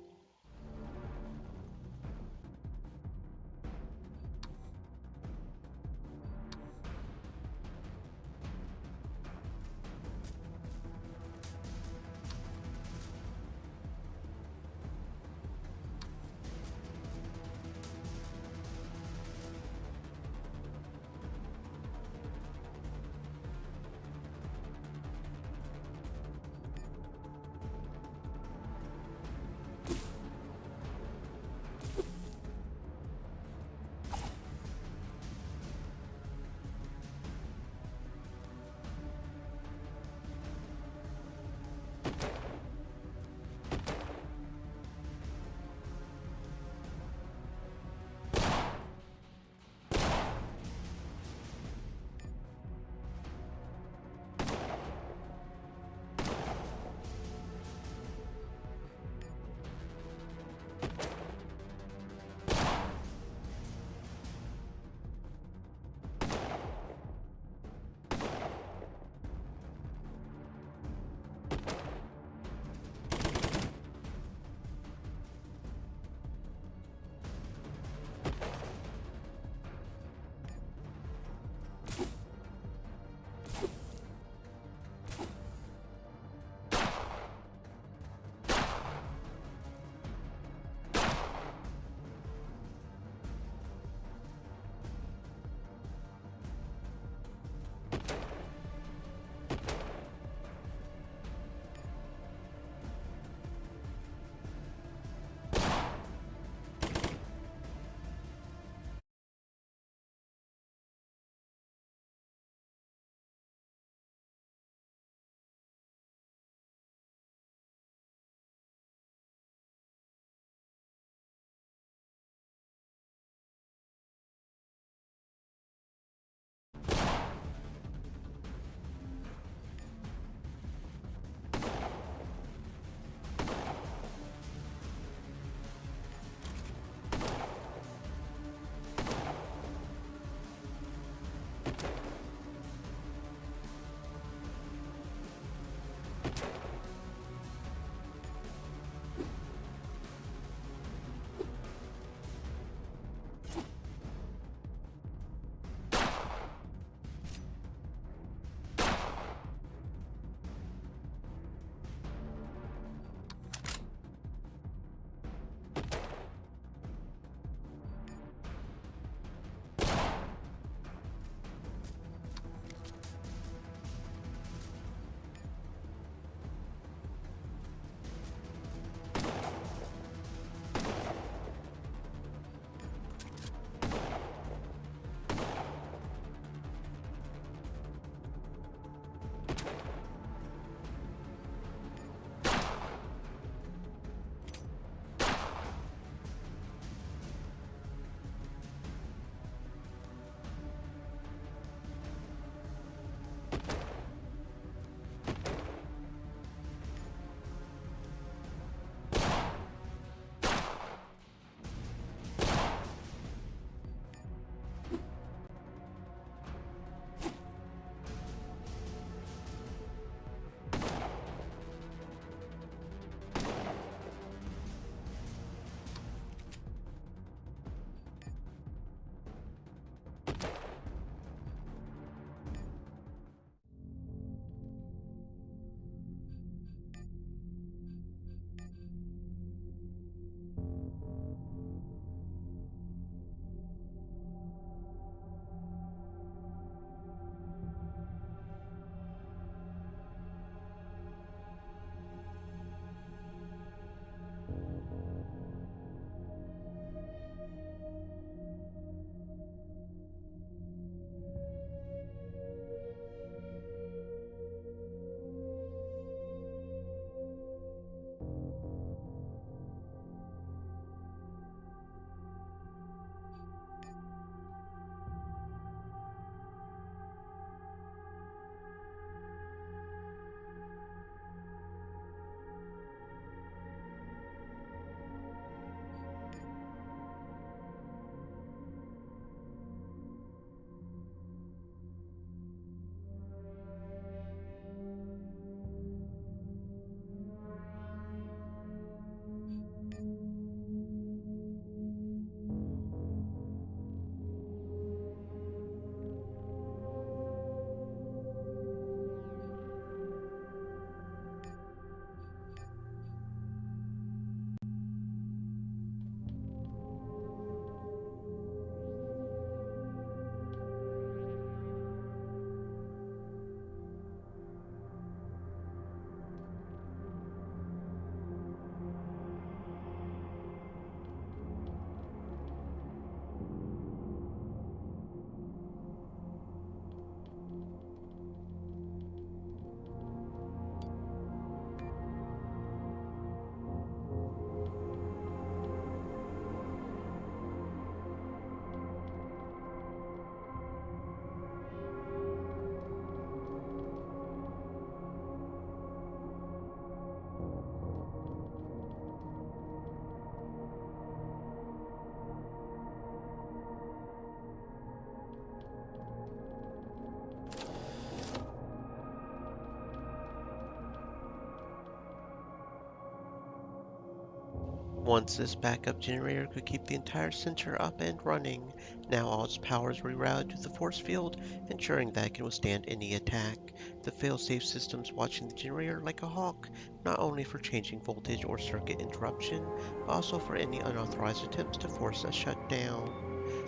Once this backup generator could keep the entire center up and running, now all its power is rerouted to the force field, ensuring that it can withstand any attack. The fail-safe system's watching the generator like a hawk, not only for changing voltage or circuit interruption, but also for any unauthorized attempts to force a shutdown.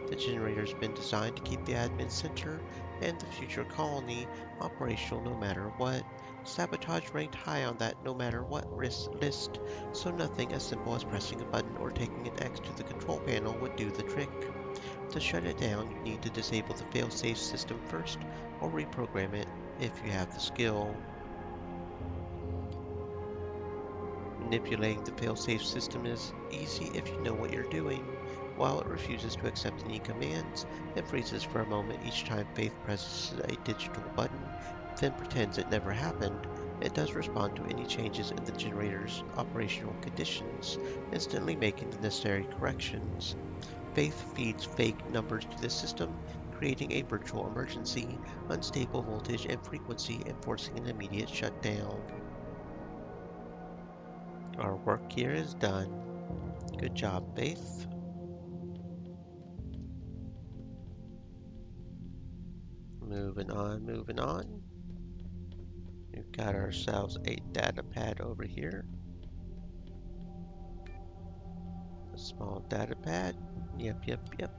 The generator's been designed to keep the admin center and the future colony operational no matter what. Sabotage ranked high on that no matter what risk list, so nothing as simple as pressing a button or taking an X to the control panel would do the trick. To shut it down, you need to disable the failsafe system first, or reprogram it if you have the skill. Manipulating the failsafe system is easy if you know what you're doing. While it refuses to accept any commands, it freezes for a moment each time Faith presses a digital button, then pretends it never happened. It does respond to any changes in the generator's operational conditions, instantly making the necessary corrections. Faith feeds fake numbers to the system, creating a virtual emergency, unstable voltage and frequency, and forcing an immediate shutdown. Our work here is done. Good job, Faith. Moving on, moving on. We've got ourselves a data pad over here. A small data pad. Yep, yep, yep.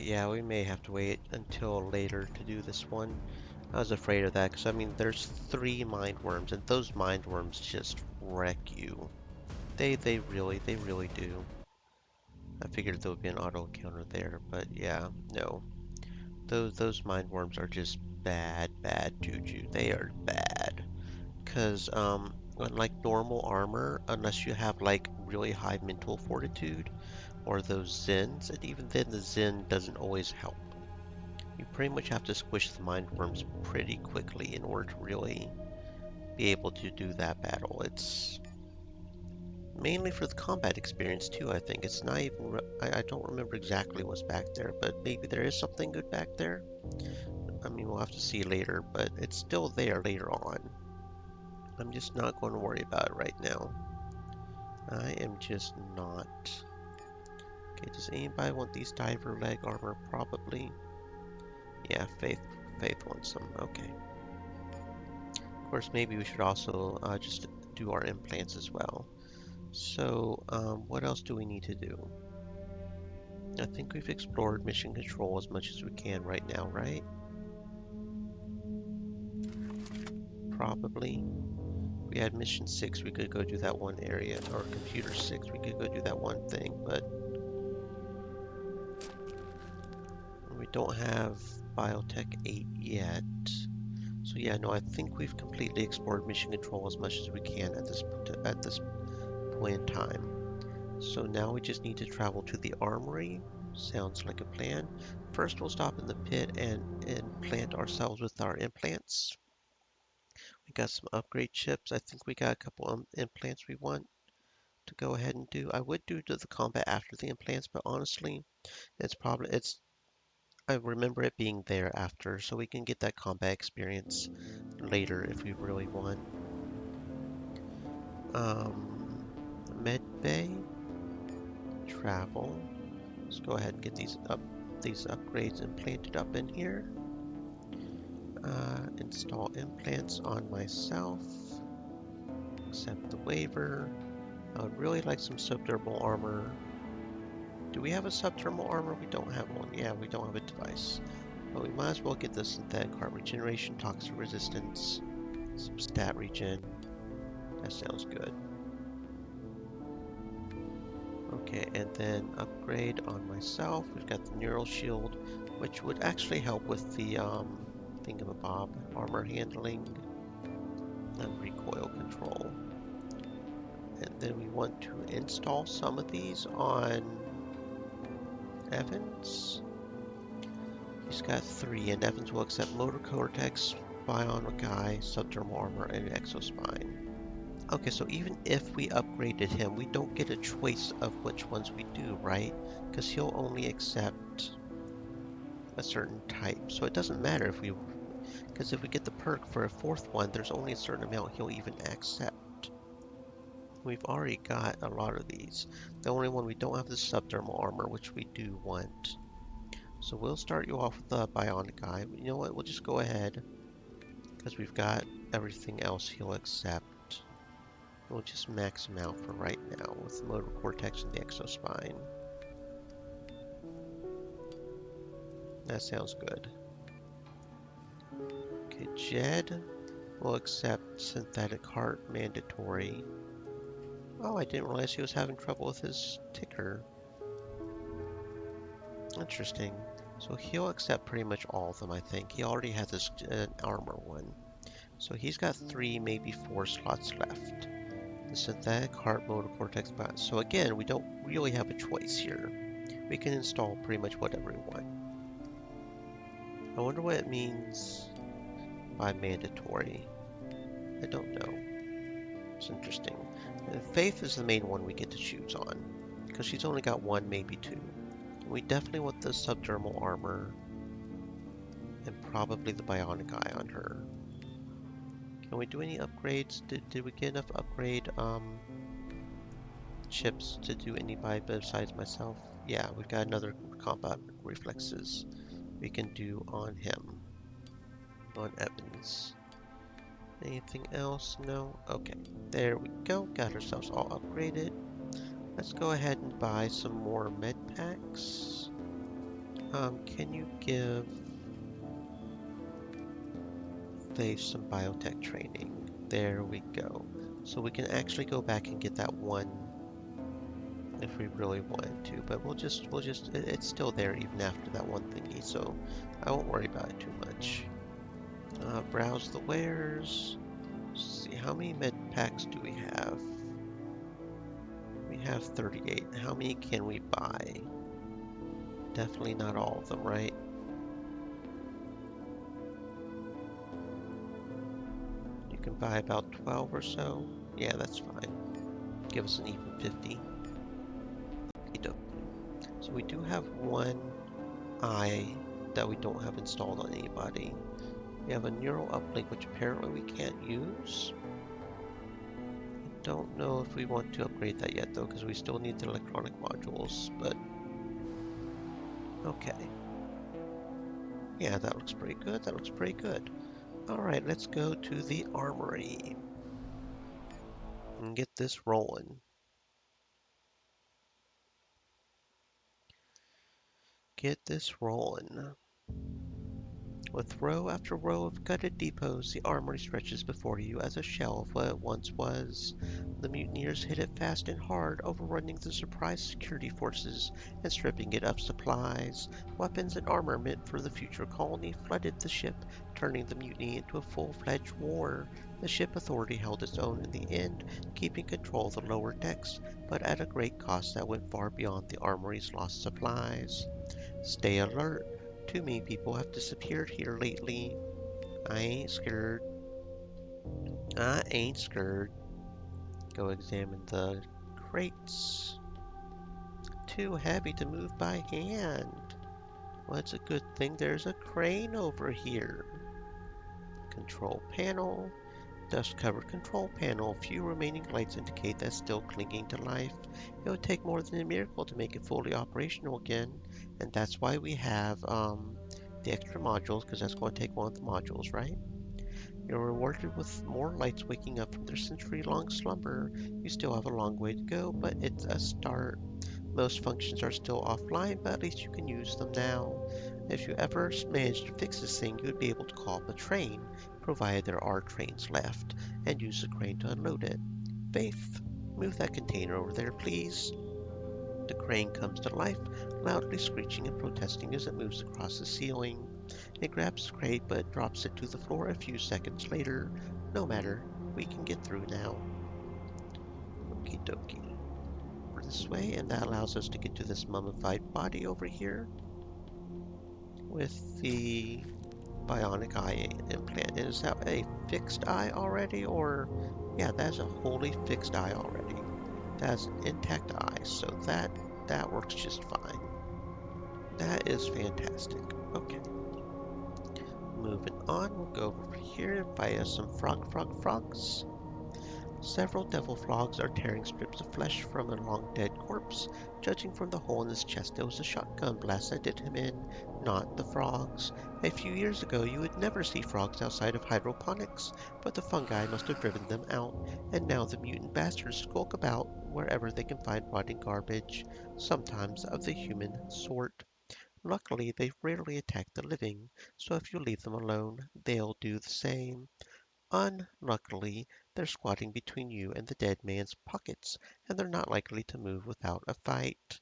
Alright, yeah, we may have to wait until later to do this one. I was afraid of that, because I mean, there's 3 mind worms, and those mind worms just wreck you. They really do. I figured there would be an auto encounter there, but yeah, no. Those mind worms are just bad juju. They are bad. Because, unlike normal armor, unless you have, like, really high mental fortitude, or those Zens, and even then the Zen doesn't always help. You pretty much have to squish the mind worms pretty quickly in order to really be able to do that battle. It's mainly for the combat experience too, I think. It's not even, I don't remember exactly what's back there, but maybe there is something good back there. I mean, we'll have to see later, but it's still there later on. I'm just not going to worry about it right now. I am just not. Okay, does anybody want these diver leg armor? Probably. Yeah, Faith wants them. Okay. Of course, maybe we should also just do our implants as well. So, what else do we need to do? I think we've explored mission control as much as we can right now, right? Probably. We had mission 6, we could go do that one area, or computer 6, we could go do that one thing, but we don't have biotech 8 yet. So yeah, no, I think we've completely explored mission control as much as we can at this point in time. So now we just need to travel to the armory. Sounds like a plan. First, we'll stop in the pit and implant ourselves with our implants. We got some upgrade chips. I think we got a couple implants we want to go ahead and do. I would do the combat after the implants, but honestly, I remember it being there after, so we can get that combat experience later if we really want. Med bay, travel. Let's go ahead and get these upgrades implanted up in here. Install implants on myself. Accept the waiver. I would really like some subdermal armor. Do we have a subdermal armor? We don't have one. Yeah, we don't have a device. But we might as well get the synthetic heart regeneration, toxic resistance, some stat regen. That sounds good. Okay, and then upgrade on myself. We've got the neural shield, which would actually help with the thingamabob, armor handling, and recoil control. And then we want to install some of these on Evans. He's got 3, and Evans will accept motor cortex, bionic eye, subdermal armor, and exospine. Okay, so even if we upgraded him, we don't get a choice of which ones we do, right? Because he'll only accept a certain type. So it doesn't matter if we... Because if we get the perk for a 4th one, there's only a certain amount he'll even accept. We've already got a lot of these. The only one we don't have is subdermal armor, which we do want. So we'll start you off with the bionic eye. You know what? We'll just go ahead. Because we've got everything else he'll accept. We'll just max him out for right now with the motor cortex and the exospine. That sounds good. Okay, Jed will accept synthetic heart mandatory. Oh, I didn't realize he was having trouble with his ticker. Interesting. So he'll accept pretty much all of them, I think. He already has this armor one. So he's got 3, maybe 4 slots left. The synthetic heart motor cortex bot. So again, we don't really have a choice here. We can install pretty much whatever we want. I wonder what it means by mandatory. I don't know. It's interesting. Faith is the main one we get to choose on, because she's only got 1, maybe 2. We definitely want the subdermal armor, and probably the bionic eye on her. Can we do any upgrades? Did we get enough upgrade chips to do anybody besides myself? Yeah, we've got another combat reflexes we can do on him. On Evans. Anything else? No? Okay. There we go. Got ourselves all upgraded. Let's go ahead and buy some more med packs. Can you give Faith some biotech training? There we go. So we can actually go back and get that one if we really wanted to, but it's still there even after that one thingy, so I won't worry about it too much. Browse the wares. See, how many med packs do we have? We have 38. How many can we buy? Definitely not all of them, right? You can buy about 12 or so. Yeah, that's fine. Give us an even 50. So we do have one eye that we don't have installed on anybody. We have a neural uplink, which apparently we can't use. I don't know if we want to upgrade that yet, though, because we still need the electronic modules, but okay. Yeah, that looks pretty good. That looks pretty good. Alright, let's go to the armory and get this rolling. Get this rolling. With row after row of gutted depots, the armory stretches before you as a shell of what it once was. The mutineers hit it fast and hard, overrunning the surprise security forces and stripping it of supplies. Weapons and armor meant for the future colony flooded the ship, turning the mutiny into a full-fledged war. The ship authority held its own in the end, keeping control of the lower decks, but at a great cost that went far beyond the armory's lost supplies. Stay alert. Too many people have disappeared here lately. I ain't scared. I ain't scared. Go examine the crates. Too heavy to move by hand. Well, it's a good thing there's a crane over here. Control panel. Dust-covered control panel. Few remaining lights indicate that's still clinging to life. It would take more than a miracle to make it fully operational again, and that's why we have the extra modules, because that's going to take one of the modules, right? You're rewarded with more lights waking up from their century-long slumber. You still have a long way to go, but it's a start. Most functions are still offline, but at least you can use them now. If you ever manage to fix this thing, you would be able to call up a train, provided there are trains left, and use the crane to unload it. Faith, move that container over there, please. The crane comes to life, loudly screeching and protesting as it moves across the ceiling. It grabs the crate, but drops it to the floor a few seconds later. No matter, we can get through now. Okie dokie. Over this way, and that allows us to get to this mummified body over here with the bionic eye implant. Is that a fixed eye already, or yeah, that's a wholly fixed eye already. That's an intact eye, so that works just fine. That is fantastic. Okay, moving on, we'll go over here and fight us some frogs. Several devil frogs are tearing strips of flesh from a long-dead corpse. Judging from the hole in his chest, it was a shotgun blast that did him in, not the frogs. A few years ago, you would never see frogs outside of hydroponics, but the fungi must have driven them out, and now the mutant bastards skulk about wherever they can find rotting garbage, sometimes of the human sort. Luckily, they rarely attack the living, so if you leave them alone, they'll do the same. Unluckily, they're squatting between you and the dead man's pockets, and they're not likely to move without a fight.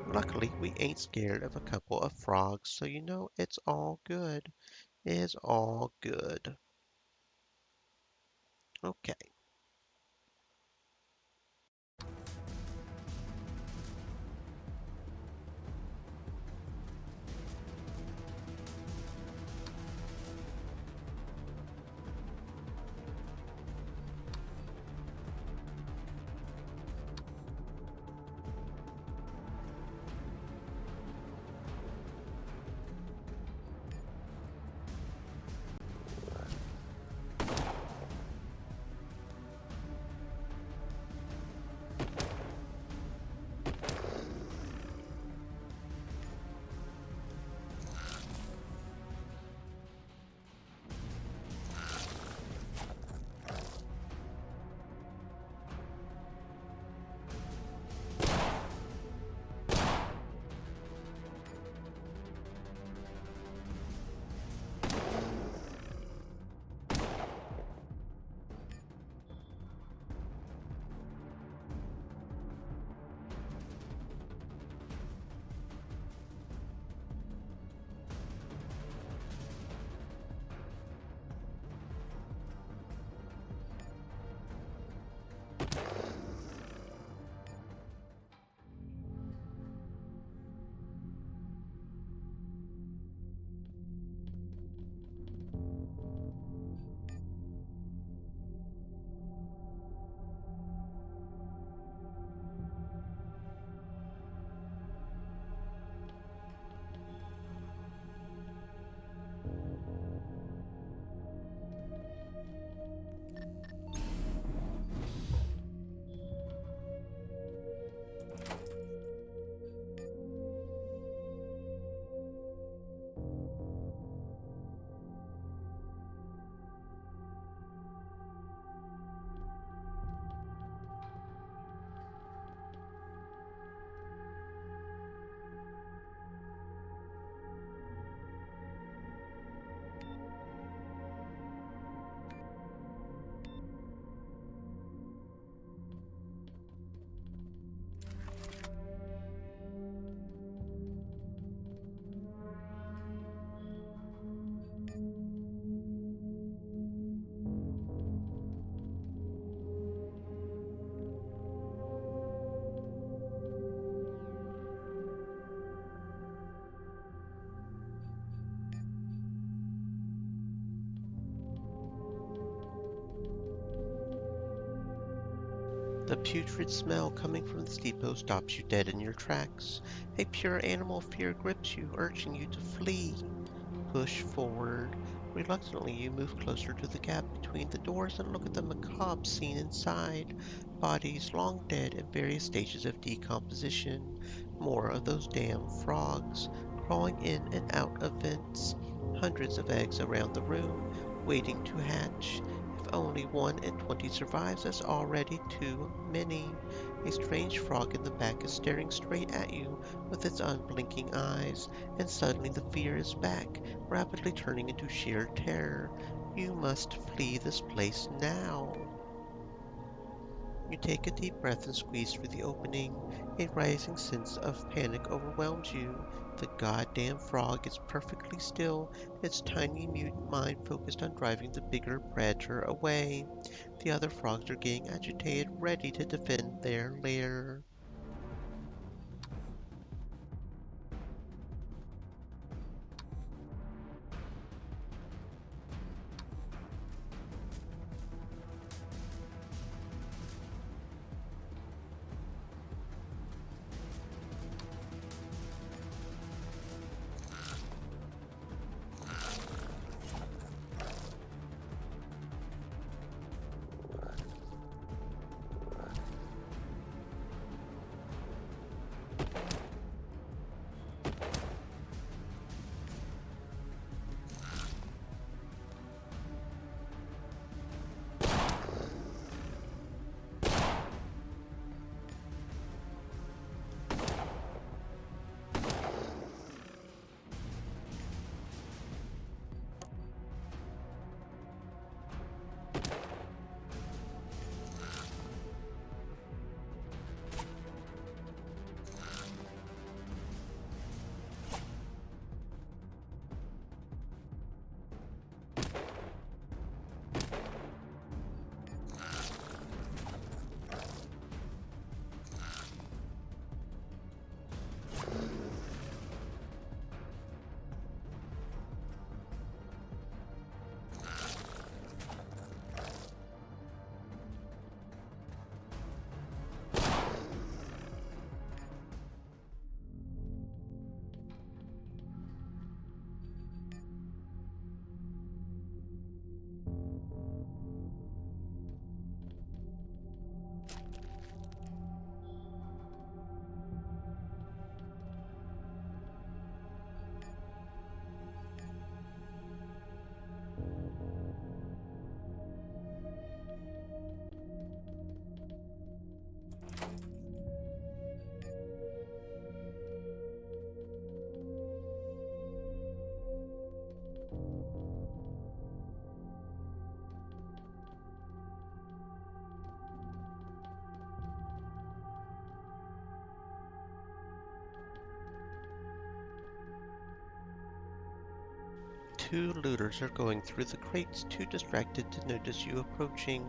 Luckily, we ain't scared of a couple of frogs, so you know it's all good. It's all good. Okay. The putrid smell coming from the depot stops you dead in your tracks. A pure animal fear grips you, urging you to flee. Push forward. Reluctantly, you move closer to the gap between the doors and look at the macabre scene inside. Bodies long dead in various stages of decomposition. More of those damn frogs, crawling in and out of vents. Hundreds of eggs around the room, waiting to hatch. If only 1 in 20 survives, that's already too many. A strange frog in the back is staring straight at you with its unblinking eyes, and suddenly the fear is back, rapidly turning into sheer terror. You must flee this place now. You take a deep breath and squeeze through the opening. A rising sense of panic overwhelms you. The goddamn frog is perfectly still, its tiny mutant mind focused on driving the bigger predator away. The other frogs are getting agitated, ready to defend their lair. Two looters are going through the crates, too distracted to notice you approaching.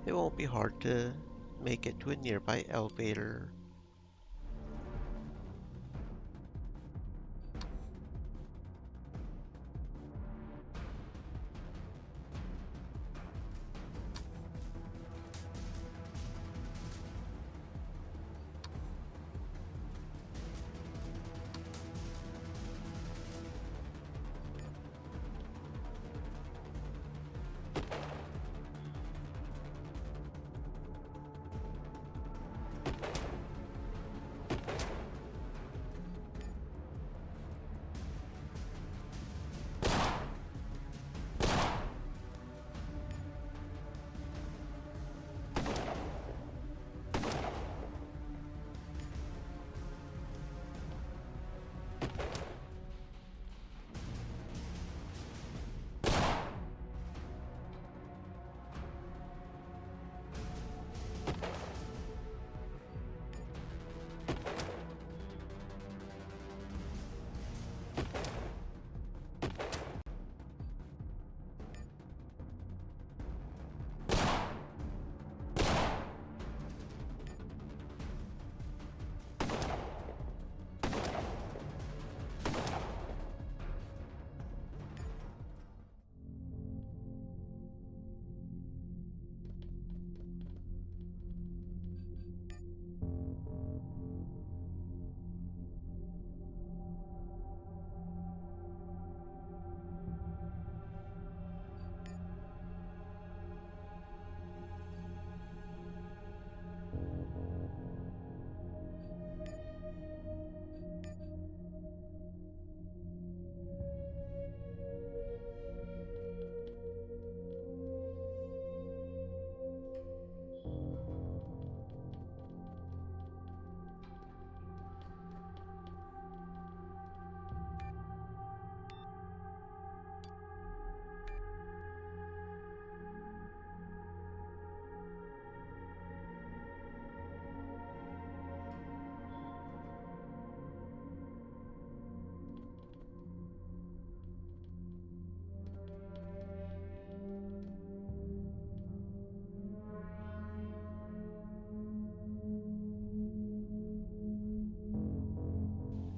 It won't be hard to make it to a nearby elevator.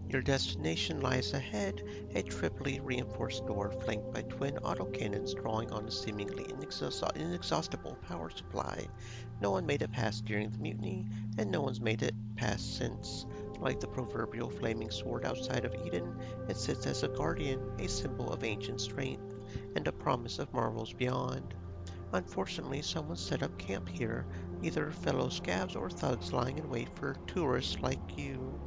Your destination lies ahead, a triply reinforced door flanked by twin autocannons drawing on a seemingly inexhaustible power supply. No one made it past during the mutiny, and no one's made it past since. Like the proverbial flaming sword outside of Eden, it sits as a guardian, a symbol of ancient strength, and a promise of marvels beyond. Unfortunately, someone set up camp here, either fellow scavs or thugs lying in wait for tourists like you.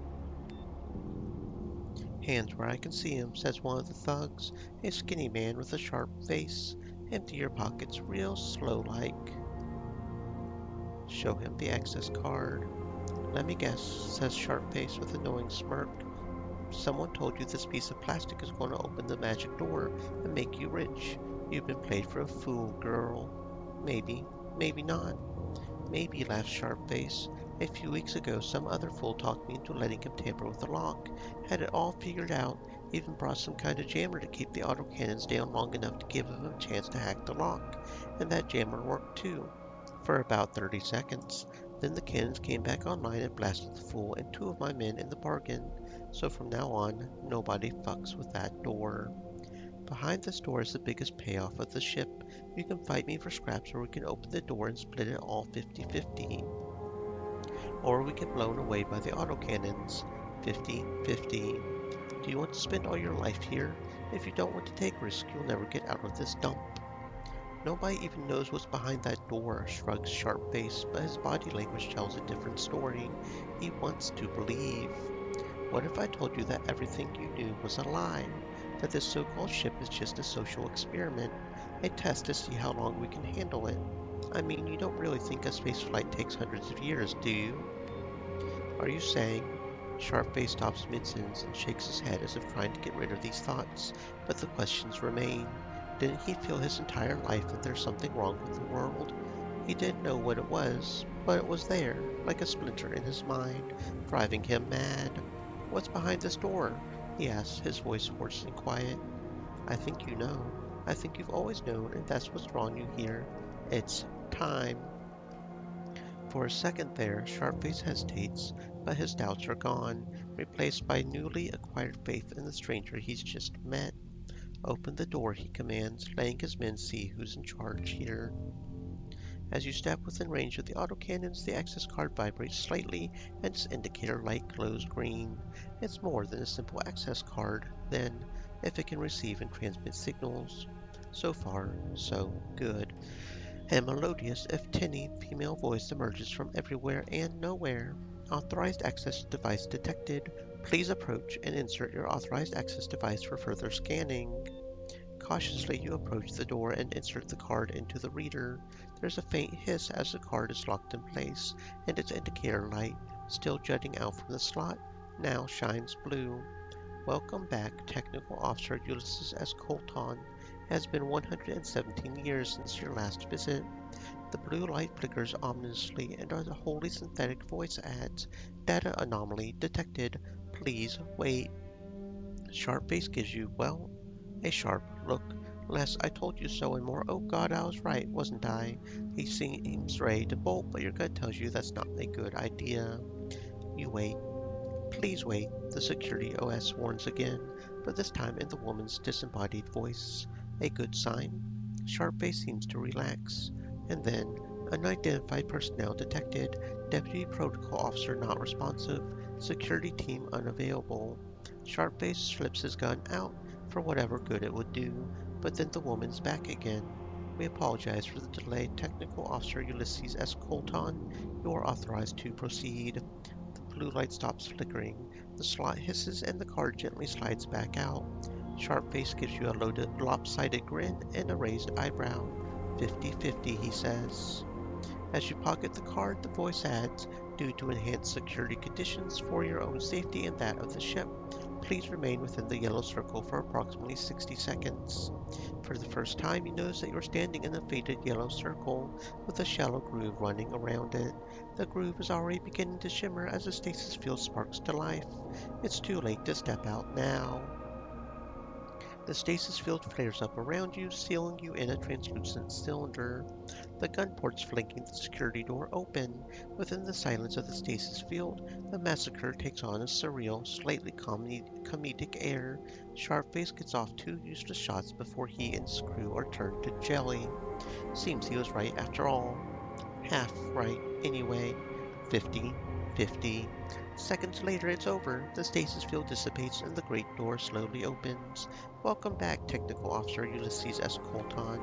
"Hands where I can see 'em," says one of the thugs, a skinny man with a sharp face. "Empty your pockets real slow like." Show him the access card. "Let me guess," says Sharpface with a knowing smirk. "Someone told you this piece of plastic is going to open the magic door and make you rich. You've been played for a fool, girl." "Maybe, maybe not." "Maybe," laughs Sharpface. "A few weeks ago some other fool talked me into letting him tamper with the lock. Had it all figured out, even brought some kind of jammer to keep the autocannons down long enough to give him a chance to hack the lock. And that jammer worked too. For about 30 seconds. Then the cannons came back online and blasted the fool and two of my men in the bargain. So from now on, nobody fucks with that door. Behind this door is the biggest payoff of the ship. You can fight me for scraps, or we can open the door and split it all 50-50. Or we get blown away by the autocannons. 50-50. Do you want to spend all your life here? If you don't want to take risks, you'll never get out of this dump." "Nobody even knows what's behind that door," shrugs Sharpface, but his body language tells a different story. He wants to believe. "What if I told you that everything you knew was a lie? That this so-called ship is just a social experiment, a test to see how long we can handle it? I mean, you don't really think a spaceflight takes hundreds of years, do you?" "Are you saying—" Sharpface stops mid-sentence and shakes his head as if trying to get rid of these thoughts, but the questions remain. Didn't he feel his entire life that there's something wrong with the world? He didn't know what it was, but it was there, like a splinter in his mind, driving him mad. "What's behind this door?" he asks, his voice hoarse and quiet. "I think you know. I think you've always known, and that's what's drawn you here. It's time." For a second there, Sharpface hesitates, but his doubts are gone, replaced by newly acquired faith in the stranger he's just met. "Open the door," he commands, letting his men see who's in charge here. As you step within range of the autocannons, the access card vibrates slightly and its indicator light glows green. It's more than a simple access card, then, if it can receive and transmit signals. So far, so good. A melodious, if tinny, female voice emerges from everywhere and nowhere. "Authorized access device detected. Please approach and insert your authorized access device for further scanning." Cautiously you approach the door and insert the card into the reader. There's a faint hiss as the card is locked in place, and its indicator light, still jutting out from the slot, now shines blue. "Welcome back, Technical Officer Ulysses S. Colton. It has been 117 years since your last visit." The blue light flickers ominously, and a wholly synthetic voice adds, "Data anomaly detected. Please wait." Sharpface gives you, well, a sharp look. "Less I told you so and more. Oh God, I was right, wasn't I?" He seems ready to bolt, but your gut tells you that's not a good idea. You wait. "Please wait," the security OS warns again, but this time in the woman's disembodied voice. A good sign. Sharpface seems to relax. And then, unidentified personnel detected, Deputy Protocol Officer not responsive, security team unavailable. Sharpface slips his gun out for whatever good it would do, but then the woman's back again. "We apologize for the delay, Technical Officer Ulysses S. Colton. You are authorized to proceed." The blue light stops flickering, the slot hisses, and the card gently slides back out. Sharpface gives you a lopsided grin and a raised eyebrow. 50-50, he says. As you pocket the card, the voice adds, "Due to enhanced security conditions for your own safety and that of the ship, please remain within the yellow circle for approximately 60 seconds." For the first time, you notice that you're standing in a faded yellow circle with a shallow groove running around it. The groove is already beginning to shimmer as the stasis field sparks to life. It's too late to step out now. The stasis field flares up around you, sealing you in a translucent cylinder. The gun ports flanking the security door open. Within the silence of the stasis field, the massacre takes on a surreal, slightly comedic air. Sharpface gets off two useless shots before he and his crew are turned to jelly. Seems he was right after all. Half right, anyway. 50-50. Seconds later, it's over. The stasis field dissipates and the great door slowly opens. Welcome back, Technical Officer Ulysses S. Colton.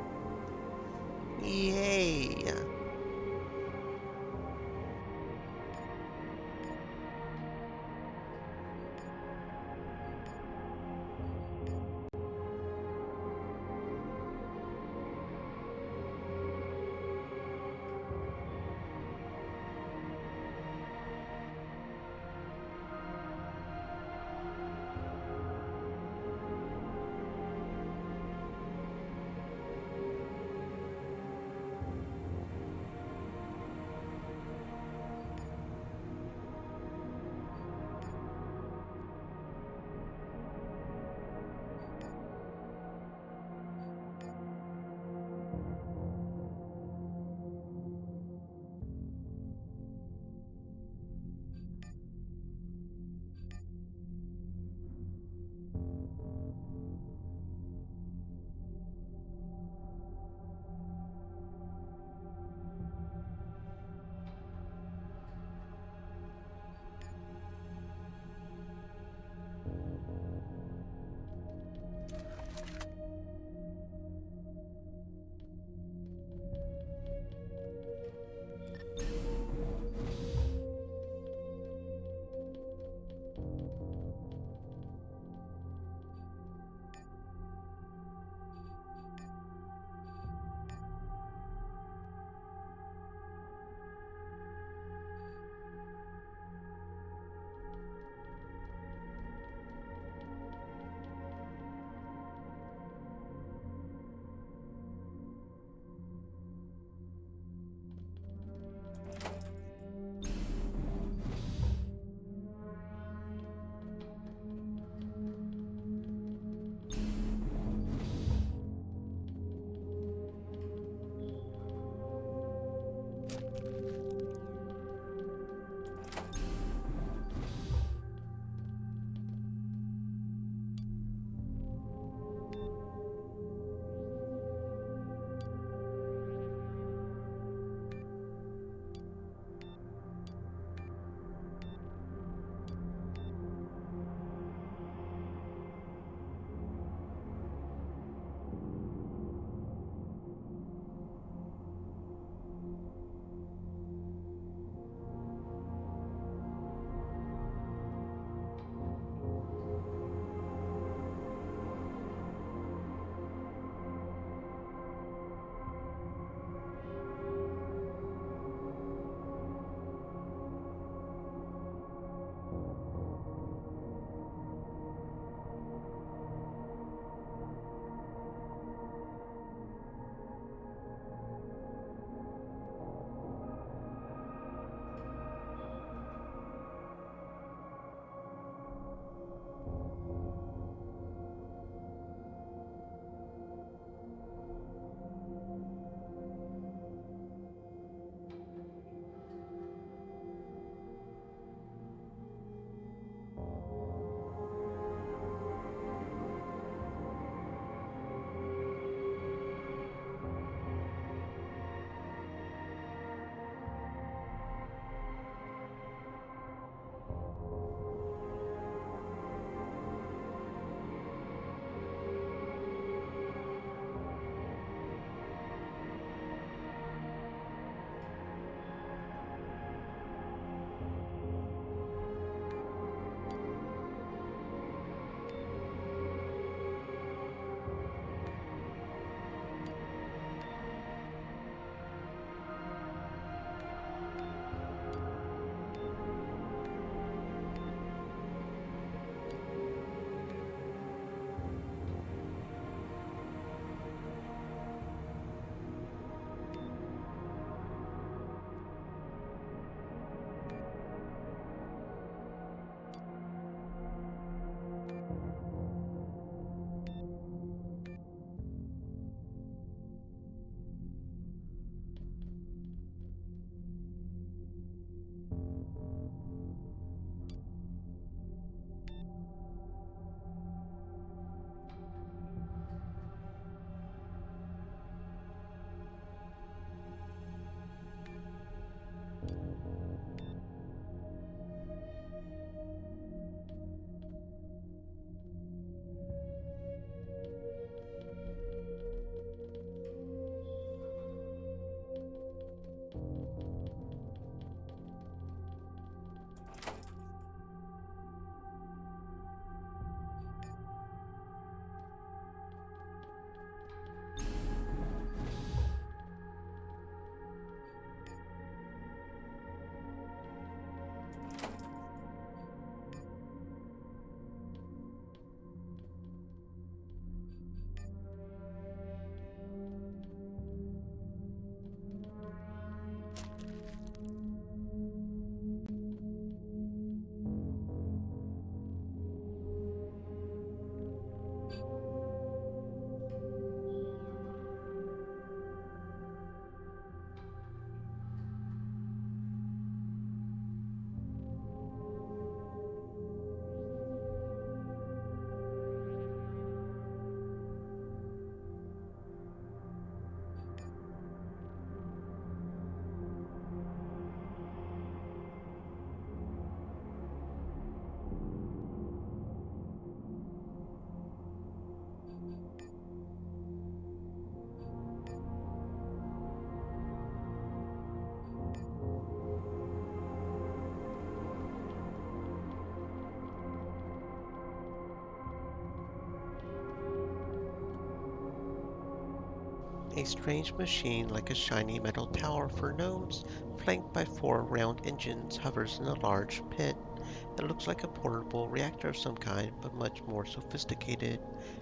Yay! A strange machine like a shiny metal tower for nodes, flanked by four round engines, hovers in a large pit. It looks like a portable reactor of some kind, but much more sophisticated.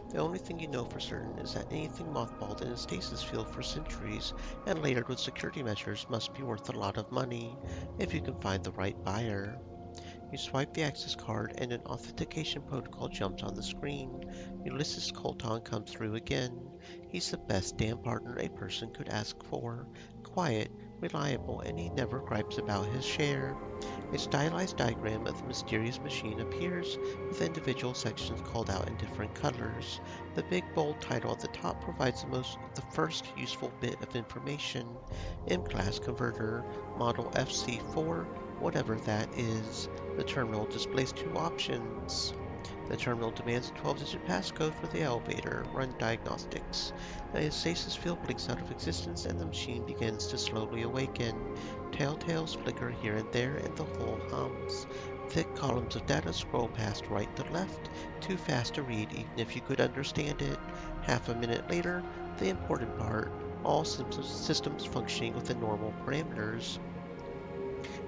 The only thing you know for certain is that anything mothballed in a stasis field for centuries and layered with security measures must be worth a lot of money, if you can find the right buyer. You swipe the access card and an authentication protocol jumps on the screen. Ulysses Colton comes through again. He's the best damn partner a person could ask for. Quiet, reliable, and he never gripes about his share. A stylized diagram of the mysterious machine appears, with individual sections called out in different colors. The big bold title at the top provides the first useful bit of information. M-class converter, model FC4, whatever that is. The terminal displays two options. The terminal demands a 12-digit passcode for the elevator. Run diagnostics. The stasis field blinks out of existence and the machine begins to slowly awaken. Telltales flicker here and there and the hull hums. Thick columns of data scroll past right to left, too fast to read even if you could understand it. Half a minute later, the important part, all systems functioning within normal parameters.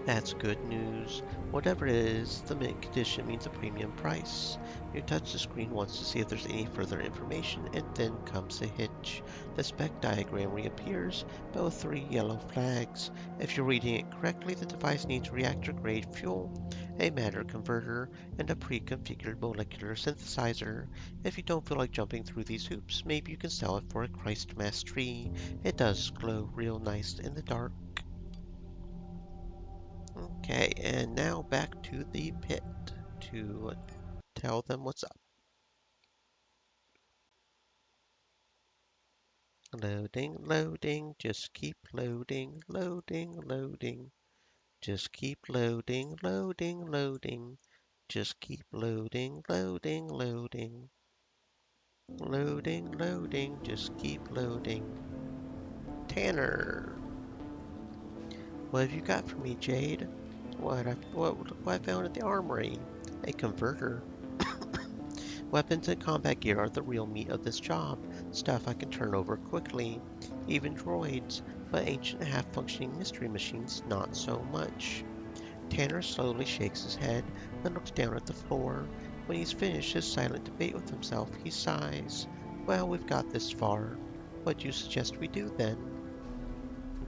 That's good news. Whatever it is, the mint condition means a premium price. You touch the screen once to see if there's any further information, and then comes the hitch. The spec diagram reappears, but with three yellow flags. If you're reading it correctly, the device needs reactor-grade fuel, a matter converter, and a pre-configured molecular synthesizer. If you don't feel like jumping through these hoops, maybe you can sell it for a Christmas tree. It does glow real nice in the dark. Okay, and now back to the pit to tell them what's up. Loading, loading, just keep loading, loading, loading. Just keep loading, loading, loading. Just keep loading, loading, loading. Loading, loading, just keep loading. Tanner, what have you got for me, Jade? Look what I found at the armory. A converter. Weapons and combat gear are the real meat of this job, stuff I can turn over quickly. Even droids, but ancient half-functioning mystery machines not so much. Tanner slowly shakes his head, then looks down at the floor. When he's finished his silent debate with himself, he sighs. Well, we've got this far. What do you suggest we do then?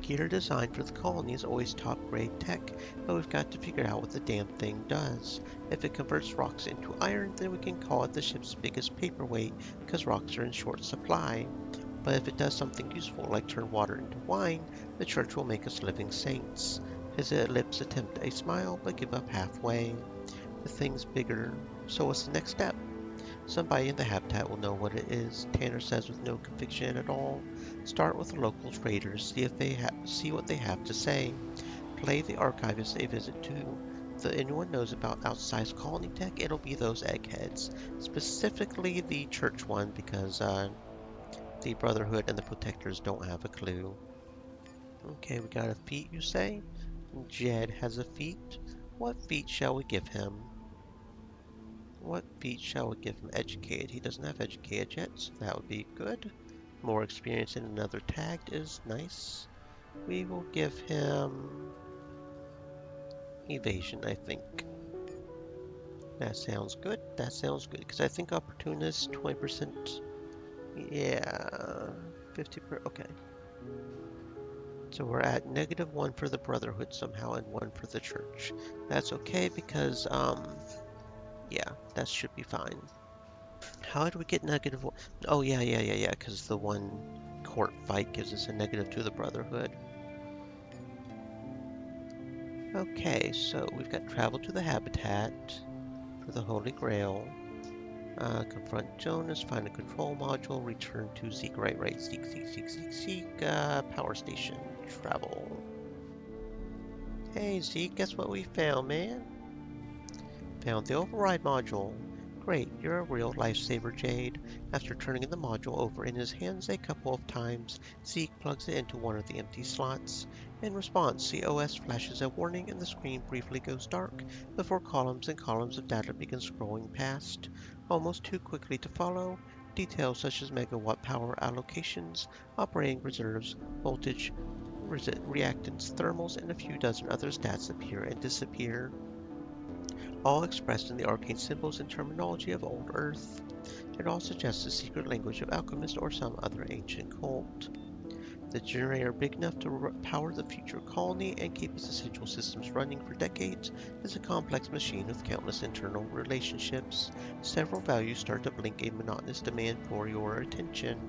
Gear designed for the colony is always top-grade tech, but we've got to figure out what the damn thing does. If it converts rocks into iron, then we can call it the ship's biggest paperweight, because rocks are in short supply. But if it does something useful, like turn water into wine, the church will make us living saints. His lips attempt a smile, but give up halfway. The thing's bigger, so what's the next step? Somebody in the habitat will know what it is, Tanner says with no conviction at all. Start with the local traders, see what they have to say. Play the archivist a visit too. If anyone knows about outsized colony tech, it'll be those eggheads. Specifically the church one, because the Brotherhood and the Protectors don't have a clue. Okay, we got a feat, you say? Jed has a feat. What feat shall we give him? What feat shall we give him? Educated. He doesn't have educated yet, so that would be good. More experience in another tagged is nice. We will give him evasion, I think. That sounds good. That sounds good. Because I think opportunist, 20%. Yeah, 50 per. Okay. So we're at -1 for the Brotherhood somehow and 1 for the Church. That's okay because, yeah, that should be fine. How did we get -1? Oh, yeah, because the one court fight gives us a -2 to the Brotherhood. Okay, so we've got travel to the habitat for the Holy Grail. Confront Jonas, find a control module, return to Zeke, right, Zeke, power station, travel. Hey Zeke, guess what we found, man? Found the override module. Great, you're a real lifesaver, Jade. After turning the module over in his hands a couple of times, Zeke plugs it into one of the empty slots. In response, the OS flashes a warning and the screen briefly goes dark before columns and columns of data begin scrolling past. Almost too quickly to follow, Details such as megawatt power allocations, operating reserves, voltage, reactance, thermals, and a few dozen other stats appear and disappear, all expressed in the arcane symbols and terminology of Old Earth. It all suggests the secret language of alchemists or some other ancient cult. The generator big enough to power the future colony and keep its essential systems running for decades is a complex machine with countless internal relationships. Several values start to blink a monotonous demand for your attention.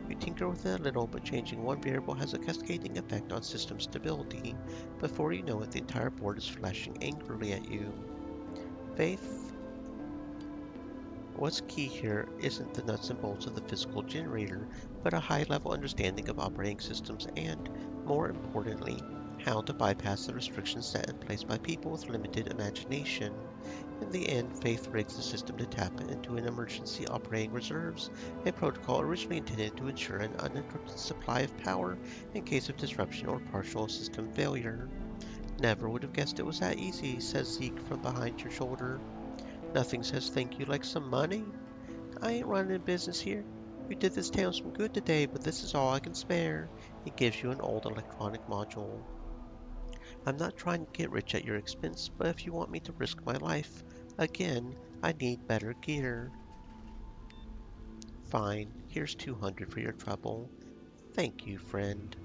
You tinker with it a little, but changing one variable has a cascading effect on system stability. Before you know it, the entire board is flashing angrily at you. Faith, what's key here isn't the nuts and bolts of the physical generator, but a high-level understanding of operating systems and, more importantly, how to bypass the restrictions set in place by people with limited imagination. In the end, Faith rigs the system to tap into an emergency operating reserves, a protocol originally intended to ensure an uninterrupted supply of power in case of disruption or partial system failure. Never would have guessed it was that easy, says Zeke from behind your shoulder. Nothing says thank you like some money. I ain't running a business here. You did this town some good today, but this is all I can spare. He gives you an old electronic module. I'm not trying to get rich at your expense, but if you want me to risk my life, again, I need better gear. Fine, here's 200 for your trouble. Thank you, friend.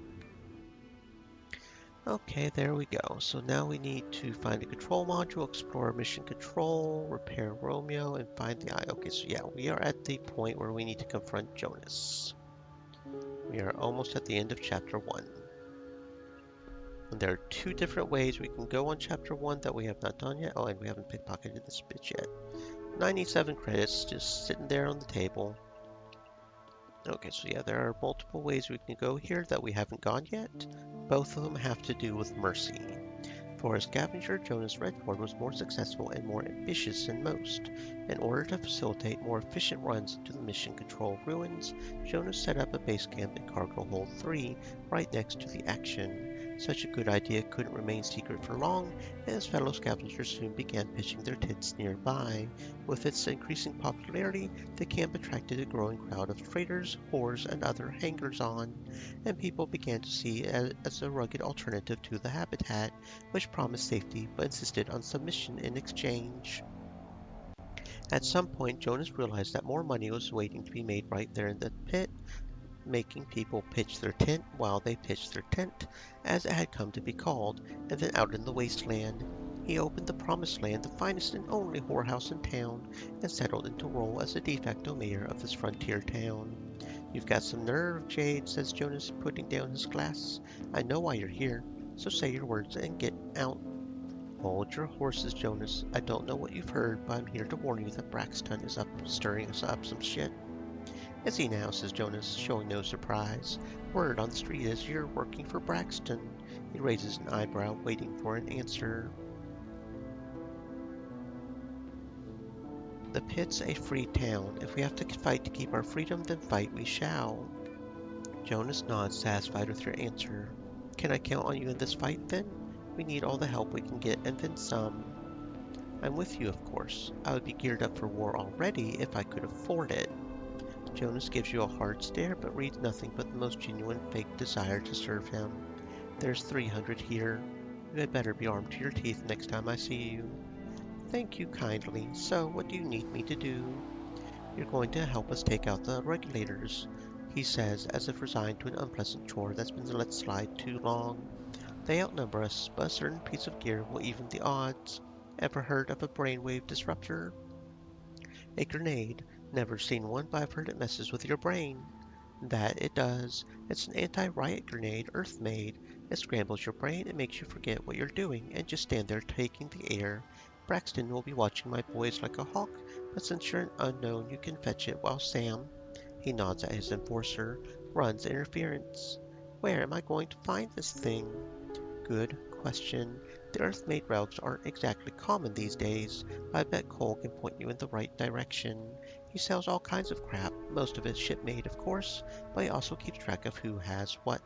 Okay, there we go. So now we need to find a control module, explore mission control, repair Romeo, and find the eye. Okay, so yeah, we are at the point where we need to confront Jonas. We are almost at the end of chapter 1. And there are 2 different ways we can go on chapter 1 that we have not done yet. Oh, and we haven't pickpocketed this bitch yet. 97 credits just sitting there on the table. Okay, so yeah, there are multiple ways we can go here that we haven't gone yet. Both of them have to do with mercy. For a scavenger, Jonas Redford was more successful and more ambitious than most. In order to facilitate more efficient runs into the Mission Control ruins, Jonas set up a base camp in Cargo Hold 3, right next to the action. Such a good idea couldn't remain secret for long, and his fellow scavengers soon began pitching their tents nearby. With its increasing popularity, the camp attracted a growing crowd of traders, whores, and other hangers-on, and people began to see it as a rugged alternative to the habitat, which promised safety but insisted on submission in exchange. At some point, Jonas realized that more money was waiting to be made right there in the pit, making people pitch their tent while they pitched their tent, as it had come to be called, and then out in the wasteland. He opened the Promised Land, the finest and only whorehouse in town, and settled into role as the de facto mayor of this frontier town. You've got some nerve, Jade, says Jonas, putting down his glass. I know why you're here, so say your words and get out. Hold your horses, Jonas. I don't know what you've heard, but I'm here to warn you that Braxton is up stirring us up some shit. Is he now, says Jonas, showing no surprise. Word on the street is you're working for Braxton. He raises an eyebrow, waiting for an answer. The pit's a free town. If we have to fight to keep our freedom, then fight we shall. Jonas nods, satisfied with your answer. Can I count on you in this fight, then? We need all the help we can get, and then some. I'm with you, of course. I would be geared up for war already if I could afford it. Jonas gives you a hard stare, but reads nothing but the most genuine fake desire to serve him. There's 300 here. You had better be armed to your teeth next time I see you. Thank you kindly. So, what do you need me to do? You're going to help us take out the regulators, he says, as if resigned to an unpleasant chore that's been let slide too long. They outnumber us, but a certain piece of gear will even the odds. Ever heard of a brainwave disruptor? A grenade. Never seen one, but I've heard it messes with your brain. That it does. It's an anti-riot grenade, Earth-made. It scrambles your brain and makes you forget what you're doing and just stand there taking the air. Braxton will be watching my boys like a hawk, but since you're an unknown, you can fetch it while Sam, he nods at his enforcer, runs interference. Where am I going to find this thing? Good question. The Earth-made relics aren't exactly common these days, but I bet Cole can point you in the right direction. He sells all kinds of crap, most of it ship-made, of course, but he also keeps track of who has what.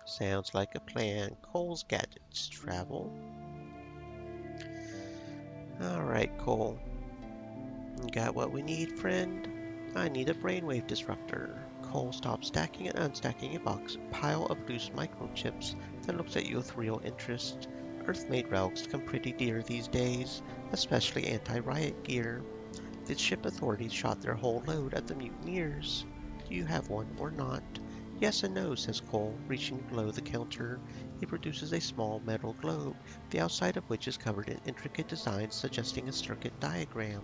Sounds like a plan. Cole's Gadgets travel. Alright, Cole. Got what we need, friend? I need a brainwave disruptor. Cole stops stacking and unstacking a pile of loose microchips, then looks at you with real interest. Earth-made relics come pretty dear these days, especially anti-riot gear. The ship authorities shot their whole load at the mutineers. Do you have one or not? Yes and no, says Cole, reaching below the counter. He produces a small metal globe, the outside of which is covered in intricate designs suggesting a circuit diagram.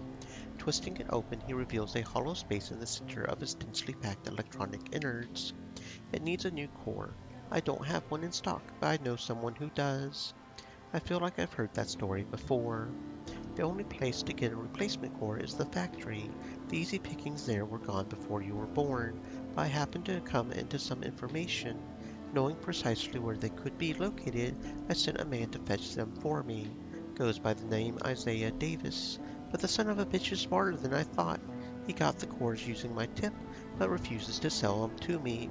Twisting it open, he reveals a hollow space in the center of his densely packed electronic innards. It needs a new core. I don't have one in stock, but I know someone who does. I feel like I've heard that story before. The only place to get a replacement core is the factory. The easy pickings there were gone before you were born, but I happened to come into some information. Knowing precisely where they could be located, I sent a man to fetch them for me. Goes by the name Isaiah Davis, but the son of a bitch is smarter than I thought. He got the cores using my tip, but refuses to sell them to me.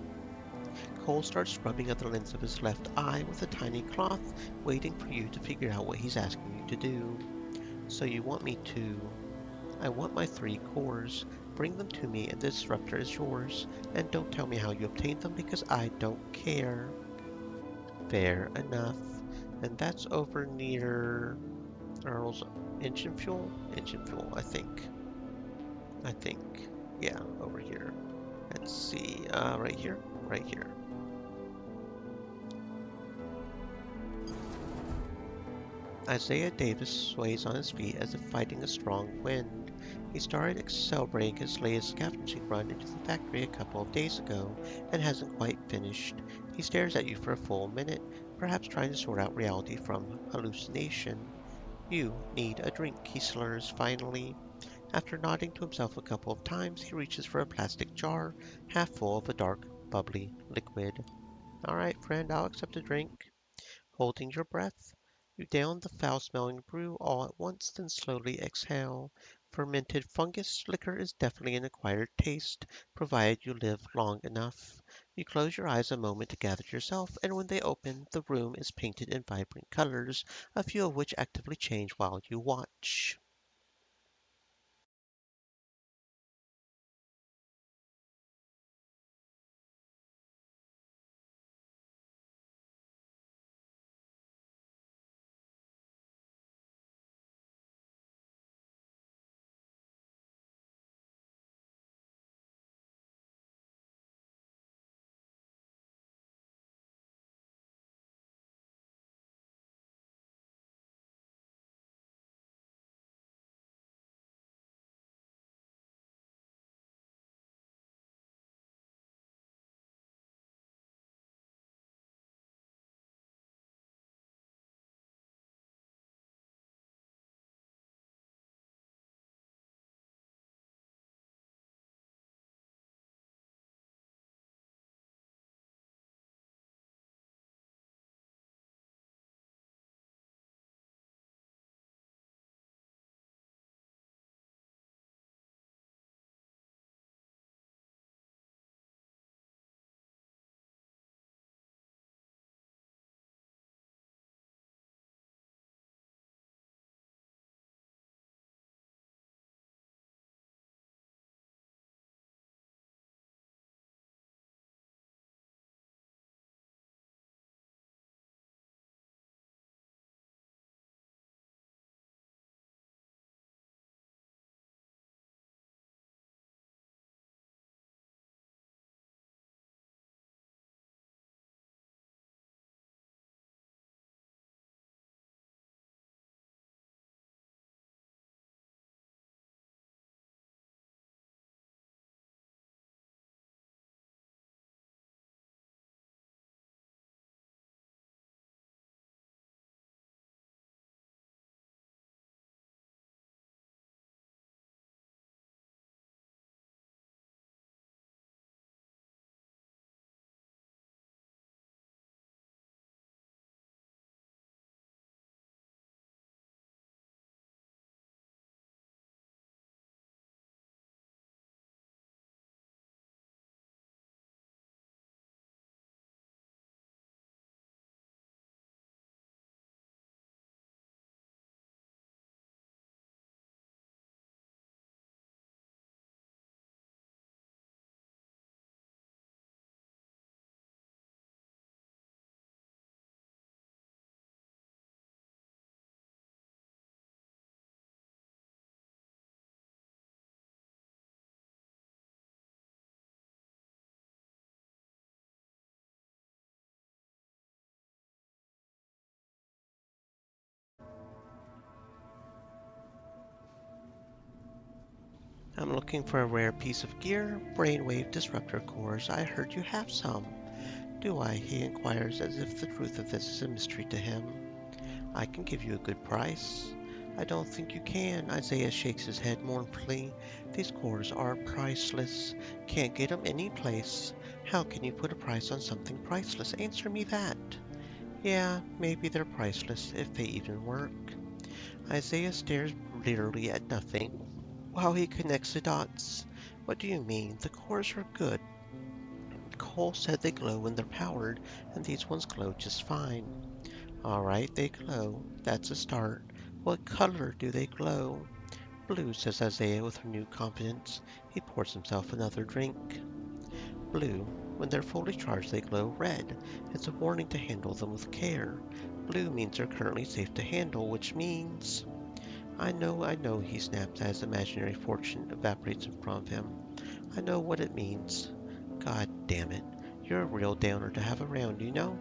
Cole starts rubbing at the lens of his left eye with a tiny cloth, waiting for you to figure out what he's asking you to do. So you want me to... I want my 3 cores. Bring them to me and the disruptor is yours. And don't tell me how you obtained them because I don't care. Fair enough. And that's over near Earl's engine fuel? Engine fuel, I think. I think. Yeah, over here. Let's see. Right here? Right here. Isaiah Davis sways on his feet as if fighting a strong wind. He started celebrating his latest scavenging run into the factory a couple of days ago and hasn't quite finished. He stares at you for a full minute, perhaps trying to sort out reality from hallucination. You need a drink, he slurs finally. After nodding to himself a couple of times, he reaches for a plastic jar, half full of a dark, bubbly liquid. All right, friend, I'll accept a drink. Holding your breath, you down the foul-smelling brew all at once, then slowly exhale. Fermented fungus liquor is definitely an acquired taste, provided you live long enough. You close your eyes a moment to gather yourself, and when they open, the room is painted in vibrant colors, a few of which actively change while you watch. I'm looking for a rare piece of gear, brainwave disruptor cores. I heard you have some. Do I? He inquires as if the truth of this is a mystery to him. I can give you a good price. I don't think you can. Isaiah shakes his head mournfully. These cores are priceless. Can't get 'em any place. How can you put a price on something priceless? Answer me that. Yeah, maybe they're priceless, if they even work. Isaiah stares literally at nothing while he connects the dots. What do you mean? The cores are good. Cole said they glow when they're powered, and these ones glow just fine. All right, they glow. That's a start. What color do they glow? Blue, says Isaiah with renewed confidence. He pours himself another drink. Blue. When they're fully charged, they glow red. It's a warning to handle them with care. Blue means they're currently safe to handle, which means... I know, he snaps as imaginary fortune evaporates in front of him. I know what it means. God damn it. You're a real downer to have around, you know?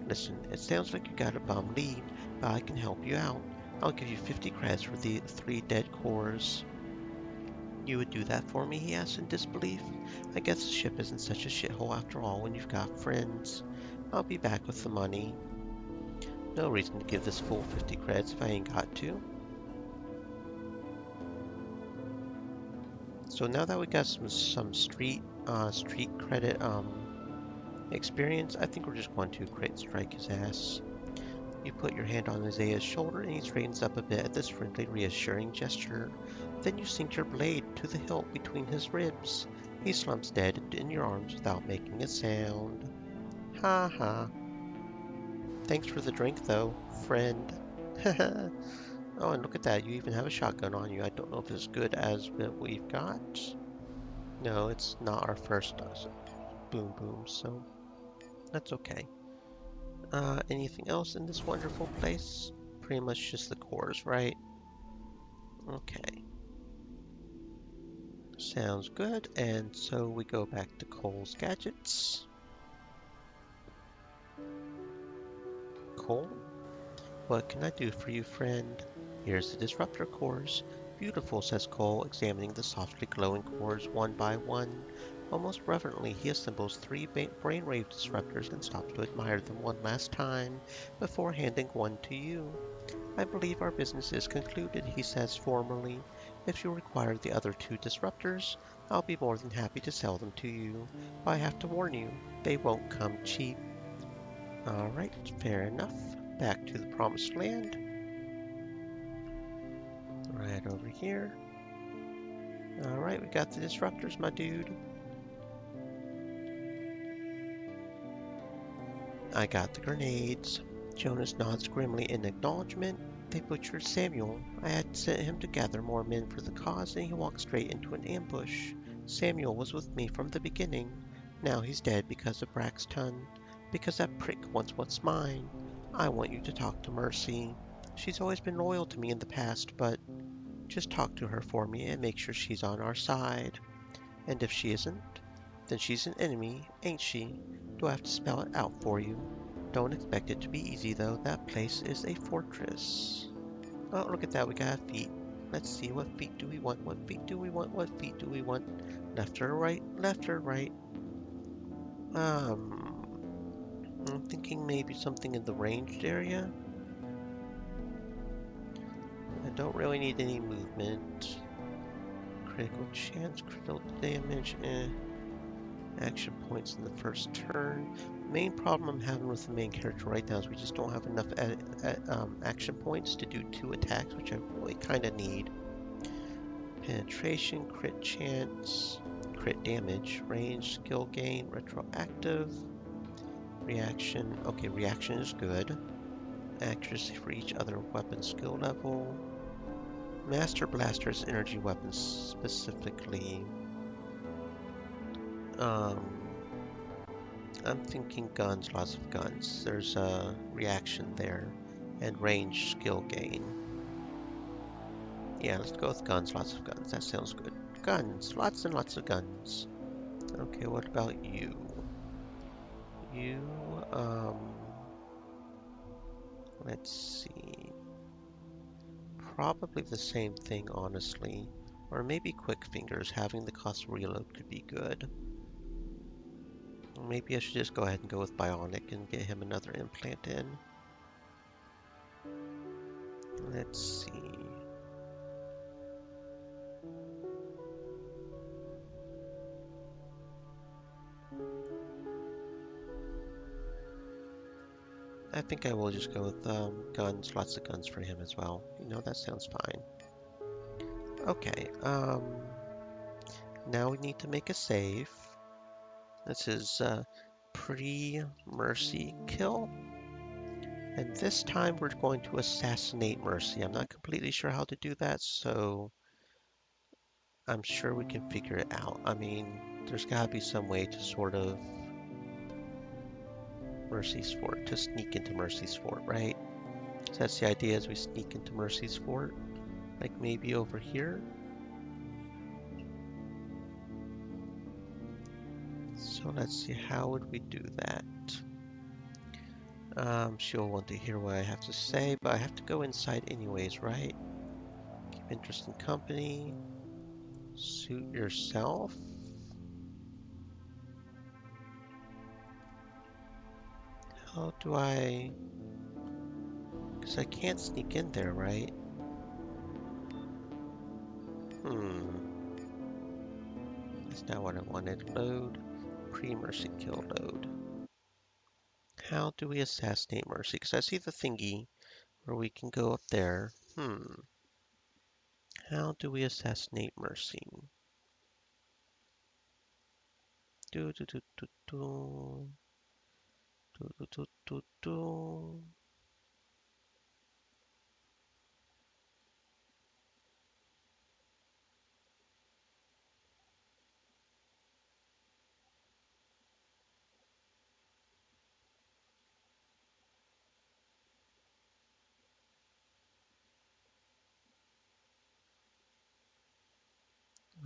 Listen, it sounds like you got a bum lead, but I can help you out. I'll give you 50 credits for the 3 dead cores. You would do that for me? He asks in disbelief. I guess the ship isn't such a shithole after all when you've got friends. I'll be back with the money. No reason to give this fool 50 credits if I ain't got to. So now that we got some street credit experience, I think we're just going to crit strike his ass. You put your hand on Isaiah's shoulder and he straightens up a bit at this friendly, reassuring gesture. Then you sink your blade to the hilt between his ribs. He slumps dead in your arms without making a sound. Ha ha. Thanks for the drink, though, friend. Oh, and look at that. You even have a shotgun on you. I don't know if it's as good as what we've got. No, it's not our first boom boom, so that's okay. Anything else in this wonderful place? Pretty much just the cores, right? Okay. Sounds good. And so we go back to Cole's gadgets. Cole? What can I do for you, friend? Here's the disruptor cores. Beautiful, says Cole, examining the softly glowing cores one by one. Almost reverently, he assembles 3 brainwave disruptors and stops to admire them one last time before handing one to you. I believe our business is concluded, he says formally. If you require the other 2 disruptors, I'll be more than happy to sell them to you. But I have to warn you, they won't come cheap. Alright, fair enough. Back to the promised land. Right over here. Alright, we got the disruptors, my dude. I got the grenades. Jonas nods grimly in acknowledgement. They butchered Samuel. I had sent him to gather more men for the cause, and he walked straight into an ambush. Samuel was with me from the beginning. Now he's dead because of Braxton. Because that prick wants what's mine. I want you to talk to Mercy. She's always been loyal to me in the past, but just talk to her for me and make sure she's on our side. And if she isn't, then she's an enemy, ain't she? Do I have to spell it out for you? Don't expect it to be easy, though. That place is a fortress. Oh, look at that. We got feet. Let's see. What feet do we want? What feet do we want? What feet do we want? Left or right? Left or right? I'm thinking maybe something in the ranged area. I don't really need any movement. Critical chance, critical damage, action points in the first turn. The main problem I'm having with the main character right now is we just don't have enough action points to do 2 attacks, which I really kind of need. Penetration, crit chance, crit damage, range, skill gain, retroactive, reaction. Okay, reaction is good. Accuracy for each other weapon skill level. Master Blaster's energy weapons specifically. I'm thinking guns, lots of guns. There's a reaction there, and range skill gain. Yeah, let's go with guns, lots of guns. That sounds good. Guns, lots and lots of guns. Okay, what about you? You, let's see. Probably the same thing, honestly. Or maybe quick fingers. Having the cost of reload could be good. Maybe I should just go ahead and go with Bionic and get him another implant in. Let's see. I think I will just go with guns, lots of guns for him as well. You know, that sounds fine. Okay, now we need to make a save. This is pre-Mercy kill. And this time we're going to assassinate Mercy. I'm not completely sure how to do that, so I'm sure we can figure it out. I mean, there's gotta be some way to sort of Mercy's Fort, to sneak into Mercy's Fort, right? So that's the idea, as we sneak into Mercy's Fort. Like maybe over here. So let's see, how would we do that? She'll want to hear what I have to say, but I have to go inside anyways, right? Keep interest in company. Suit yourself. How do I... Because I can't sneak in there, right? That's not what I wanted. Load. Pre-Mercy kill load. How do we assassinate Mercy? Because I see the thingy where we can go up there. How do we assassinate Mercy? Do do do do do do do do do do.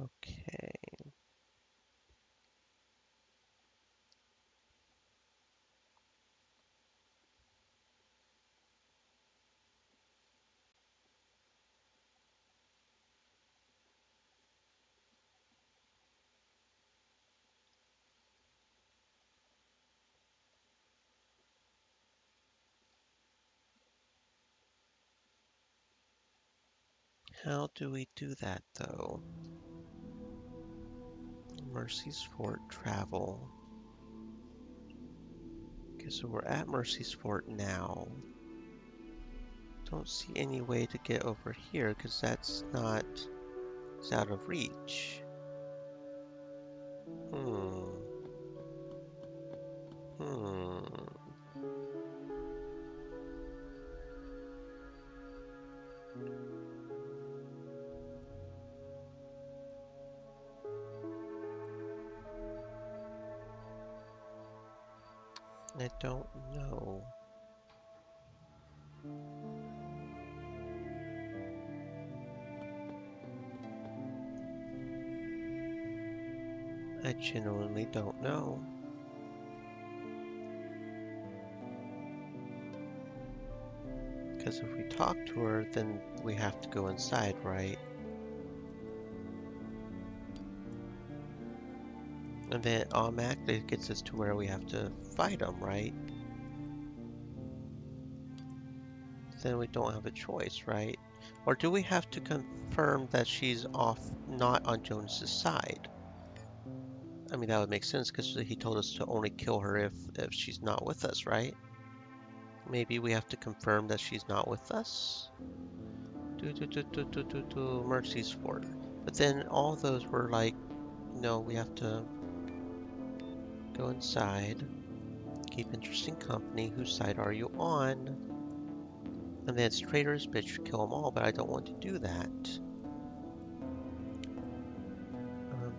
Okay. How do we do that though? Mercy's Fort travel. Okay, so we're at Mercy's Fort now. Don't see any way to get over here because that's not... It's out of reach. I don't know. I genuinely don't know. Because if we talk to her, then we have to go inside, right? And then it automatically gets us to where we have to fight them, right? Then we don't have a choice, right? Or do we have to confirm that she's off, not on Jonas's side? I mean, that would make sense because he told us to only kill her if she's not with us, right? Maybe we have to confirm that she's not with us? Mercy's Fort. But then all those were like, no, we have to go inside. Keep interesting company. Whose side are you on? And then it's traitorous bitch, kill them all, but I don't want to do that.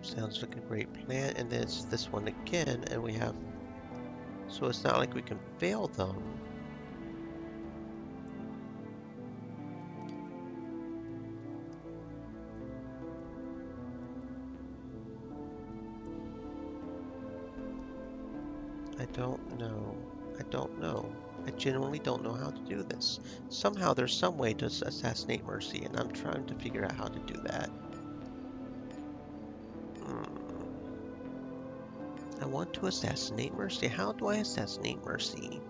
Sounds like a great plan. And then it's this one again, and we have... So it's not like we can fail them. I don't know. I don't know. I genuinely don't know how to do this. Somehow there's some way to assassinate Mercy, and I'm trying to figure out how to do that. I want to assassinate Mercy. How do I assassinate Mercy?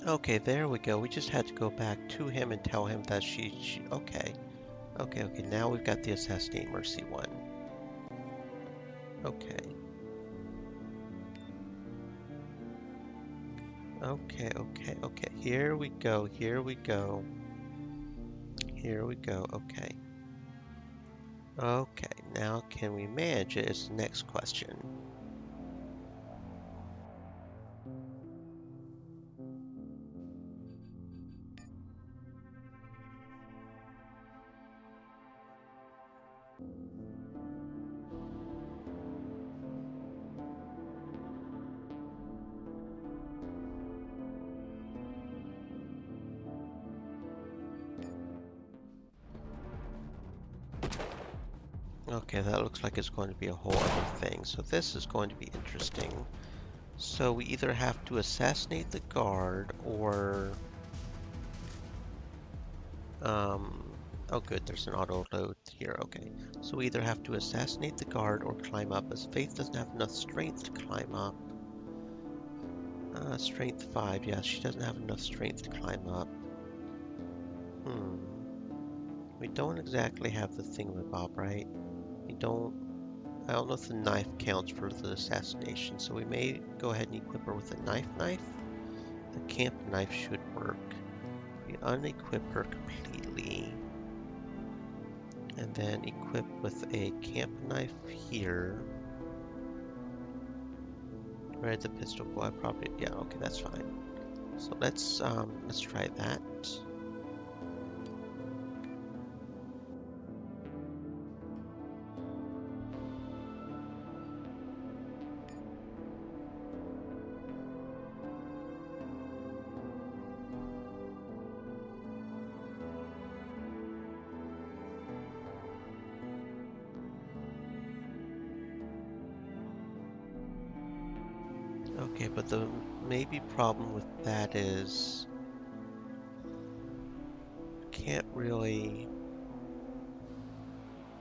Okay, there we go. We just had to go back to him and tell him that okay. Okay, now we've got the Assassinate Mercy one. Okay. Okay. Here we go. Here we go. Okay. Okay, now can we manage it is the next question. Okay, that looks like it's going to be a whole other thing. So this is going to be interesting. So we either have to assassinate the guard or... oh good, there's an auto load here, okay. So we either have to assassinate the guard or climb up, as Faith doesn't have enough strength to climb up. Strength 5, yeah, she doesn't have enough strength to climb up. We don't exactly have the thingamabob, right? We don't... I don't know if the knife counts for the assassination, so we may go ahead and equip her with a knife. The camp knife should work. We unequip her completely, and then equip with a camp knife here. Right, the pistol boy probably, yeah, okay, that's fine. So let's try that. Okay, but the maybe problem with that is can't really,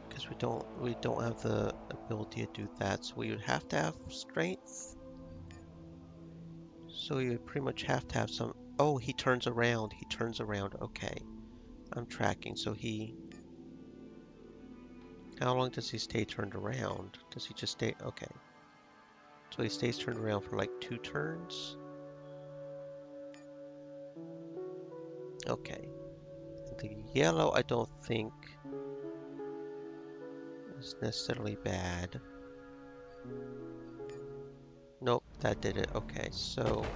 because we don't have the ability to do that, so we would have to have strength. So you would pretty much have to have some. Oh, he turns around. Okay, I'm tracking. So he. How long does he stay turned around? Does he just stay? Okay. So he stays turned around for like 2 turns. Okay. The yellow, I don't think is necessarily bad. Nope, that did it. Okay, so,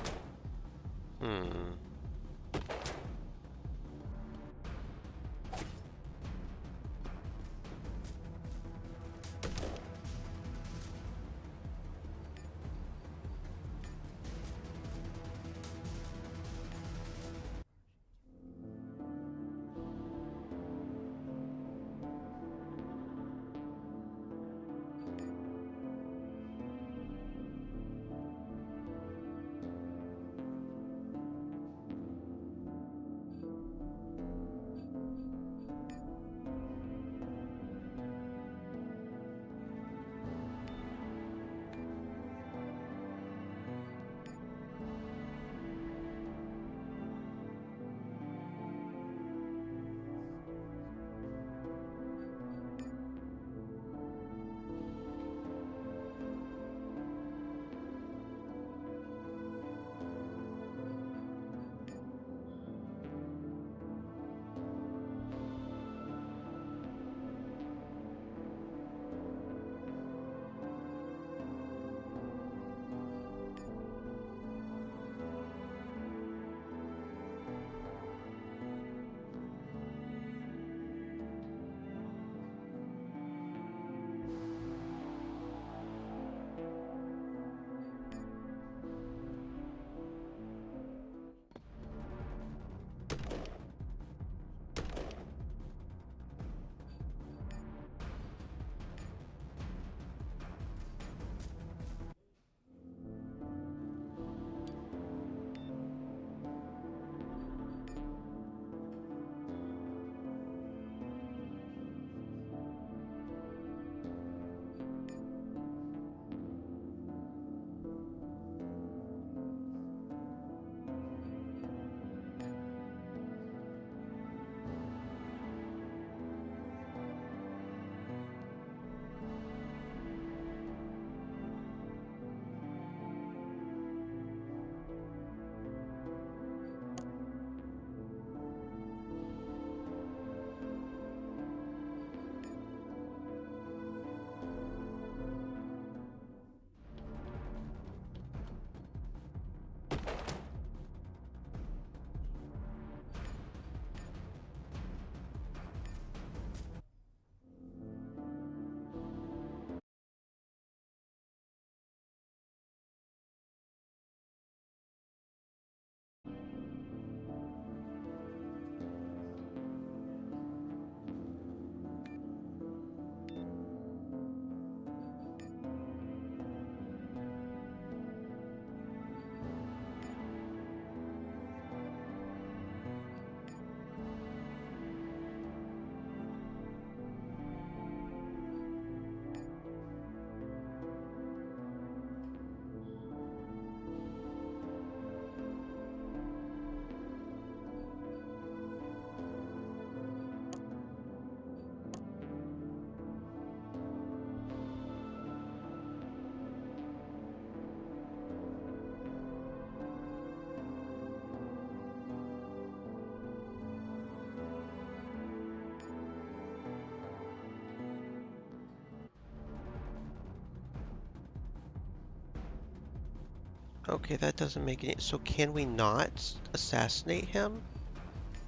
Okay, that doesn't make any... So can we not assassinate him?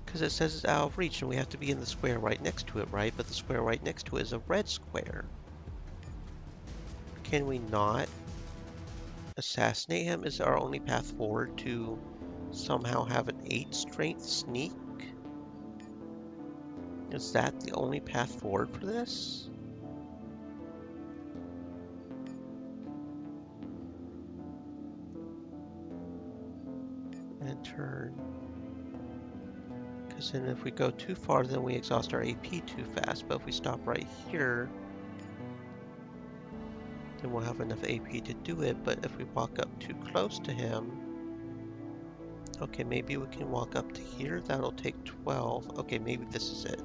Because it says it's out of reach and we have to be in the square right next to it, right? But the square right next to it is a red square. Can we not assassinate him? Is our only path forward to somehow have an 8 strength sneak? Is that the only path forward for this? And turn. Because then if we go too far, then we exhaust our AP too fast. But if we stop right here, then we'll have enough AP to do it. But if we walk up too close to him, okay, maybe we can walk up to here. That'll take 12. Okay, maybe this is it.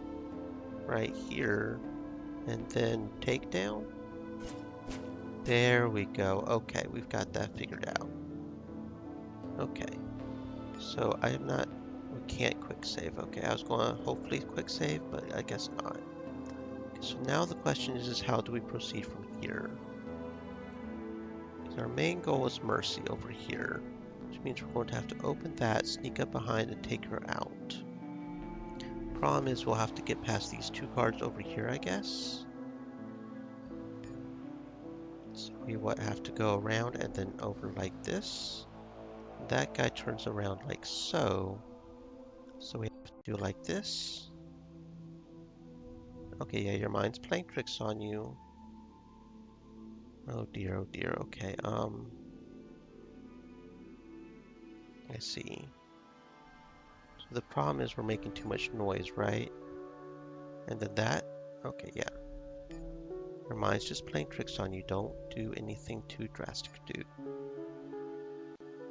Right here. And then takedown. There we go. Okay, we've got that figured out. Okay. So I am not... We can't quick save. Okay, I was going to hopefully quick save, but I guess not. Okay, so now the question is how do we proceed from here? Because our main goal is Mercy over here, which means we're going to have to open that, sneak up behind, and take her out. Problem is we'll have to get past these 2 guards over here, I guess. So we have to go around and then over like this. That guy turns around like so. So we have to do like this. Okay, yeah, your mind's playing tricks on you. Oh dear, okay, I see. So the problem is we're making too much noise, right? And then that, okay, yeah. Your mind's just playing tricks on you. Don't do anything too drastic, dude.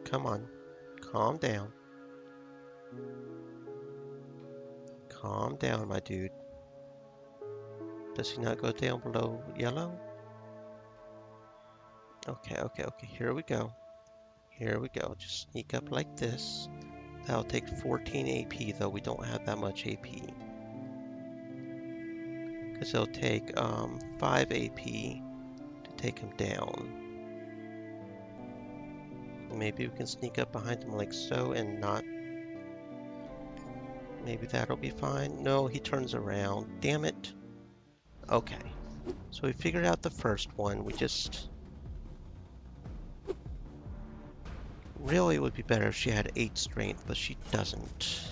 Come on, calm down. Calm down, my dude. Does he not go down below yellow? Okay, here we go. Here we go. Just sneak up like this. That'll take 14 AP, though we don't have that much AP. Because it'll take 5 AP to take him down. Maybe we can sneak up behind him like so and not... Maybe that'll be fine. No, he turns around. Damn it. Okay. So we figured out the first one. We just... Really, it would be better if she had 8 strength, but she doesn't.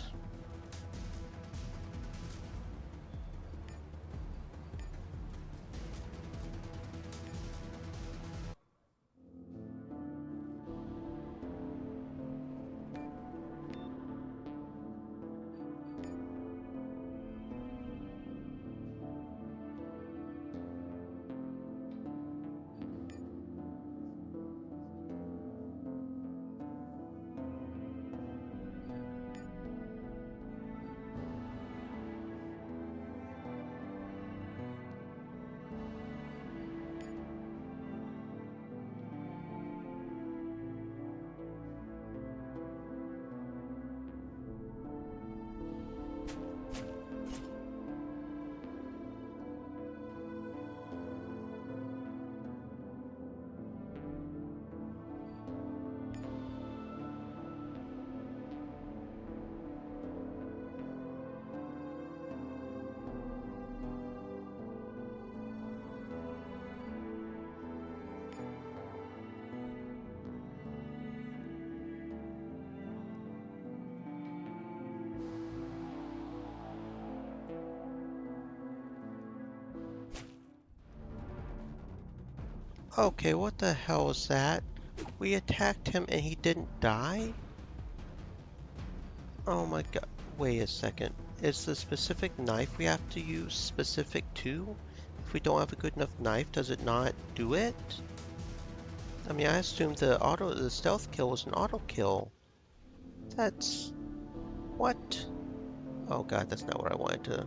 Okay, what the hell is that? We attacked him and he didn't die? Oh my god. Wait a second. Is the specific knife we have to use specific to? If we don't have a good enough knife, does it not do it? I mean, I assumed the stealth kill was an auto kill. That's... What? Oh god, that's not what I wanted to...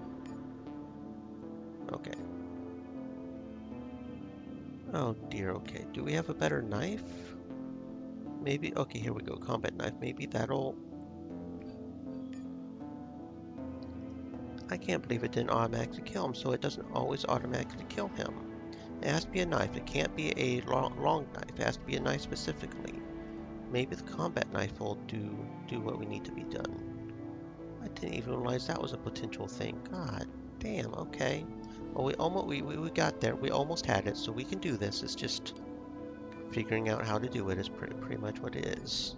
Okay. Oh dear, okay. Do we have a better knife? Maybe, okay, here we go, combat knife. Maybe that'll... I can't believe it didn't automatically kill him, so it doesn't always automatically kill him. It has to be a knife. It can't be a long knife. It has to be a knife specifically. maybe the combat knife will do what we need to be done. I didn't even realize that was a potential thing. God damn, okay. Well, we got there. We almost had it, so we can do this. It's just figuring out how to do it is pretty much what it is.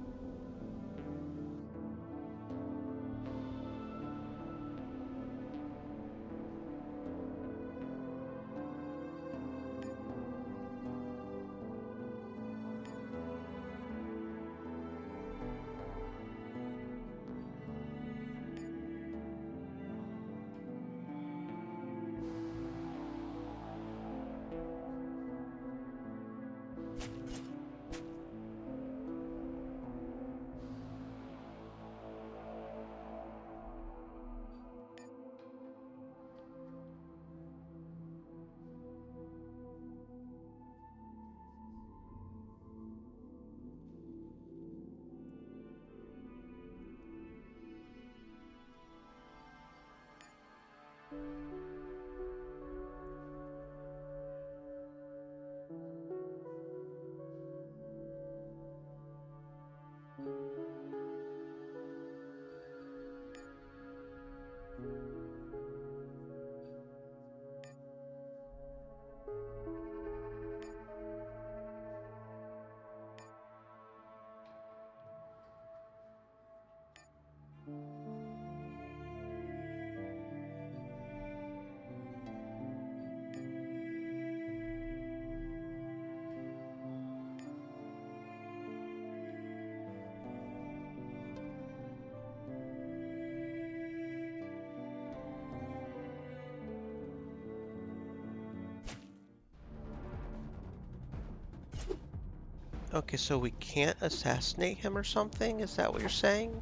Okay, so we can't assassinate him or something? Is that what you're saying?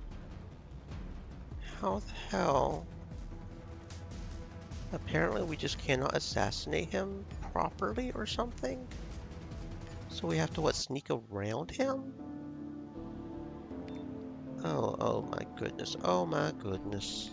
How the hell? Apparently we just cannot assassinate him properly or something? So we have to, what, sneak around him? Oh my goodness. Oh my goodness.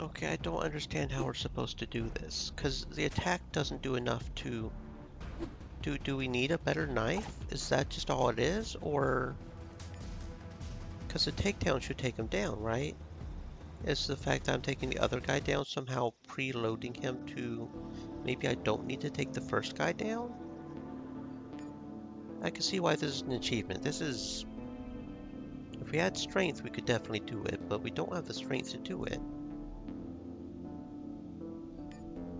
Okay, I don't understand how we're supposed to do this, because the attack doesn't do enough to... Do we need a better knife? Is that just all it is, or... Because the takedown should take him down, right? Is the fact that I'm taking the other guy down somehow preloading him to... Maybe I don't need to take the first guy down? I can see why this is an achievement. This is... If we had strength, we could definitely do it, but we don't have the strength to do it.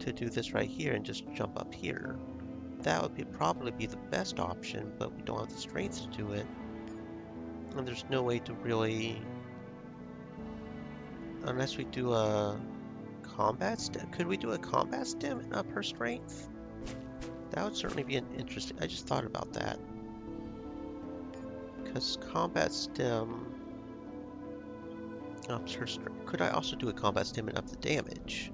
To do this right here and just jump up here. That would probably be the best option, but we don't have the strength to do it. And there's no way to really... Unless we do a combat stim. Could we do a combat stim and up her strength? That would certainly be an interesting... I just thought about that. Because combat stim ups her strength. Could I also do a combat stim and up the damage?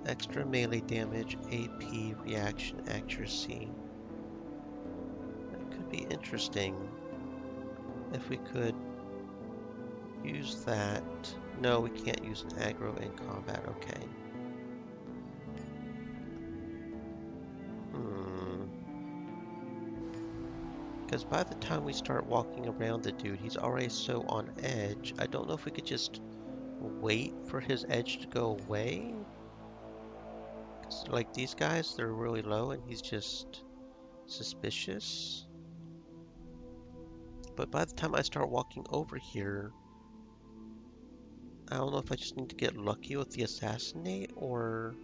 Extra melee damage, AP, reaction, accuracy. That could be interesting if we could use that. No, we can't use an aggro in combat. Okay. Because by the time we start walking around the dude, he's already so on edge. I don't know if we could just wait for his edge to go away. Because, like, these guys, they're really low and he's just suspicious. But by the time I start walking over here, I don't know if I just need to get lucky with the assassinate or...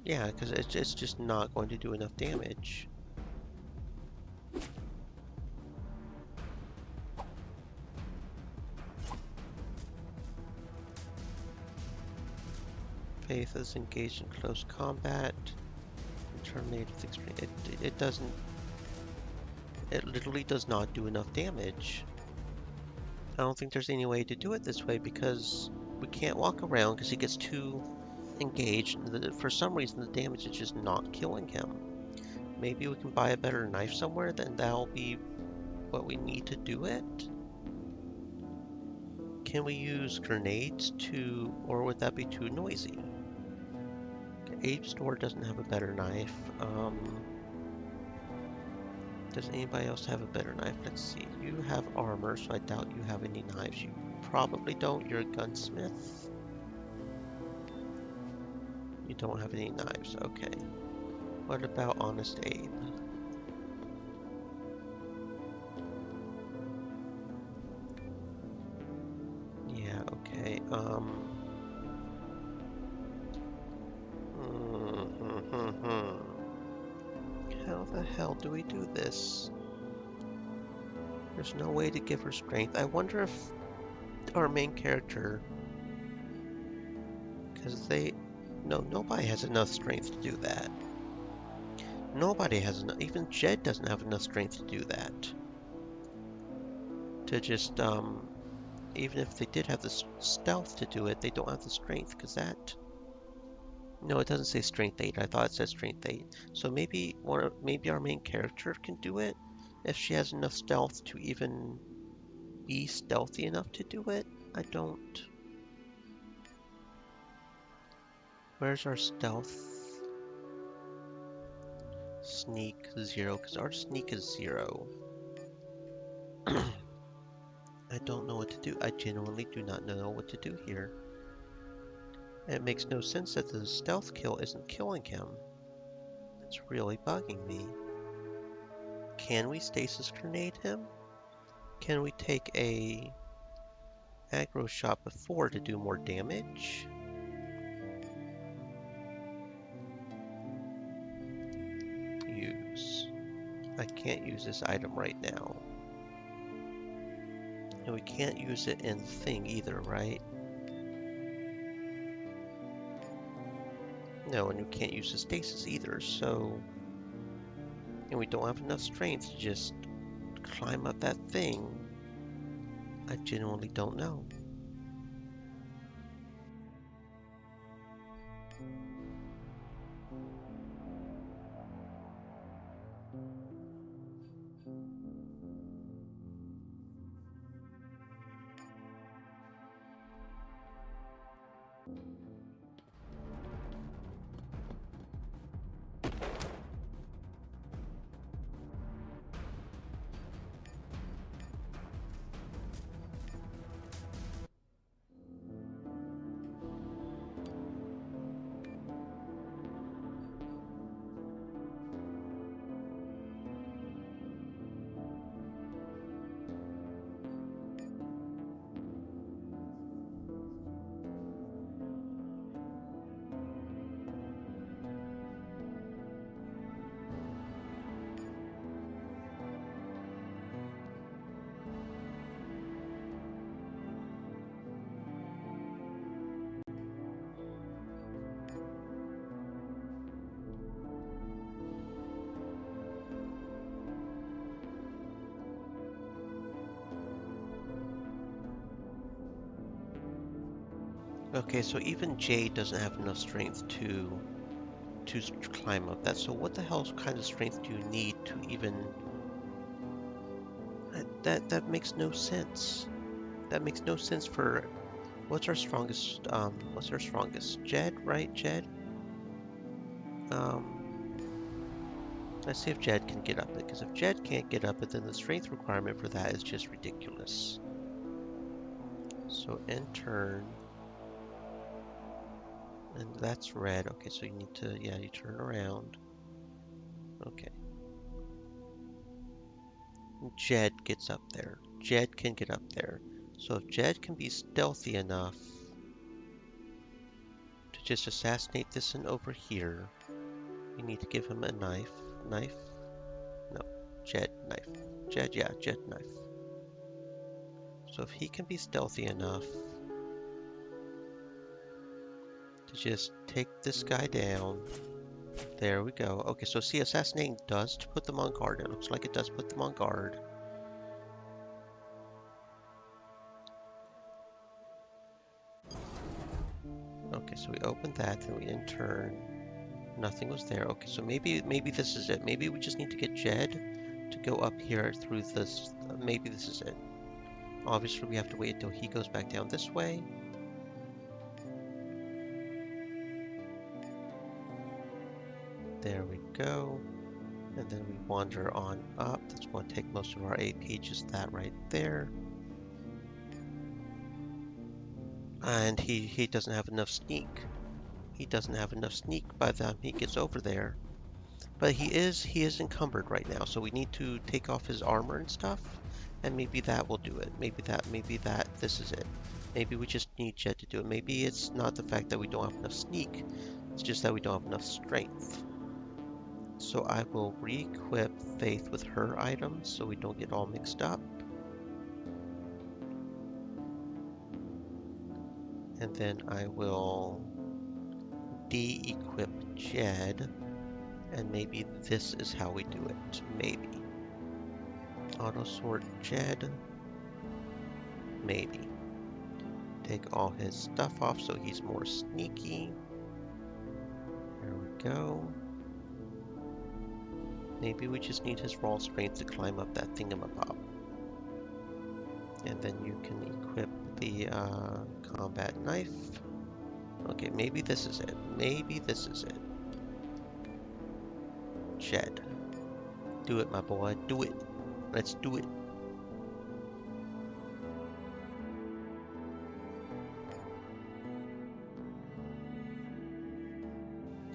Yeah, because it's just not going to do enough damage. Faith is engaged in close combat. Terminate with extreme. It doesn't... It literally does not do enough damage. I don't think there's any way to do it this way because we can't walk around because he gets too engaged. For some reason, the damage is just not killing him. Maybe we can buy a better knife somewhere, then that'll be what we need to do it. Can we use grenades to, or would that be too noisy? Ape Store doesn't have a better knife. Does anybody else have a better knife? Let's see. You have armor, so I doubt you have any knives. You probably don't. You're a gunsmith. You don't have any knives. Okay. What about Honest Abe? Yeah, okay. How the hell do we do this? There's no way to give her strength. I wonder if our main character... Because they... No, nobody has enough strength to do that. Nobody has enough... Even Jed doesn't have enough strength to do that. To just, even if they did have the stealth to do it, they don't have the strength, because that... No, it doesn't say strength 8. I thought it said strength 8. So maybe maybe our main character can do it if she has enough stealth to even be stealthy enough to do it. I don't... Where's our stealth? Sneak 0, because our sneak is 0. I don't know what to do. I genuinely do not know what to do here. It makes no sense that the stealth kill isn't killing him. It's really bugging me. Can we stasis grenade him? Can we take a aggro shot before to do more damage? Use. I can't use this item right now. And we can't use it in thing either, right? No, and we can't use the stasis either, so... And we don't have enough strength to just climb up that thing. I genuinely don't know. Okay, so even Jade doesn't have enough strength to climb up that. So what the hell kind of strength do you need to even... That makes no sense. That makes no sense for... what's our strongest? Jed, right? Jed? Um, let's see if Jed can get up it, because if Jed can't get up it, then the strength requirement for that is just ridiculous. So end turn, and that's red. Okay, so you need to, yeah, you turn around. Okay. Jed gets up there. Jed can get up there. So if Jed can be stealthy enough to just assassinate this one over here, you need to give him a knife. Knife? No. Jed, knife. Jed, yeah, Jed, knife. So if he can be stealthy enough to just take this guy down. There we go. Okay, so see, assassinating does put them on guard. It looks like it does put them on guard. Okay, so we opened that, then we in turn. Nothing was there. Okay, so maybe this is it. Maybe we just need to get Jed to go up here through this. Maybe this is it. Obviously, we have to wait until he goes back down this way. There we go. And then we wander on up. That's going to take most of our AP, just that right there. And he doesn't have enough sneak. He doesn't have enough sneak by the time he gets over there. But he is encumbered right now, so we need to take off his armor and stuff, and maybe that will do it. Maybe that this is it. Maybe we just need Jed to do it. Maybe it's not the fact that we don't have enough sneak, it's just that we don't have enough strength. So I will re-equip Faith with her items so we don't get all mixed up. And then I will de-equip Jed, and maybe this is how we do it. Maybe. Auto sort Jed. Maybe. Take all his stuff off so he's more sneaky. There we go. Maybe we just need his raw strength to climb up that thingamabob. And then you can equip the combat knife. Okay, maybe this is it. Maybe this is it. Jed. Do it, my boy. Do it. Let's do it.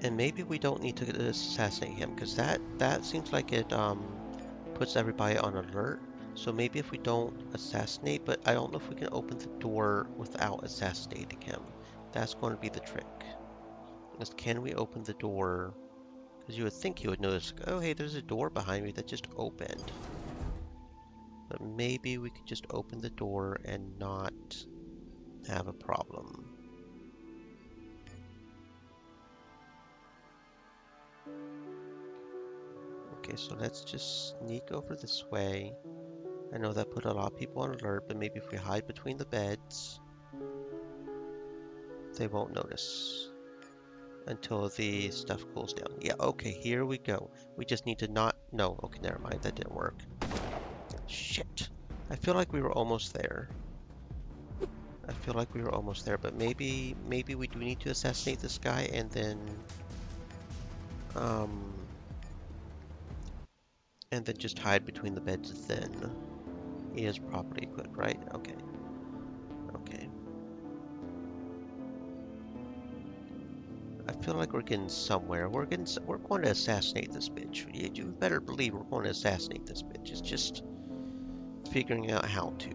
And maybe we don't need to assassinate him, because that seems like it puts everybody on alert. So maybe if we don't assassinate, but I don't know if we can open the door without assassinating him. That's going to be the trick. Is can we open the door? Because you would think he would notice, oh hey, there's a door behind me that just opened. But maybe we could just open the door and not have a problem. Okay, so let's just sneak over this way. I know that put a lot of people on alert, but maybe if we hide between the beds, they won't notice until the stuff cools down. Yeah, okay, here we go. We just need to not... No, okay, never mind, that didn't work. Shit. I feel like we were almost there. I feel like we were almost there, but maybe we do need to assassinate this guy and then... and then just hide between the beds then. He is properly equipped, right? Okay. Okay. I feel like we're getting somewhere. We're going to assassinate this bitch. You better believe we're going to assassinate this bitch. It's just figuring out how to.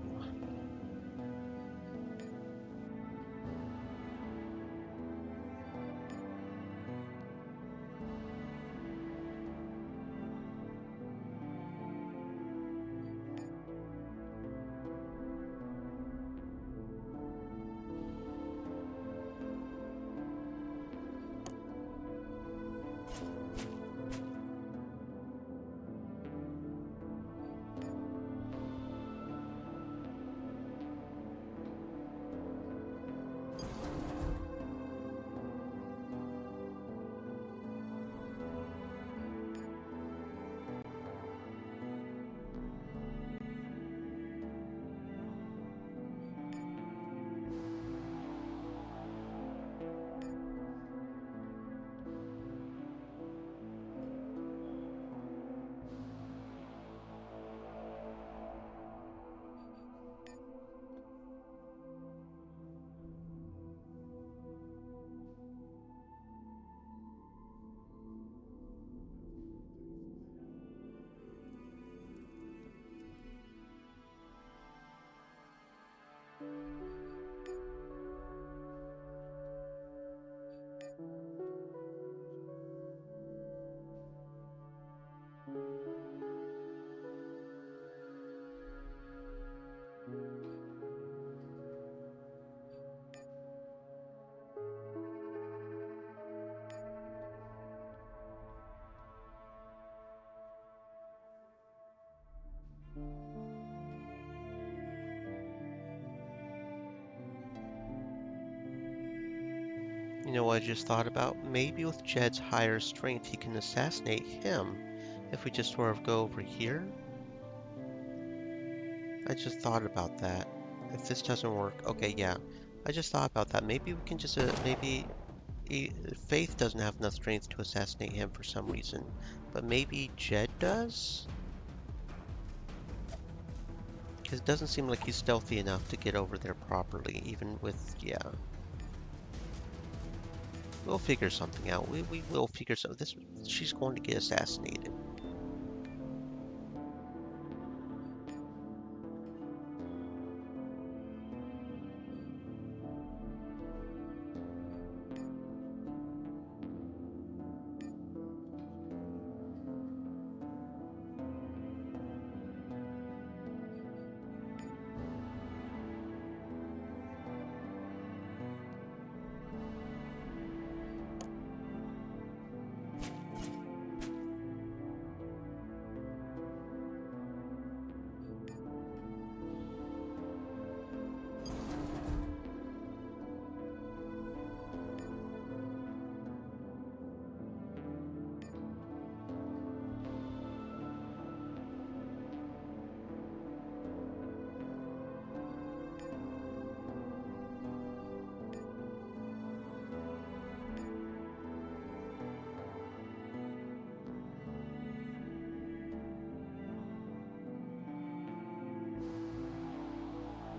You know what I just thought about? Maybe with Jed's higher strength, he can assassinate him if we just sort of go over here. I just thought about that. If this doesn't work, okay, yeah. I just thought about that. Maybe we can just, Faith doesn't have enough strength to assassinate him for some reason, but maybe Jed does? Because it doesn't seem like he's stealthy enough to get over there properly, even with, yeah. We'll figure something out. We will figure something. She's going to get assassinated.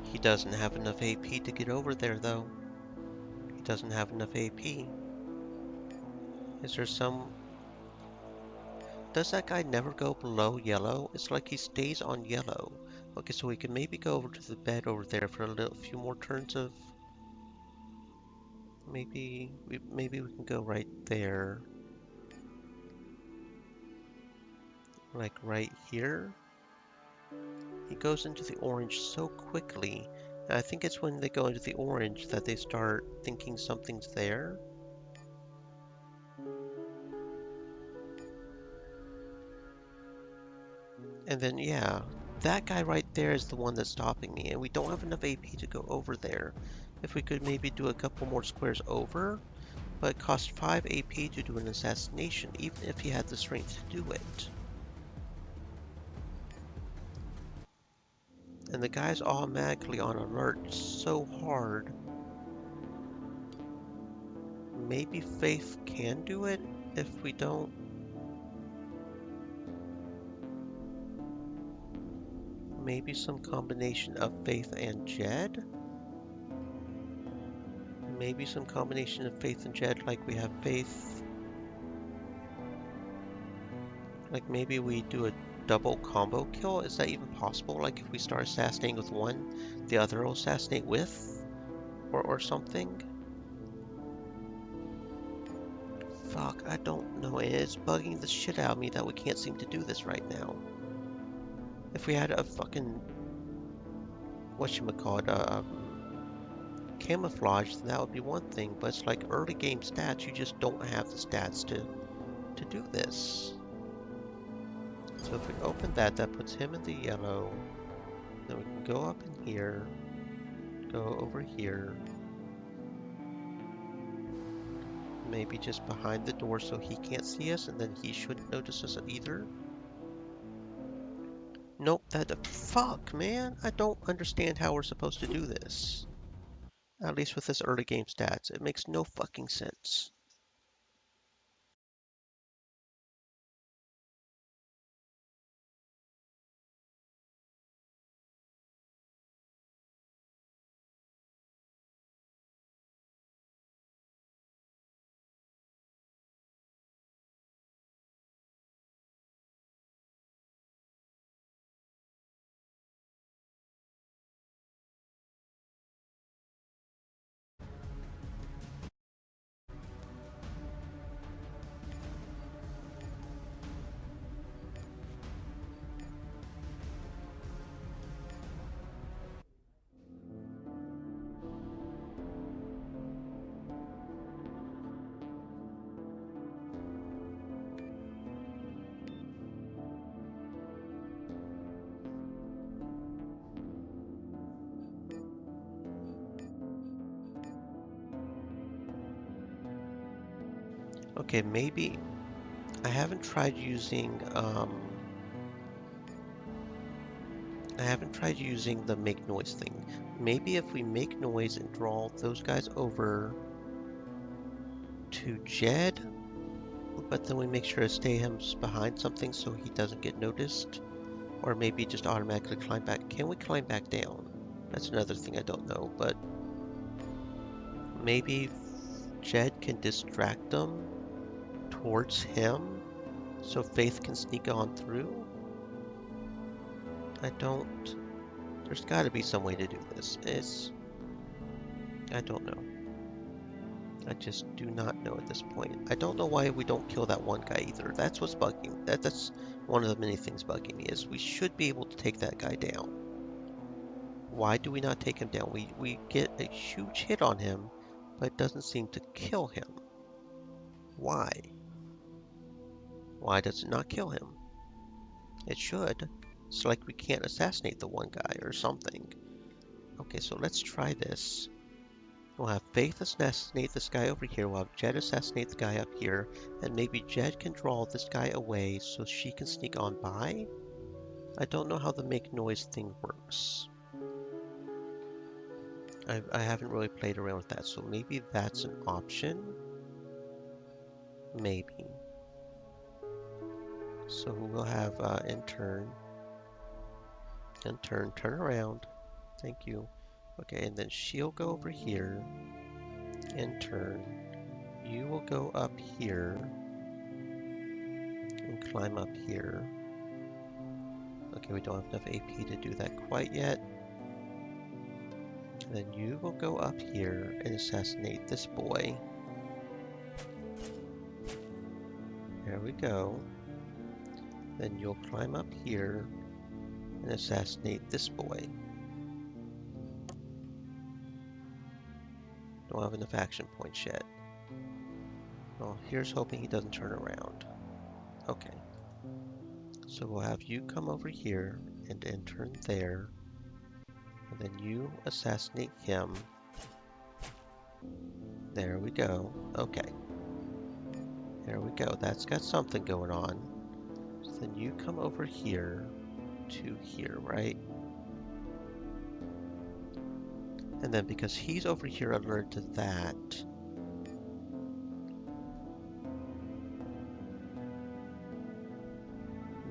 He doesn't have enough AP to get over there, though. He doesn't have enough AP. Is there some... Does that guy never go below yellow? It's like he stays on yellow. Okay, so we can maybe go over to the bed over there for a few more turns of... Maybe we can go right there. Like right here. He goes into the orange so quickly. And I think it's when they go into the orange that they start thinking something's there. And then, yeah, that guy right there is the one that's stopping me. And we don't have enough AP to go over there. If we could maybe do a couple more squares over. But it costs 5 AP to do an assassination, even if he had the strength to do it. And the guy's automatically on alert so hard. Maybe Faith can do it if we don't. Maybe some combination of Faith and Jed? Maybe some combination of Faith and Jed, like we have Faith. Like maybe we do a double combo kill? Is that even possible? Like if we start assassinating with one, the other will assassinate with? Or something? Fuck, I don't know. It's bugging the shit out of me that we can't seem to do this right now. If we had a fucking... whatchamacallit, camouflage, then that would be one thing, but it's like early game stats, you just don't have the stats to do this. So if we open that, that puts him in the yellow. Then we can go up in here, go over here. Maybe just behind the door so he can't see us, and then he shouldn't notice us either. Nope, fuck, man. I don't understand how we're supposed to do this. At least with this early game stats. It makes no fucking sense. Okay, maybe I haven't tried using the make noise thing. Maybe if we make noise and draw those guys over to Jed, but then we make sure to stay him behind something so he doesn't get noticed, or maybe just automatically climb back. Can we climb back down? That's another thing I don't know, but maybe Jed can distract them towards him so Faith can sneak on through? I don't... There's got to be some way to do this. I don't know. I just do not know at this point. I don't know why we don't kill that one guy either. That's what's bugging. That's one of the many things bugging me is we should be able to take that guy down. Why do we not take him down? We get a huge hit on him, but it doesn't seem to kill him. Why? Why does it not kill him? It should. It's like we can't assassinate the one guy or something. Okay, so let's try this. We'll have Faith assassinate this guy over here. We'll have Jed assassinate the guy up here. And maybe Jed can draw this guy away so she can sneak on by? I don't know how the make noise thing works. I haven't really played around with that, so maybe that's an option? Maybe. So we'll have intern, turn around. Thank you. Okay, and then she'll go over here. Intern, you will go up here and climb up here. Okay, we don't have enough AP to do that quite yet. And then you will go up here and assassinate this boy. There we go. Then you'll climb up here and assassinate this boy. Don't have enough action points yet. Well, here's hoping he doesn't turn around. Okay. So we'll have you come over here and intern there. And then you assassinate him. There we go. Okay. There we go. That's got something going on. So then you come over here to here, right? And then because he's over here alerted to that,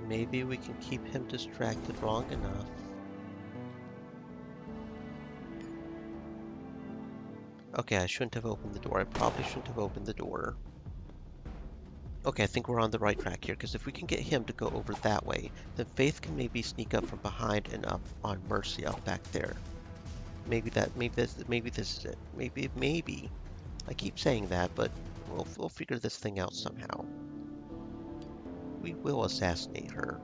maybe we can keep him distracted long enough. Okay, I shouldn't have opened the door. I probably shouldn't have opened the door. Okay, I think we're on the right track here, because if we can get him to go over that way, then Faith can maybe sneak up from behind and up on Mercy up back there. Maybe this is it. Maybe. I keep saying that, but we'll figure this thing out somehow. We will assassinate her.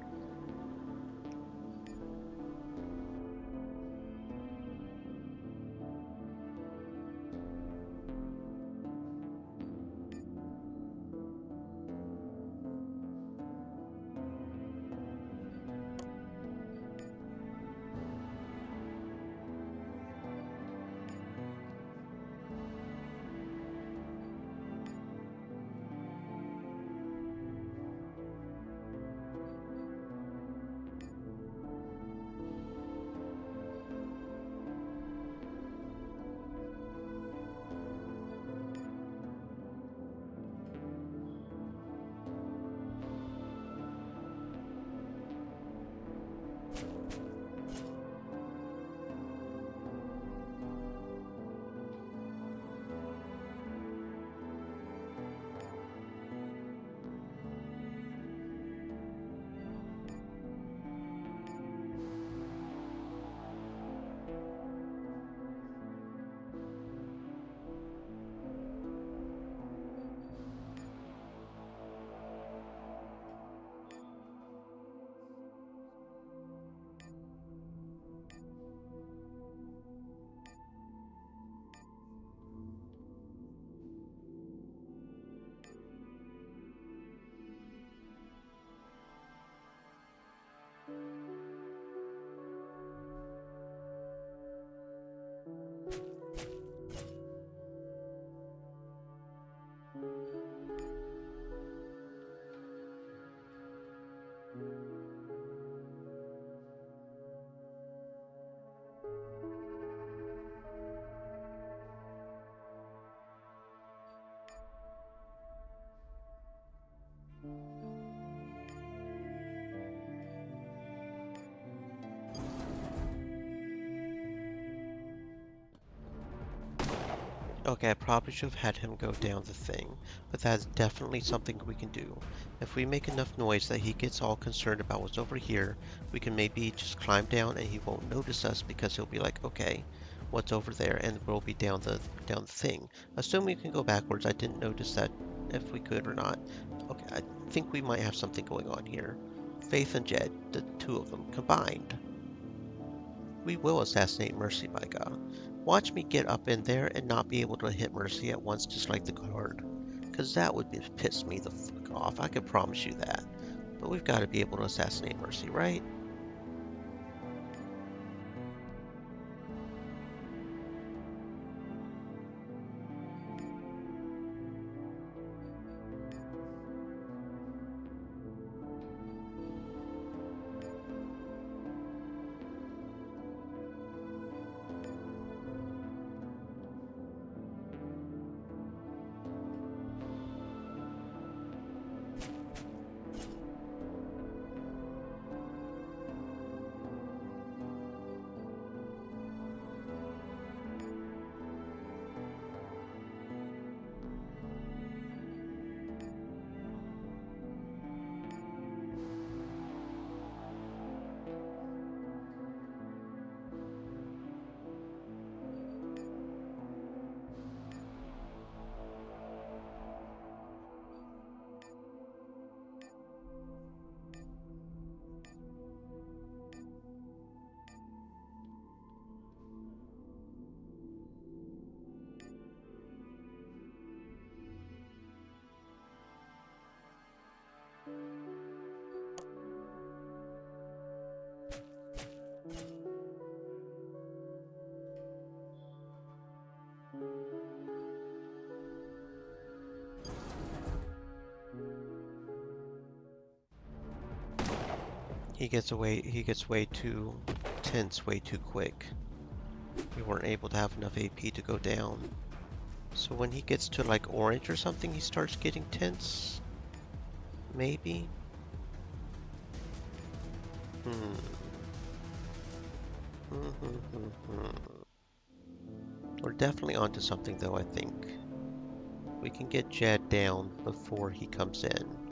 Okay, I probably should have had him go down the thing, but that's definitely something we can do. If we make enough noise that he gets all concerned about what's over here, we can maybe just climb down and he won't notice us because he'll be like, okay, what's over there? And we'll be down the thing. Assuming we can go backwards, I didn't notice that if we could or not. Okay, I think we might have something going on here. Faith and Jed, the two of them combined. We will assassinate Mercy, by God. Watch me get up in there and not be able to hit Mercy at once just like the guard. Because that would piss me the fuck off, I can promise you that. But we've got to be able to assassinate Mercy, right? He gets way too tense way too quick. We weren't able to have enough AP to go down. So when he gets to like orange or something, he starts getting tense? Maybe? Hmm. We're definitely onto something though, I think. We can get Jed down before he comes in.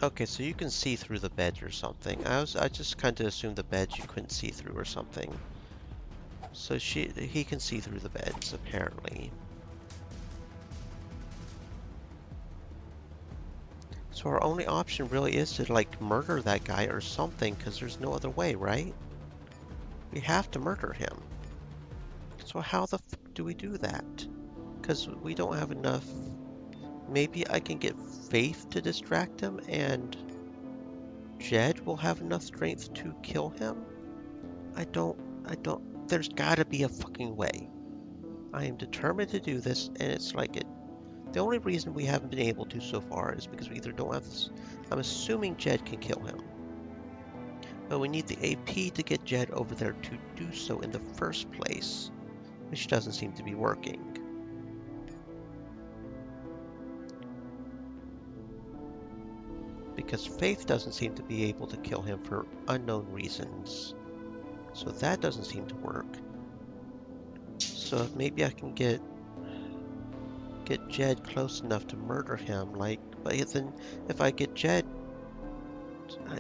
Okay, so you can see through the beds or something. I just kind of assumed the beds you couldn't see through or something. So he can see through the beds apparently. So our only option really is to like murder that guy or something, because there's no other way, right? We have to murder him. So how the f do we do that? Because we don't have enough. Maybe I can get Faith to distract him and Jed will have enough strength to kill him? I don't, there's gotta be a fucking way. I am determined to do this, and it's like the only reason we haven't been able to so far is because we either don't have this. I'm assuming Jed can kill him. But we need the AP to get Jed over there to do so in the first place, which doesn't seem to be working. Because Faith doesn't seem to be able to kill him for unknown reasons. So that doesn't seem to work. So maybe I can get Jed close enough to murder him, like, but then if I get Jed, I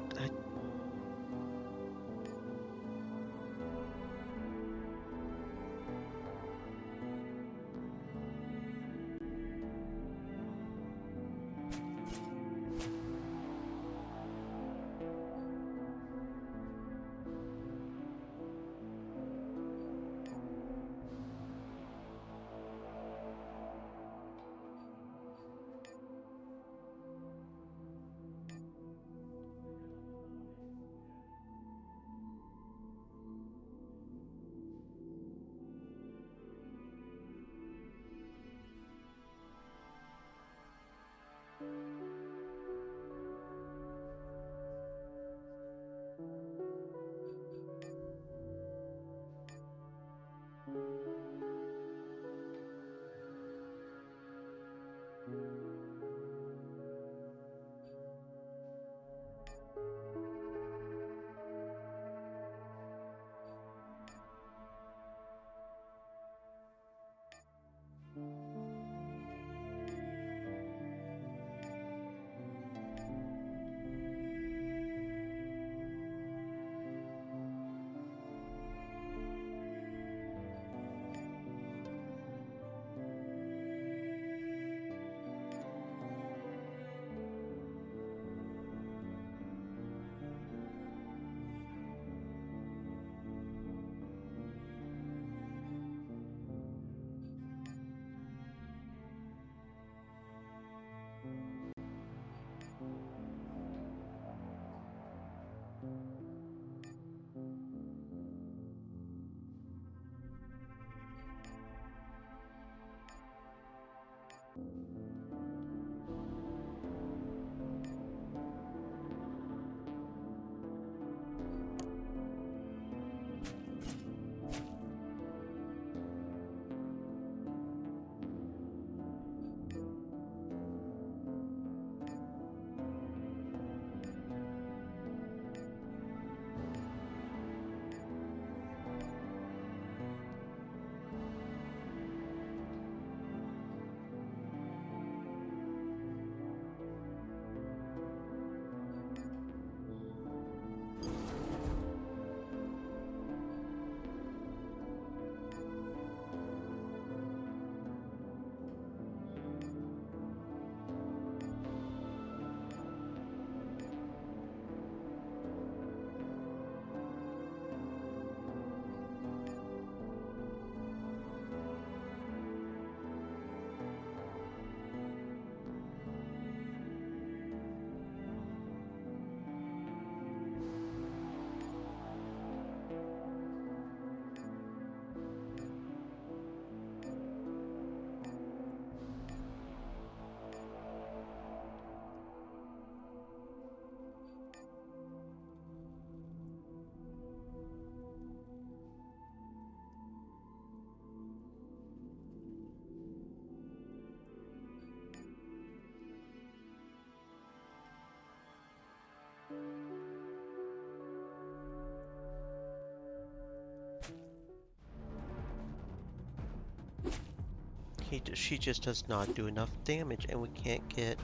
she just does not do enough damage, and we can't get.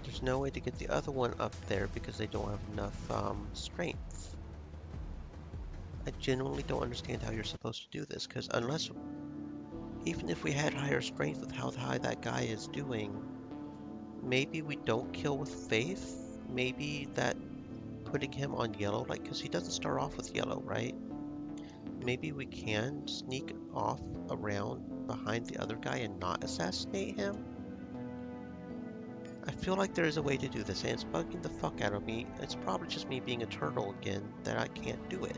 There's no way to get the other one up there because they don't have enough strength. I genuinely don't understand how you're supposed to do this, because unless, even if we had higher strength with how high that guy is doing, maybe we don't kill with faith? Maybe that putting him on yellow, like, because he doesn't start off with yellow, right? Maybe we can sneak off around behind the other guy and not assassinate him? I feel like there is a way to do this, and it's bugging the fuck out of me. It's probably just me being a turtle again that I can't do it.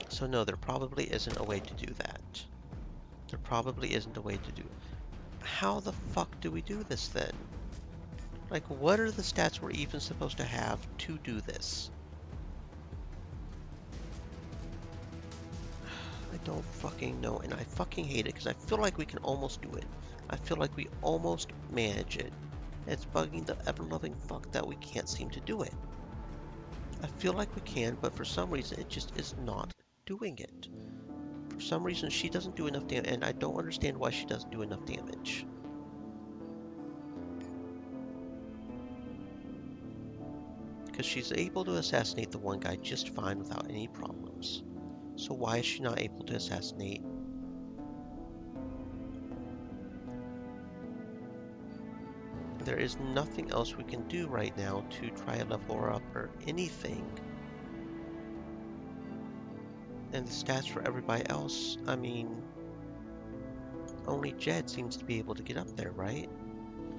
So no, there probably isn't a way to do that. There probably isn't a way to do. How the fuck do we do this then? Like, what are the stats we're even supposed to have to do this? I don't fucking know, and I fucking hate it because I feel like we can almost do it. I feel like we almost manage it. It's bugging the ever-loving fuck that we can't seem to do it. I feel like we can, but for some reason it just is not doing it. For some reason she doesn't do enough damage, and I don't understand why she doesn't do enough damage. Because she's able to assassinate the one guy just fine without any problems. So why is she not able to assassinate? There is nothing else we can do right now to try to level her up or anything. And the stats for everybody else, I mean, only Jed seems to be able to get up there, right?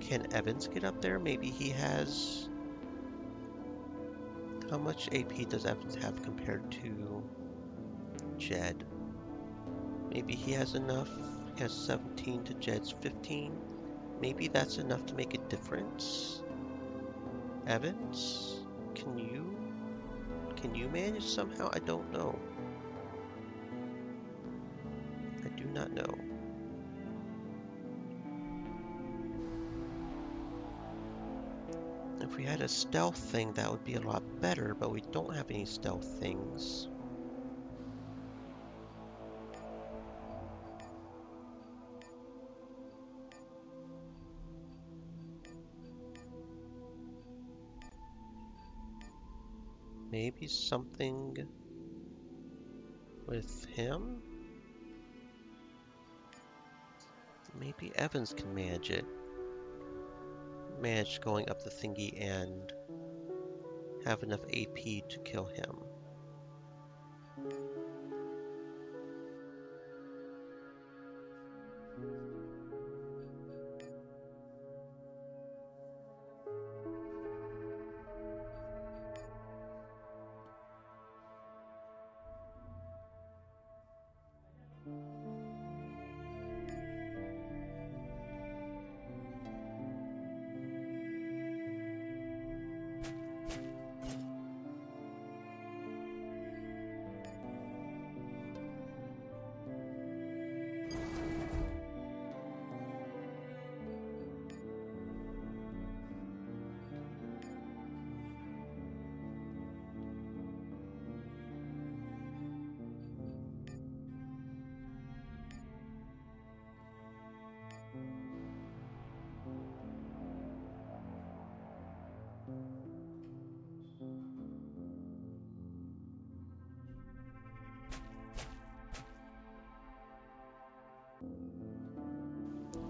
Can Evans get up there? Maybe he has... How much AP does Evans have compared to Jed? Maybe he has enough. He has 17 to Jed's 15. Maybe that's enough to make a difference. Evans, can you manage somehow? I don't know. I do not know. If we had a stealth thing, that would be a lot better, but we don't have any stealth things. Maybe something with him? Maybe Evans can manage it. Manage going up the thingy and have enough AP to kill him.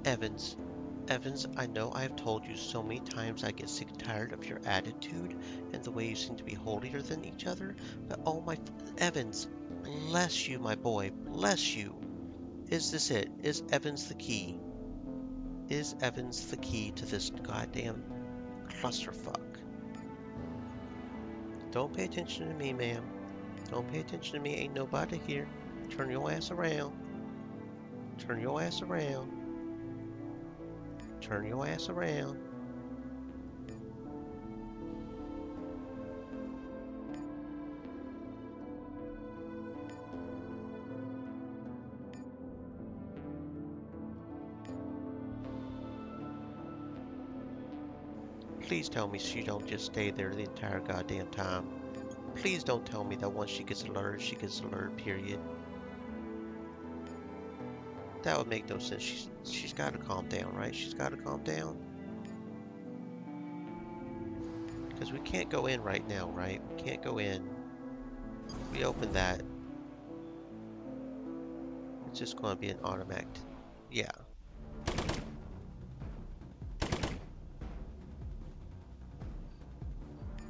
Evans. Evans, I know I have told you so many times I get sick and tired of your attitude and the way you seem to be holier than each other, but oh my... Evans, bless you, my boy, bless you. Is this it? Is Evans the key? Is Evans the key to this goddamn clusterfuck? Don't pay attention to me, ma'am. Don't pay attention to me. Ain't nobody here. Turn your ass around. Turn your ass around. Turn your ass around. Please tell me she don't just stay there the entire goddamn time. Please don't tell me that once she gets alerted, period. That would make no sense. She's got to calm down, right? She's got to calm down. Because we can't go in right now, right? We can't go in. We open that. It's just going to be an automatic. Yeah.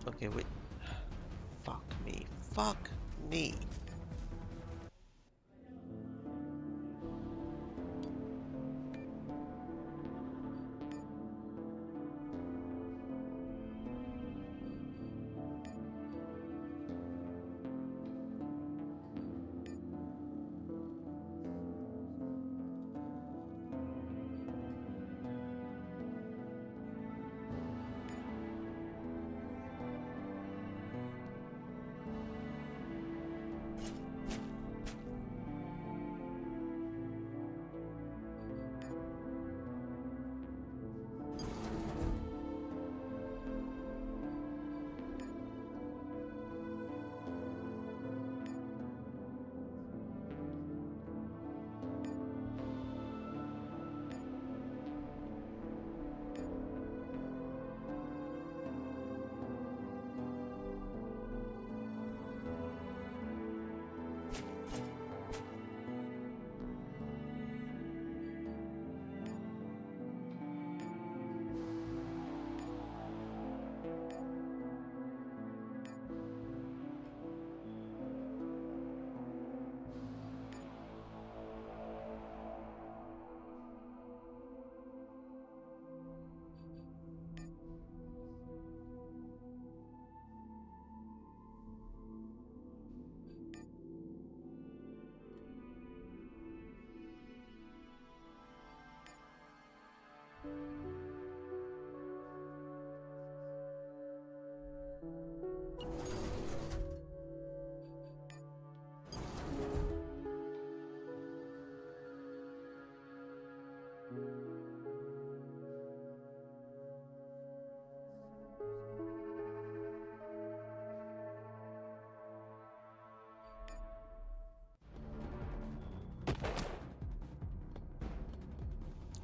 Okay, wait. Fuck me. Fuck me.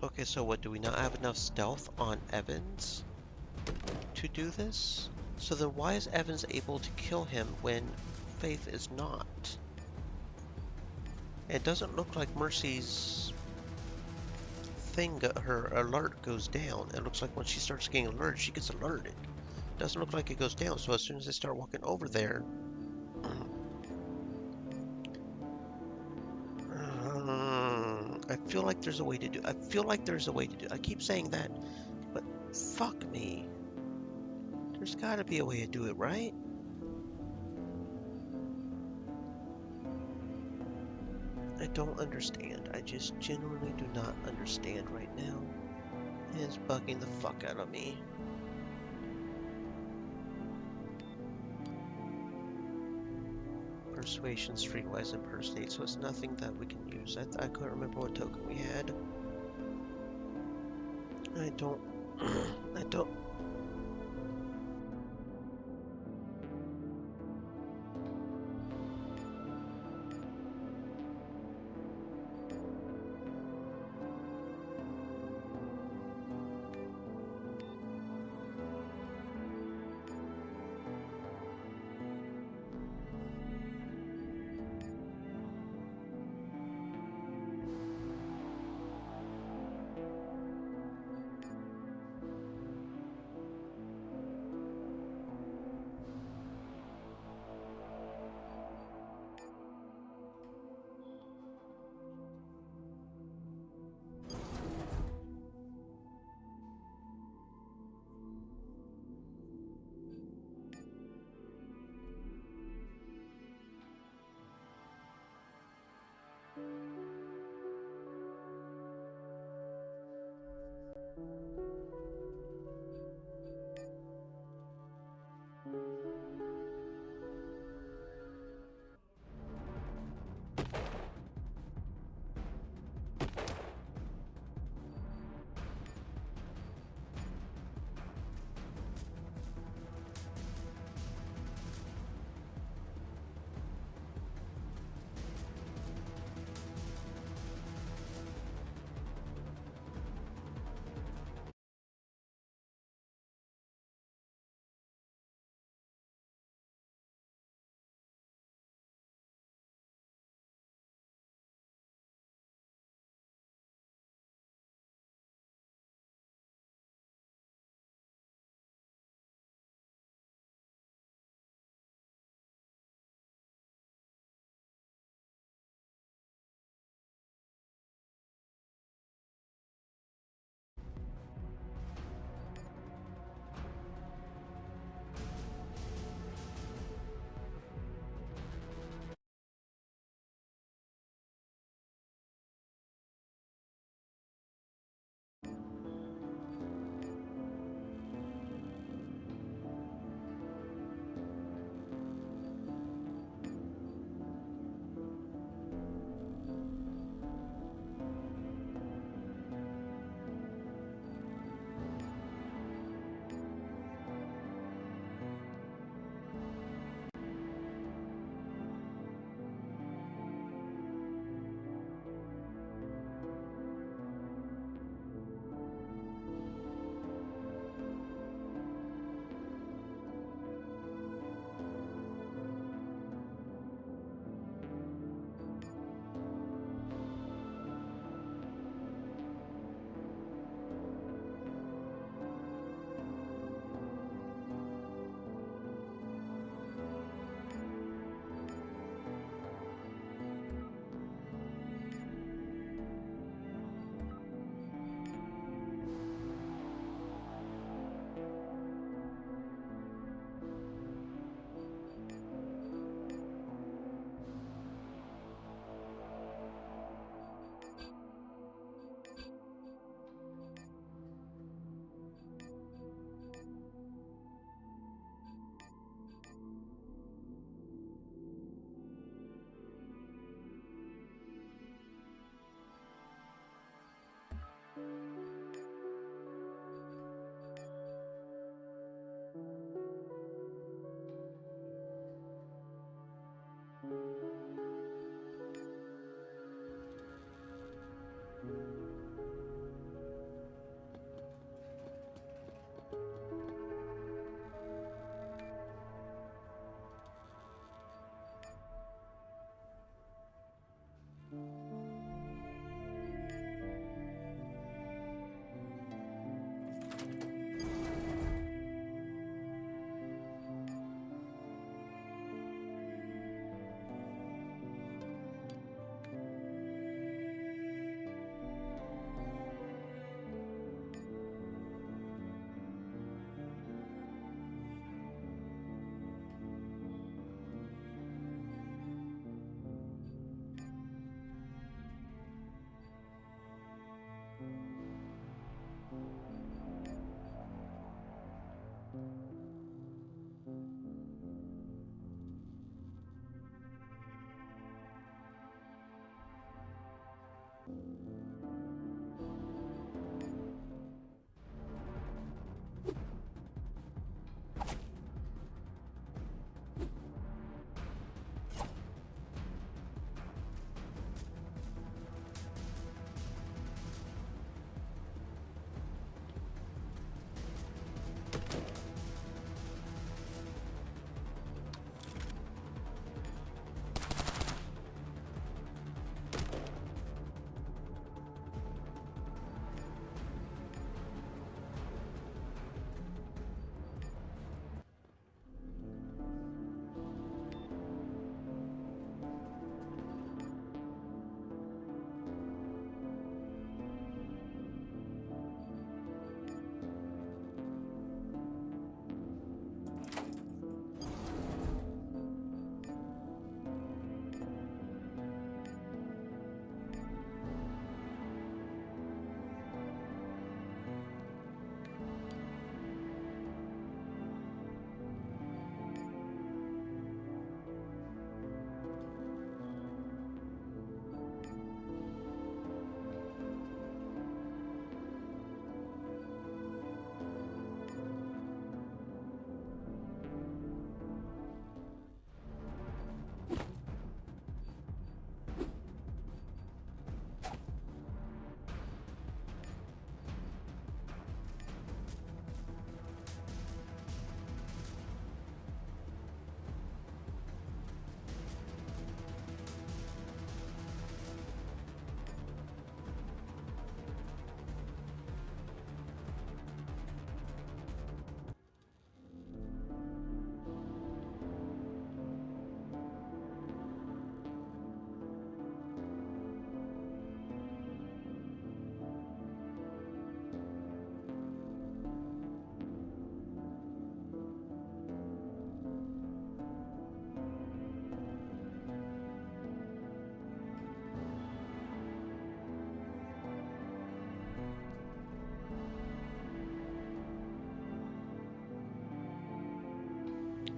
Okay, so what, do we not have enough stealth on Evans to do this? So then why is Evans able to kill him when Faith is not? It doesn't look like Mercy's thing, her alert goes down. It looks like when she starts getting alerted, she gets alerted. Doesn't look like it goes down, so as soon as they start walking over there, I feel like there's a way to do. I feel like there's a way to do. I keep saying that, but fuck me. There's got to be a way to do it, right? I don't understand. I just genuinely do not understand right now. It's bugging the fuck out of me. Persuasion, streetwise, impersonate. So it's nothing that we can use. I couldn't remember what token we had. I don't. I don't.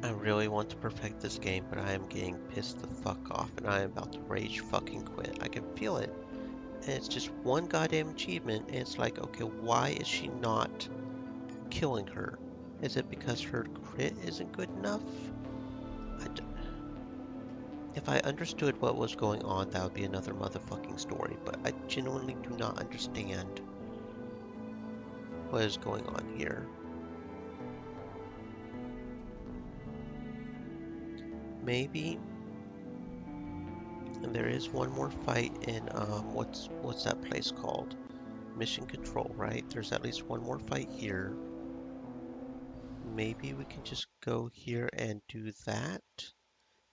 I really want to perfect this game, but I am getting pissed the fuck off and I am about to rage fucking quit. I can feel it. And it's just one goddamn achievement, and it's like, okay, why is she not killing her? Is it because her crit isn't good enough? I d If I understood what was going on, that would be another motherfucking story, but I genuinely do not understand what is going on here. Maybe there is one more fight in what's that place called? Mission Control, right? There's at least one more fight here. Maybe we can just go here and do that.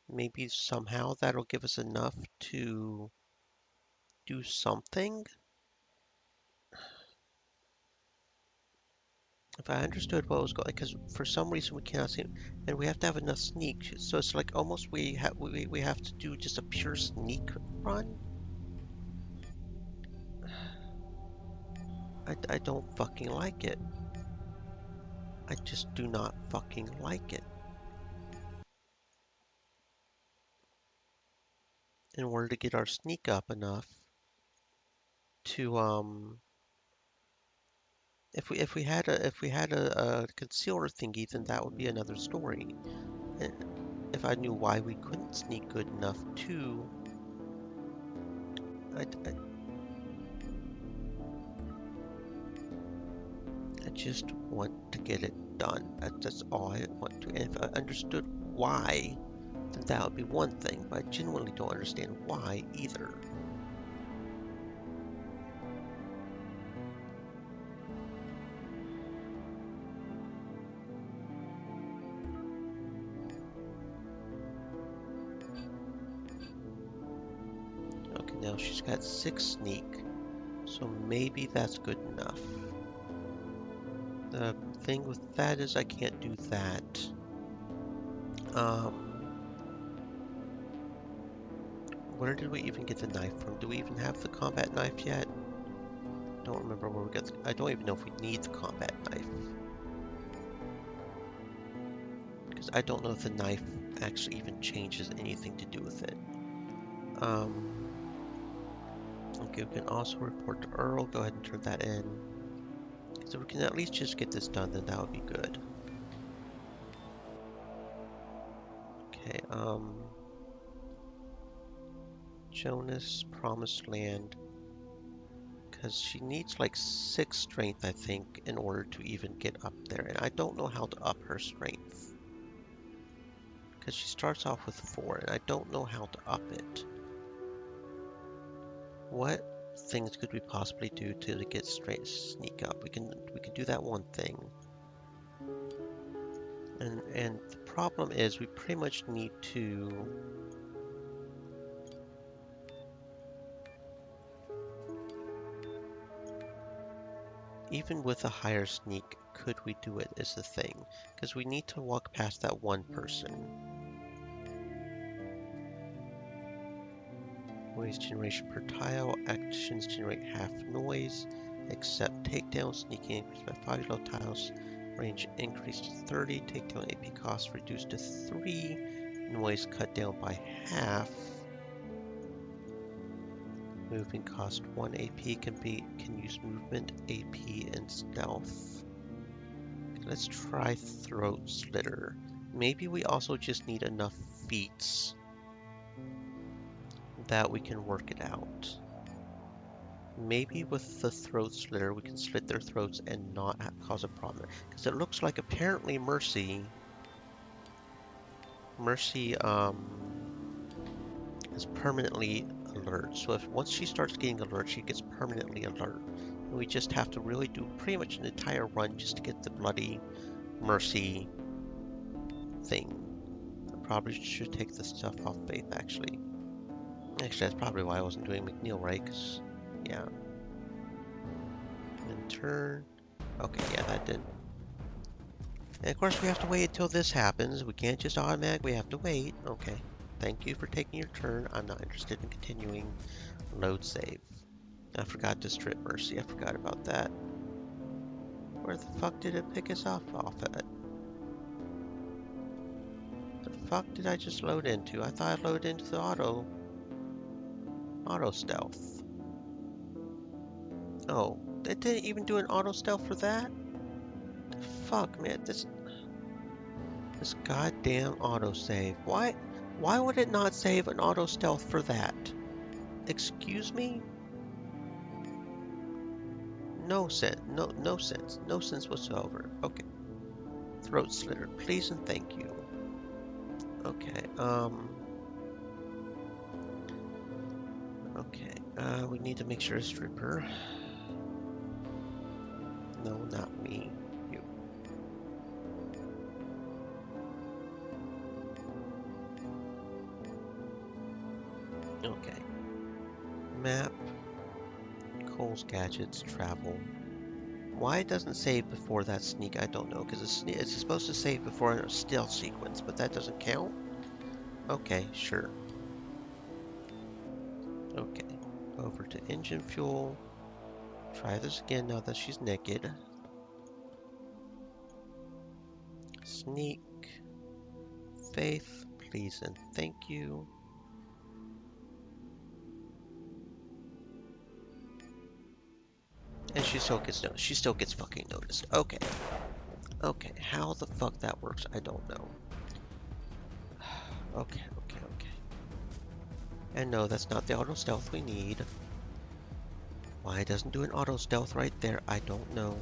Maybe somehow that'll give us enough to do something. If I understood what was going, because for some reason we cannot see, and we have to have enough sneak. So it's like almost we have to do just a pure sneak run. I don't fucking like it. I just do not fucking like it. In order to get our sneak up enough to If we had a concealer thingy, then that would be another story. And if I knew why we couldn't sneak good enough too, I, I, I just want to get it done. That's all I want to. And if I understood why, then that would be one thing. But I genuinely don't understand why either. Okay, now she's got 6 sneak, so maybe that's good enough. The thing with that is I can't do that. Where did we even get the knife from? Do we even have the combat knife yet? Don't remember where we got the, I don't even know if we need the combat knife. Because I don't know if the knife actually even changes anything to do with it. Okay, we can also report to Earl. Go ahead and turn that in. So we can at least just get this done, then that would be good. Okay, Jonas, Promised Land. Because she needs like 6 strength, I think, in order to even get up there. And I don't know how to up her strength. Because she starts off with 4, and I don't know how to up it. What things could we possibly do to get straight sneak up? We can do that one thing. And the problem is we pretty much need to even with a higher sneak, could we do it is the thing. Because we need to walk past that one person. Noise generation per tile. Actions generate half noise. Except takedown. Sneaking increased by 5 yellow tiles. Range increased to 30. Takedown AP cost reduced to 3. Noise cut down by half. Moving cost 1 AP can use movement, AP, and stealth. Okay, let's try Throat Slitter. Maybe we also just need enough feats that we can work it out. Maybe with the Throat Slitter we can slit their throats and not cause a problem. Because it looks like apparently Mercy is permanently alert. So if once she starts getting alert, she gets permanently alert. And we just have to really do pretty much an entire run just to get the bloody Mercy thing. I probably should take the stuff off Faith, actually. Actually, that's probably why I wasn't doing McNeil right, because, yeah. And turn. Okay, yeah, that didn't. And of course, we have to wait until this happens. We can't just automatically, we have to wait. Okay. Thank you for taking your turn. I'm not interested in continuing. Load save. I forgot to strip Mercy. I forgot about that. Where the fuck did it pick us off at? The fuck did I just load into? I thought I loaded into the auto stealth. Oh, it didn't even do an auto stealth for that? The fuck, man, this goddamn auto save. Why would it not save an auto stealth for that? Excuse me? No sense. No sense. No sense whatsoever. Okay. Throat Slitter, please and thank you. Okay, okay, we need to make sure to strip her. No, not me. You. Okay. Map. Cole's gadgets. Travel. Why it doesn't save before that sneak, I don't know. Because it's supposed to save before a stealth sequence, but that doesn't count? Okay, sure. Okay. Over to engine fuel. Try this again now that she's naked. Sneak. Faith, please and thank you. And she still gets noticed. She still gets fucking noticed. Okay. Okay. How the fuck that works, I don't know. Okay, okay, okay. And no, that's not the auto stealth we need. Why it doesn't do an auto stealth right there, I don't know.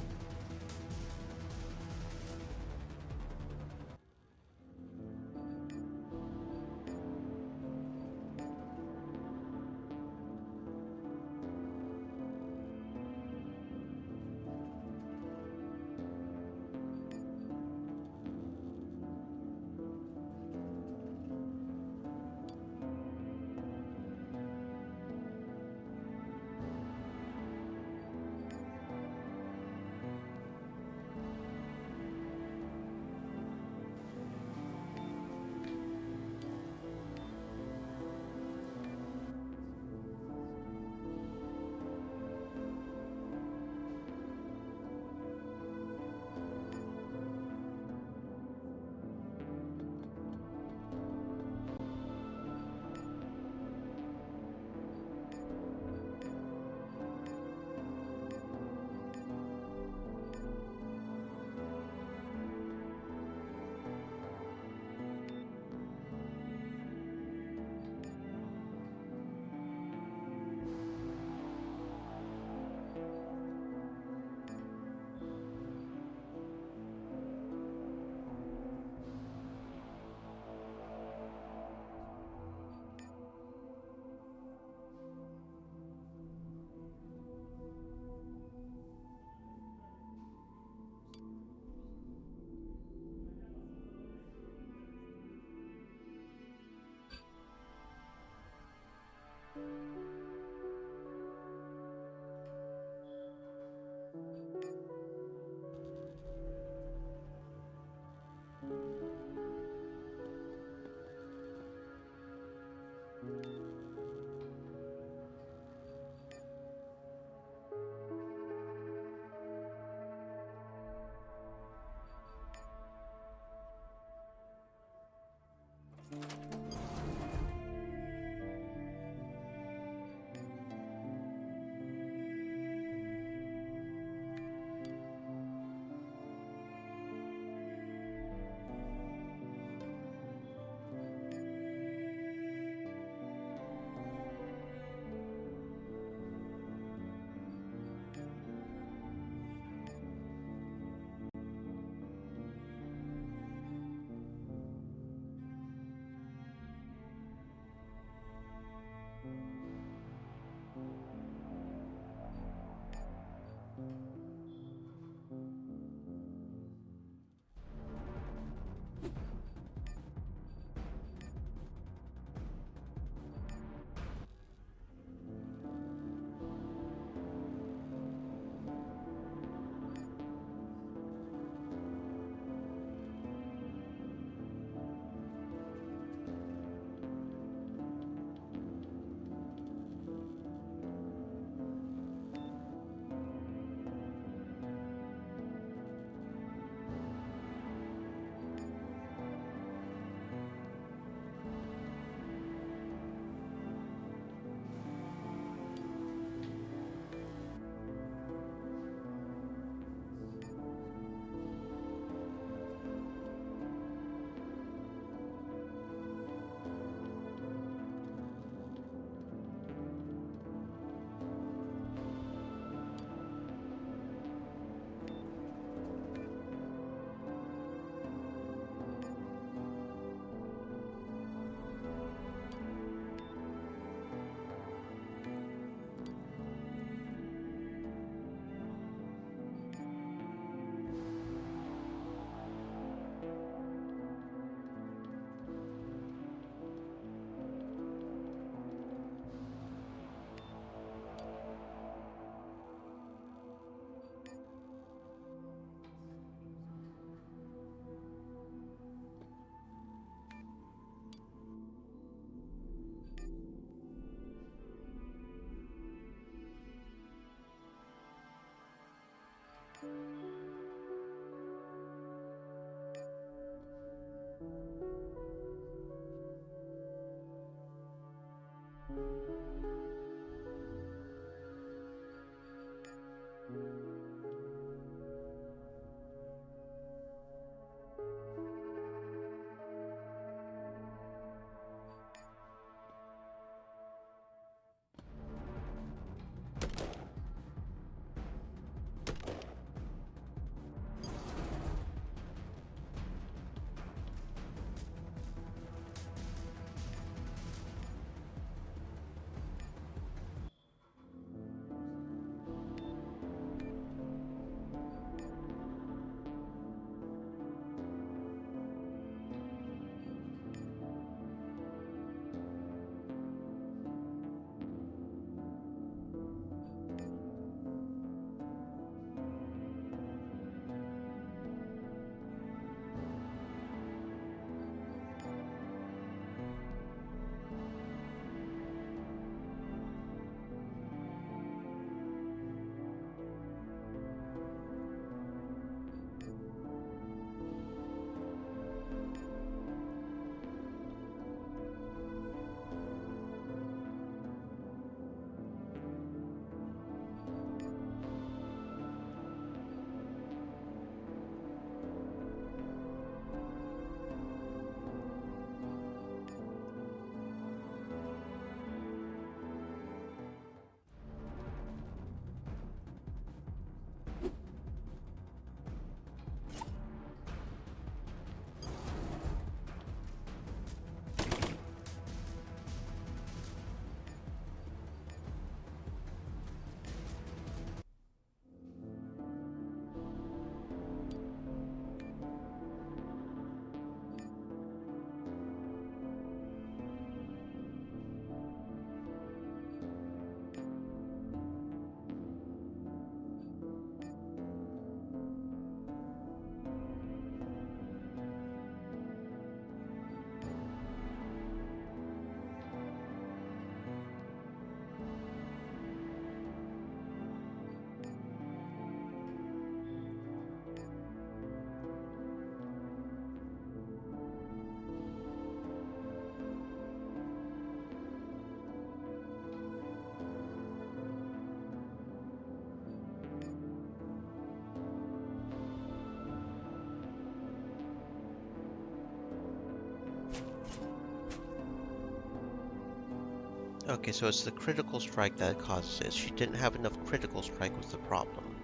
Okay, so it's the critical strike that causes it. She didn't have enough critical strike was the problem.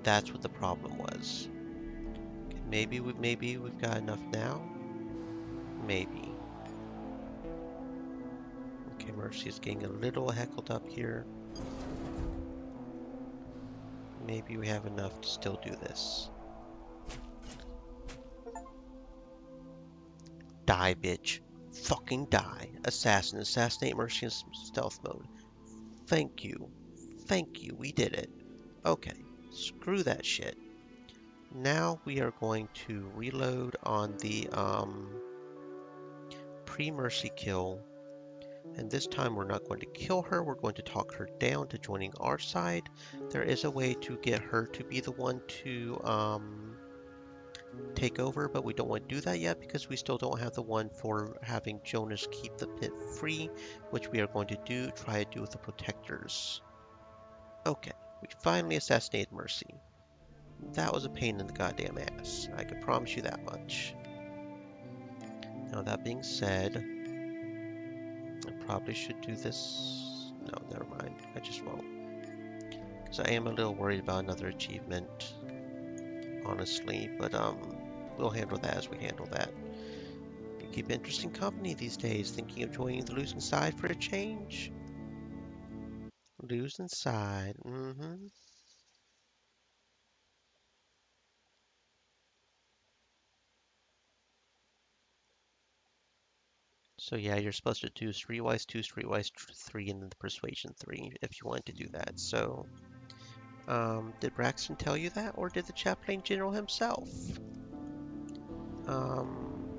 That's what the problem was. Okay, maybe we've got enough now. Maybe. Okay, Mercy is getting a little heckled up here. Maybe we have enough to still do this. Die, bitch. Fucking die. Assassin. Assassinate Mercy in stealth mode. Thank you. Thank you. We did it. Okay. Screw that shit. Now we are going to reload on the pre-Mercy kill. And this time we're not going to kill her. We're going to talk her down to joining our side. There is a way to get her to be the one to take over, but we don't want to do that yet because we still don't have the one for having Jonas keep the pit free, which we are going to do, try to do with the protectors. Okay, we finally assassinated Mercy. That was a pain in the goddamn ass. I can promise you that much. Now that being said, I probably should do this. No, never mind. I just won't. Because I am a little worried about another achievement, honestly, but we'll handle that as we handle that. You keep interesting company these days, thinking of joining the losing side for a change. Losing side, So yeah, you're supposed to do Streetwise 2, Streetwise 3, and then the Persuasion 3 if you want to do that. So, did Braxton tell you that, or did the Chaplain General himself?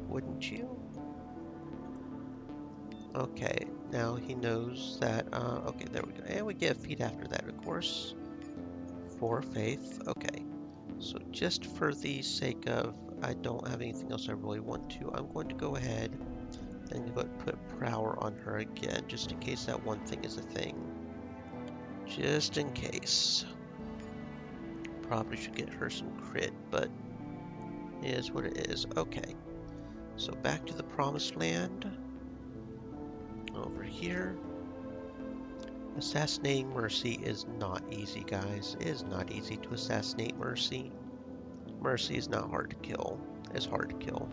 Wouldn't you? Okay, now he knows that, okay, there we go. And we get a feat after that, of course. For faith, okay. So just for the sake of, I don't have anything else I really want to, I'm going to go ahead and put Prower on her again, just in case that one thing is a thing. Just in case. Probably should get her some crit, but it is what it is. Okay, so back to the Promised Land. Over here. Assassinating Mercy is not easy, guys. It is not easy to assassinate Mercy. Mercy is not hard to kill. It's hard to kill.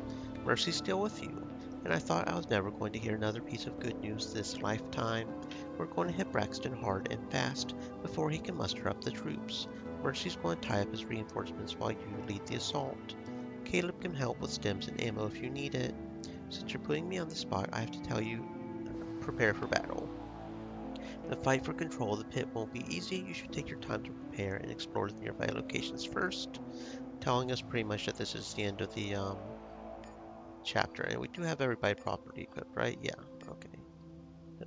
Mercy's still with you, and I thought I was never going to hear another piece of good news this lifetime. We're going to hit Braxton hard and fast before he can muster up the troops. Mercy's going to tie up his reinforcements while you lead the assault. Caleb can help with stems and ammo if you need it. Since you're putting me on the spot, I have to tell you, prepare for battle. The fight for control of the pit won't be easy. You should take your time to prepare and explore the nearby locations first. Telling us pretty much that this is the end of the chapter, and we do have everybody properly equipped, right? Yeah, okay.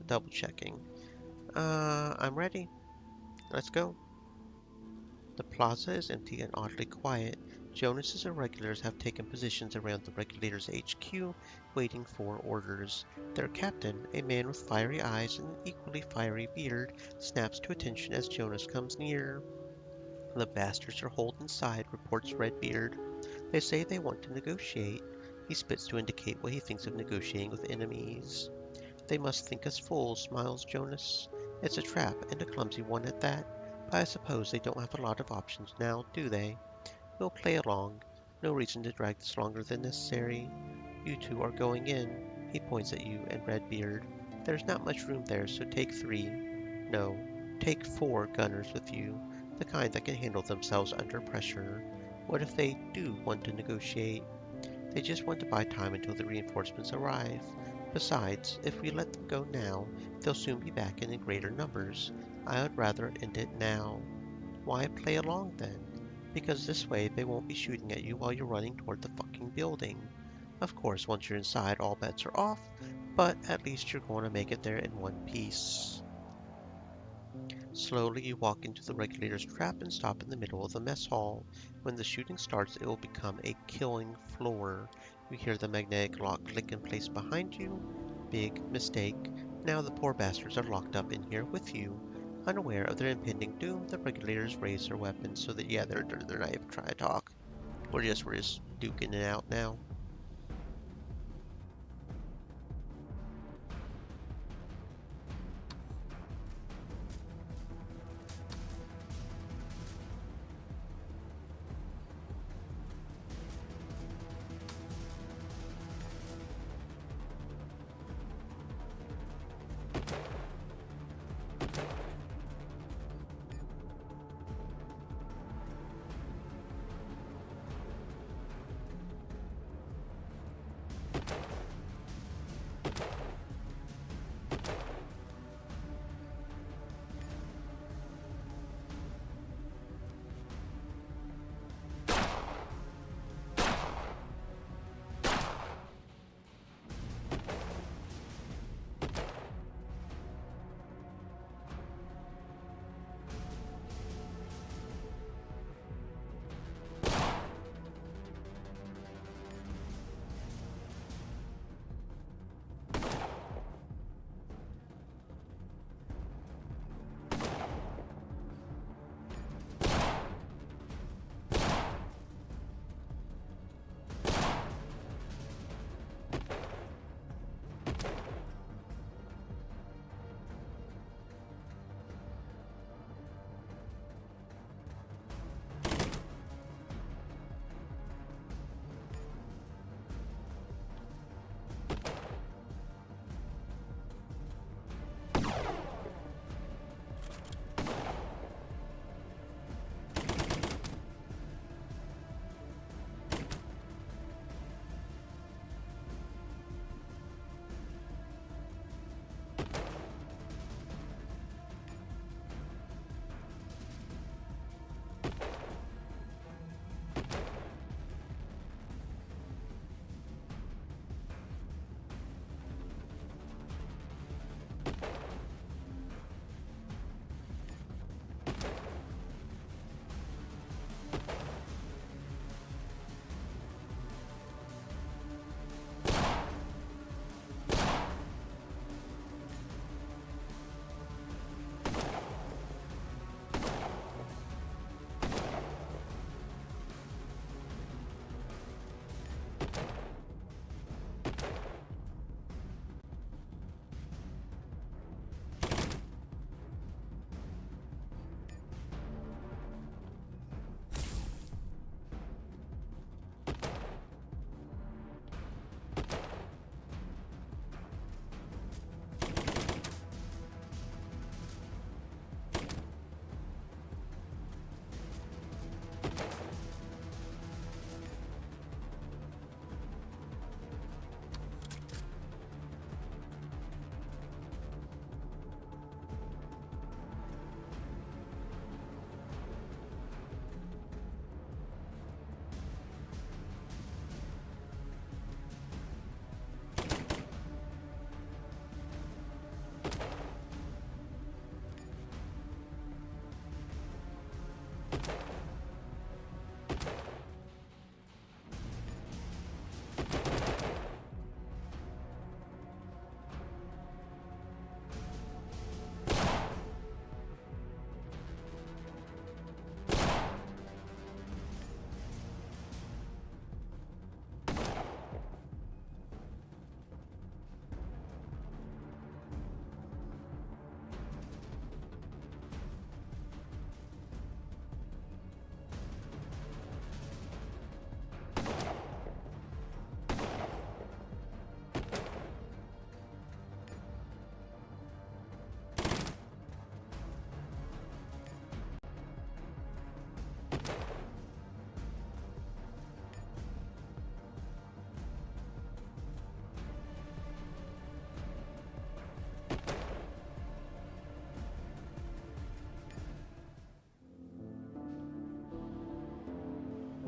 Double checking. I'm ready. Let's go. The plaza is empty and oddly quiet. Jonas's irregulars have taken positions around the Regulators HQ, waiting for orders. Their captain, a man with fiery eyes and an equally fiery beard, snaps to attention as Jonas comes near. The bastards are holed inside, reports Redbeard. They say they want to negotiate. He spits to indicate what he thinks of negotiating with enemies. They must think us fools, smiles Jonas. It's a trap, and a clumsy one at that. But I suppose they don't have a lot of options now, do they? We'll play along. No reason to drag this longer than necessary. You two are going in. He points at you and Redbeard. There's not much room there, so take 3. No, take 4 gunners with you. The kind that can handle themselves under pressure. What if they do want to negotiate? They just want to buy time until the reinforcements arrive. Besides, if we let them go now, they'll soon be back in greater numbers. I would rather end it now. Why play along then? Because this way they won't be shooting at you while you're running toward the fucking building. Of course, once you're inside, all bets are off, but at least you're going to make it there in one piece. Slowly you walk into the Regulator's trap and stop in the middle of the mess hall. When the shooting starts, it will become a killing floor. You hear the magnetic lock click in place behind you. Big mistake. Now the poor bastards are locked up in here with you. Unaware of their impending doom, the Regulators raise their weapons so that, yeah, they're not even trying to talk. We're just duking it out now.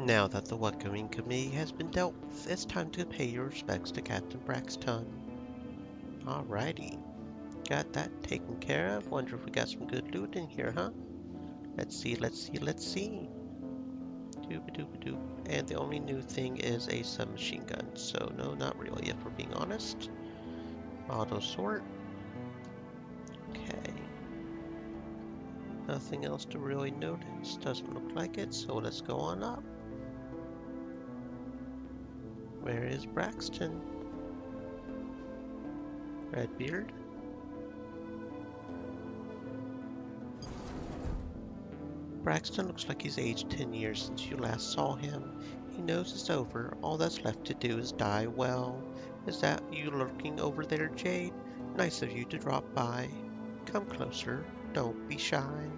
Now that the welcoming committee has been dealt with, it's time to pay your respects to Captain Braxton. Alrighty, got that taken care of. Wonder if we got some good loot in here, huh? Let's see, let's see, let's see. Doop-a-doop-a-doop. And the only new thing is a submachine gun, so no, not really, if we're being honest. Auto sort. Okay. Nothing else to really notice. Doesn't look like it, so let's go on up. Where is Braxton? Redbeard? Braxton looks like he's aged 10 years since you last saw him. He knows it's over. All that's left to do is die well. Is that you lurking over there, Jade? Nice of you to drop by. Come closer. Don't be shy.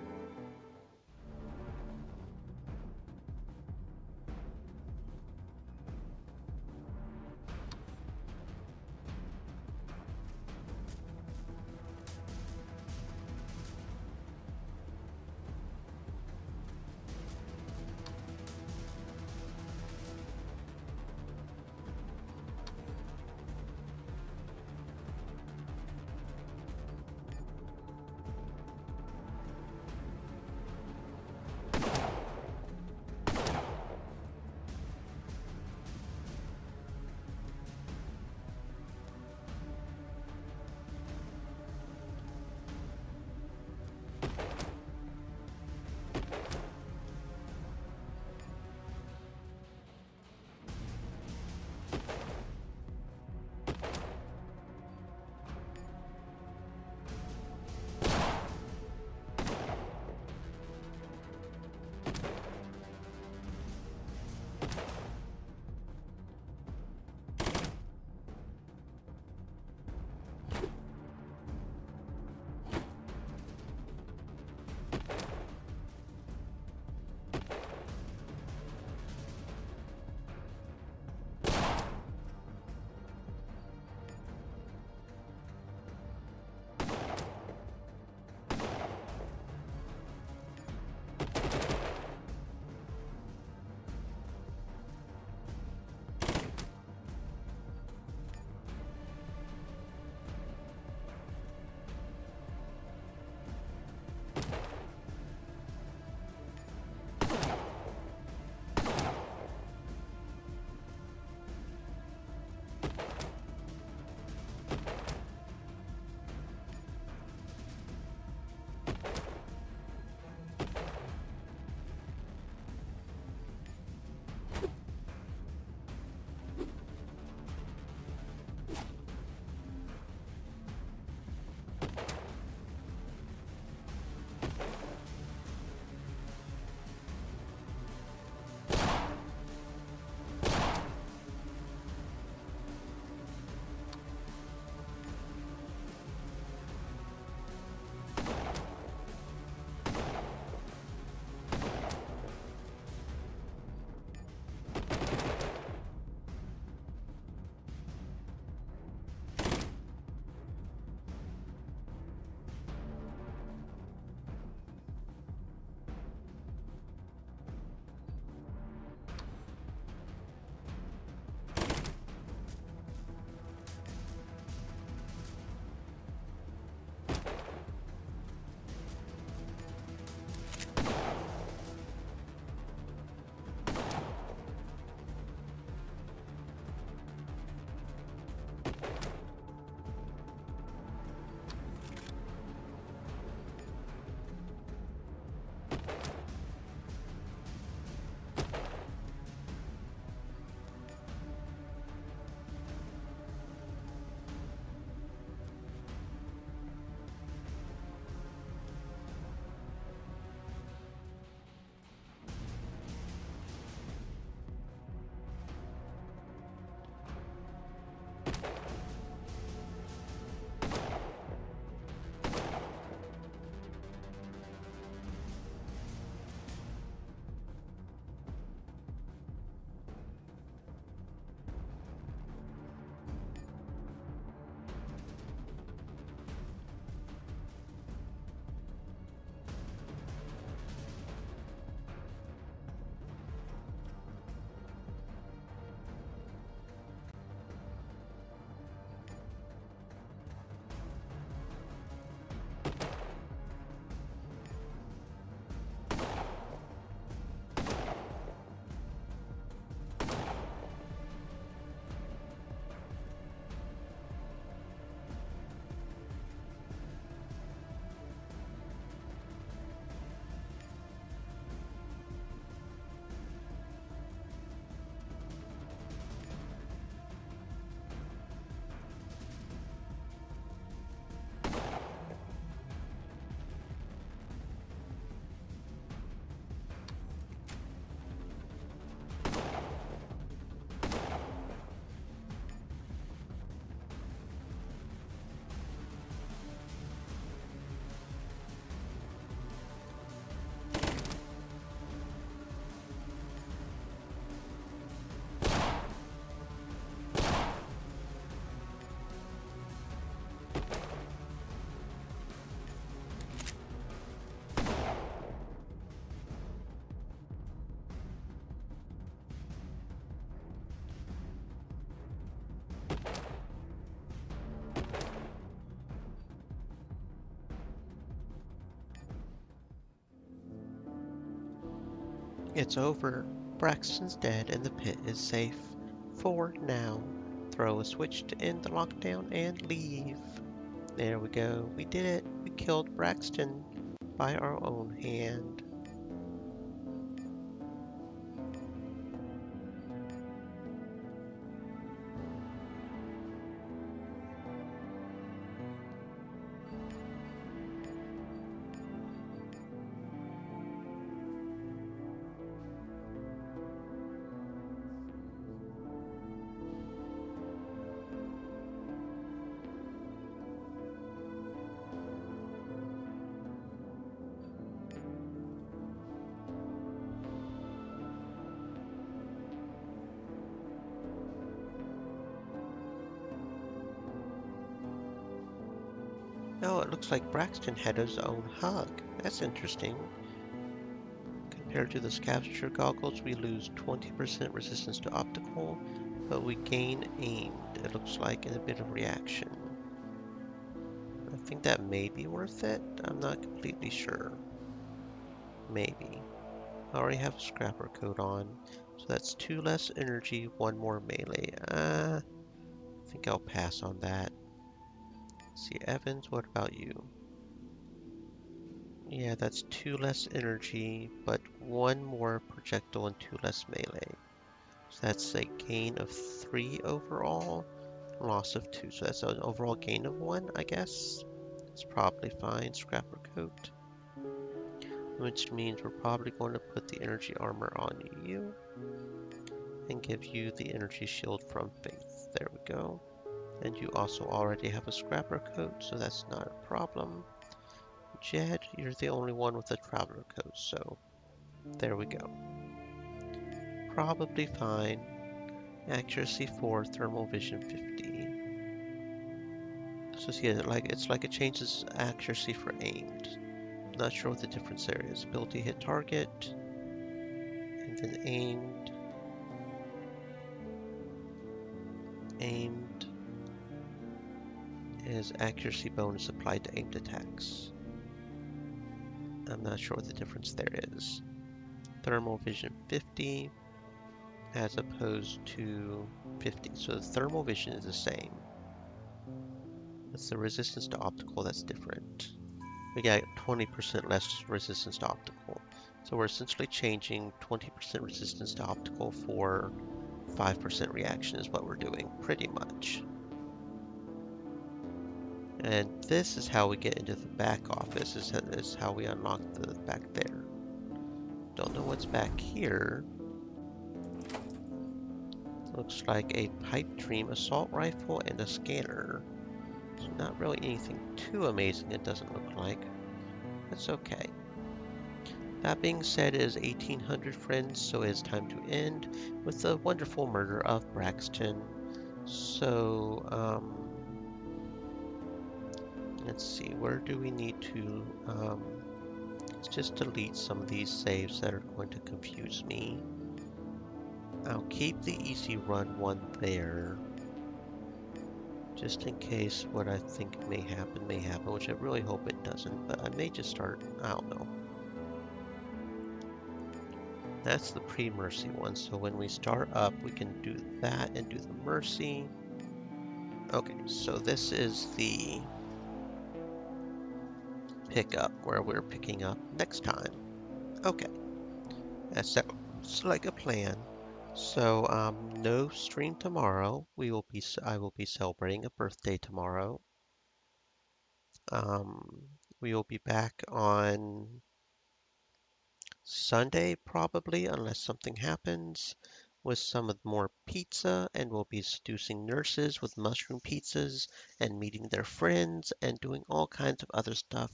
It's over. Braxton's dead and the pit is safe. For now. Throw a switch to end the lockdown and leave. There we go. We did it. We killed Braxton by our own hand. Oh, it looks like Braxton had his own hug. That's interesting. Compared to the scavenger goggles, we lose 20% resistance to optical, but we gain aimed, it looks like, in a bit of reaction. I think that may be worth it. I'm not completely sure. Maybe. I already have a scrapper coat on, so that's 2 less energy, 1 more melee. I think I'll pass on that. Let's see, Evans, what about you? Yeah, that's 2 less energy, but 1 more projectile and 2 less melee. So that's a gain of 3 overall, loss of 2. So that's an overall gain of 1, I guess. It's probably fine, Scrapper Coat. Which means we're probably going to put the energy armor on you and give you the energy shield from Faith. There we go. And you also already have a Scrapper Coat, so that's not a problem. Jed, you're the only one with a Traveler Coat, so there we go. Probably fine. Accuracy 4, Thermal Vision 50. So see, it's like it changes accuracy for aimed. Not sure what the difference there is. Ability hit target, and then aimed. Aimed is accuracy bonus applied to aimed attacks. I'm not sure what the difference there is. Thermal vision 50 as opposed to 50. So the thermal vision is the same. It's the resistance to optical that's different. We got 20% less resistance to optical. So we're essentially changing 20% resistance to optical for 5% reaction is what we're doing, pretty much. And this is how we get into the back office, is how we unlock the back there. Don't know what's back here. Looks like a pipe dream assault rifle and a scanner. So not really anything too amazing, it doesn't look like. That's okay. That being said, it is 1800 friends, so it is time to end with the wonderful murder of Braxton. So, let's see, where do we need to, let's just delete some of these saves that are going to confuse me. I'll keep the easy run one there, just in case what I think may happen, which I really hope it doesn't, but I may just start, I don't know. That's the pre-mercy one, so when we start up, we can do that and do the mercy. Okay, so this is the pickup where we're picking up next time. Okay, that sounds like a plan. So, no stream tomorrow. I will be celebrating a birthday tomorrow. We will be back on Sunday probably, unless something happens, with some of more pizza, and we'll be seducing nurses with mushroom pizzas and meeting their friends and doing all kinds of other stuff.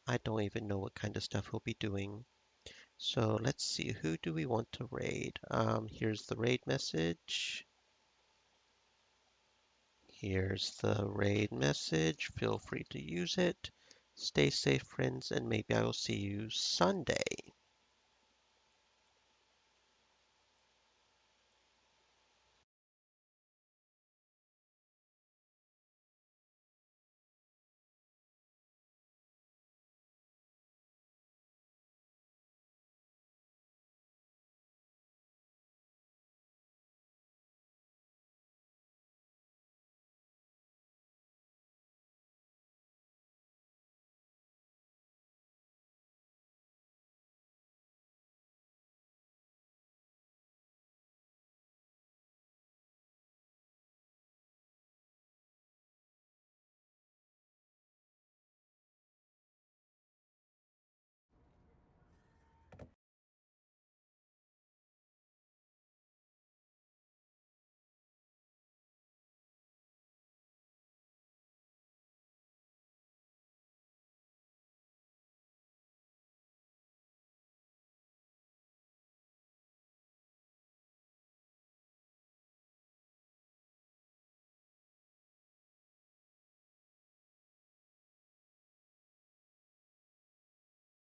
I don't even know what kind of stuff we'll be doing. So let's see, who do we want to raid? Here's the raid message. Here's the raid message. Feel free to use it. Stay safe, friends, and maybe I will see you Sunday.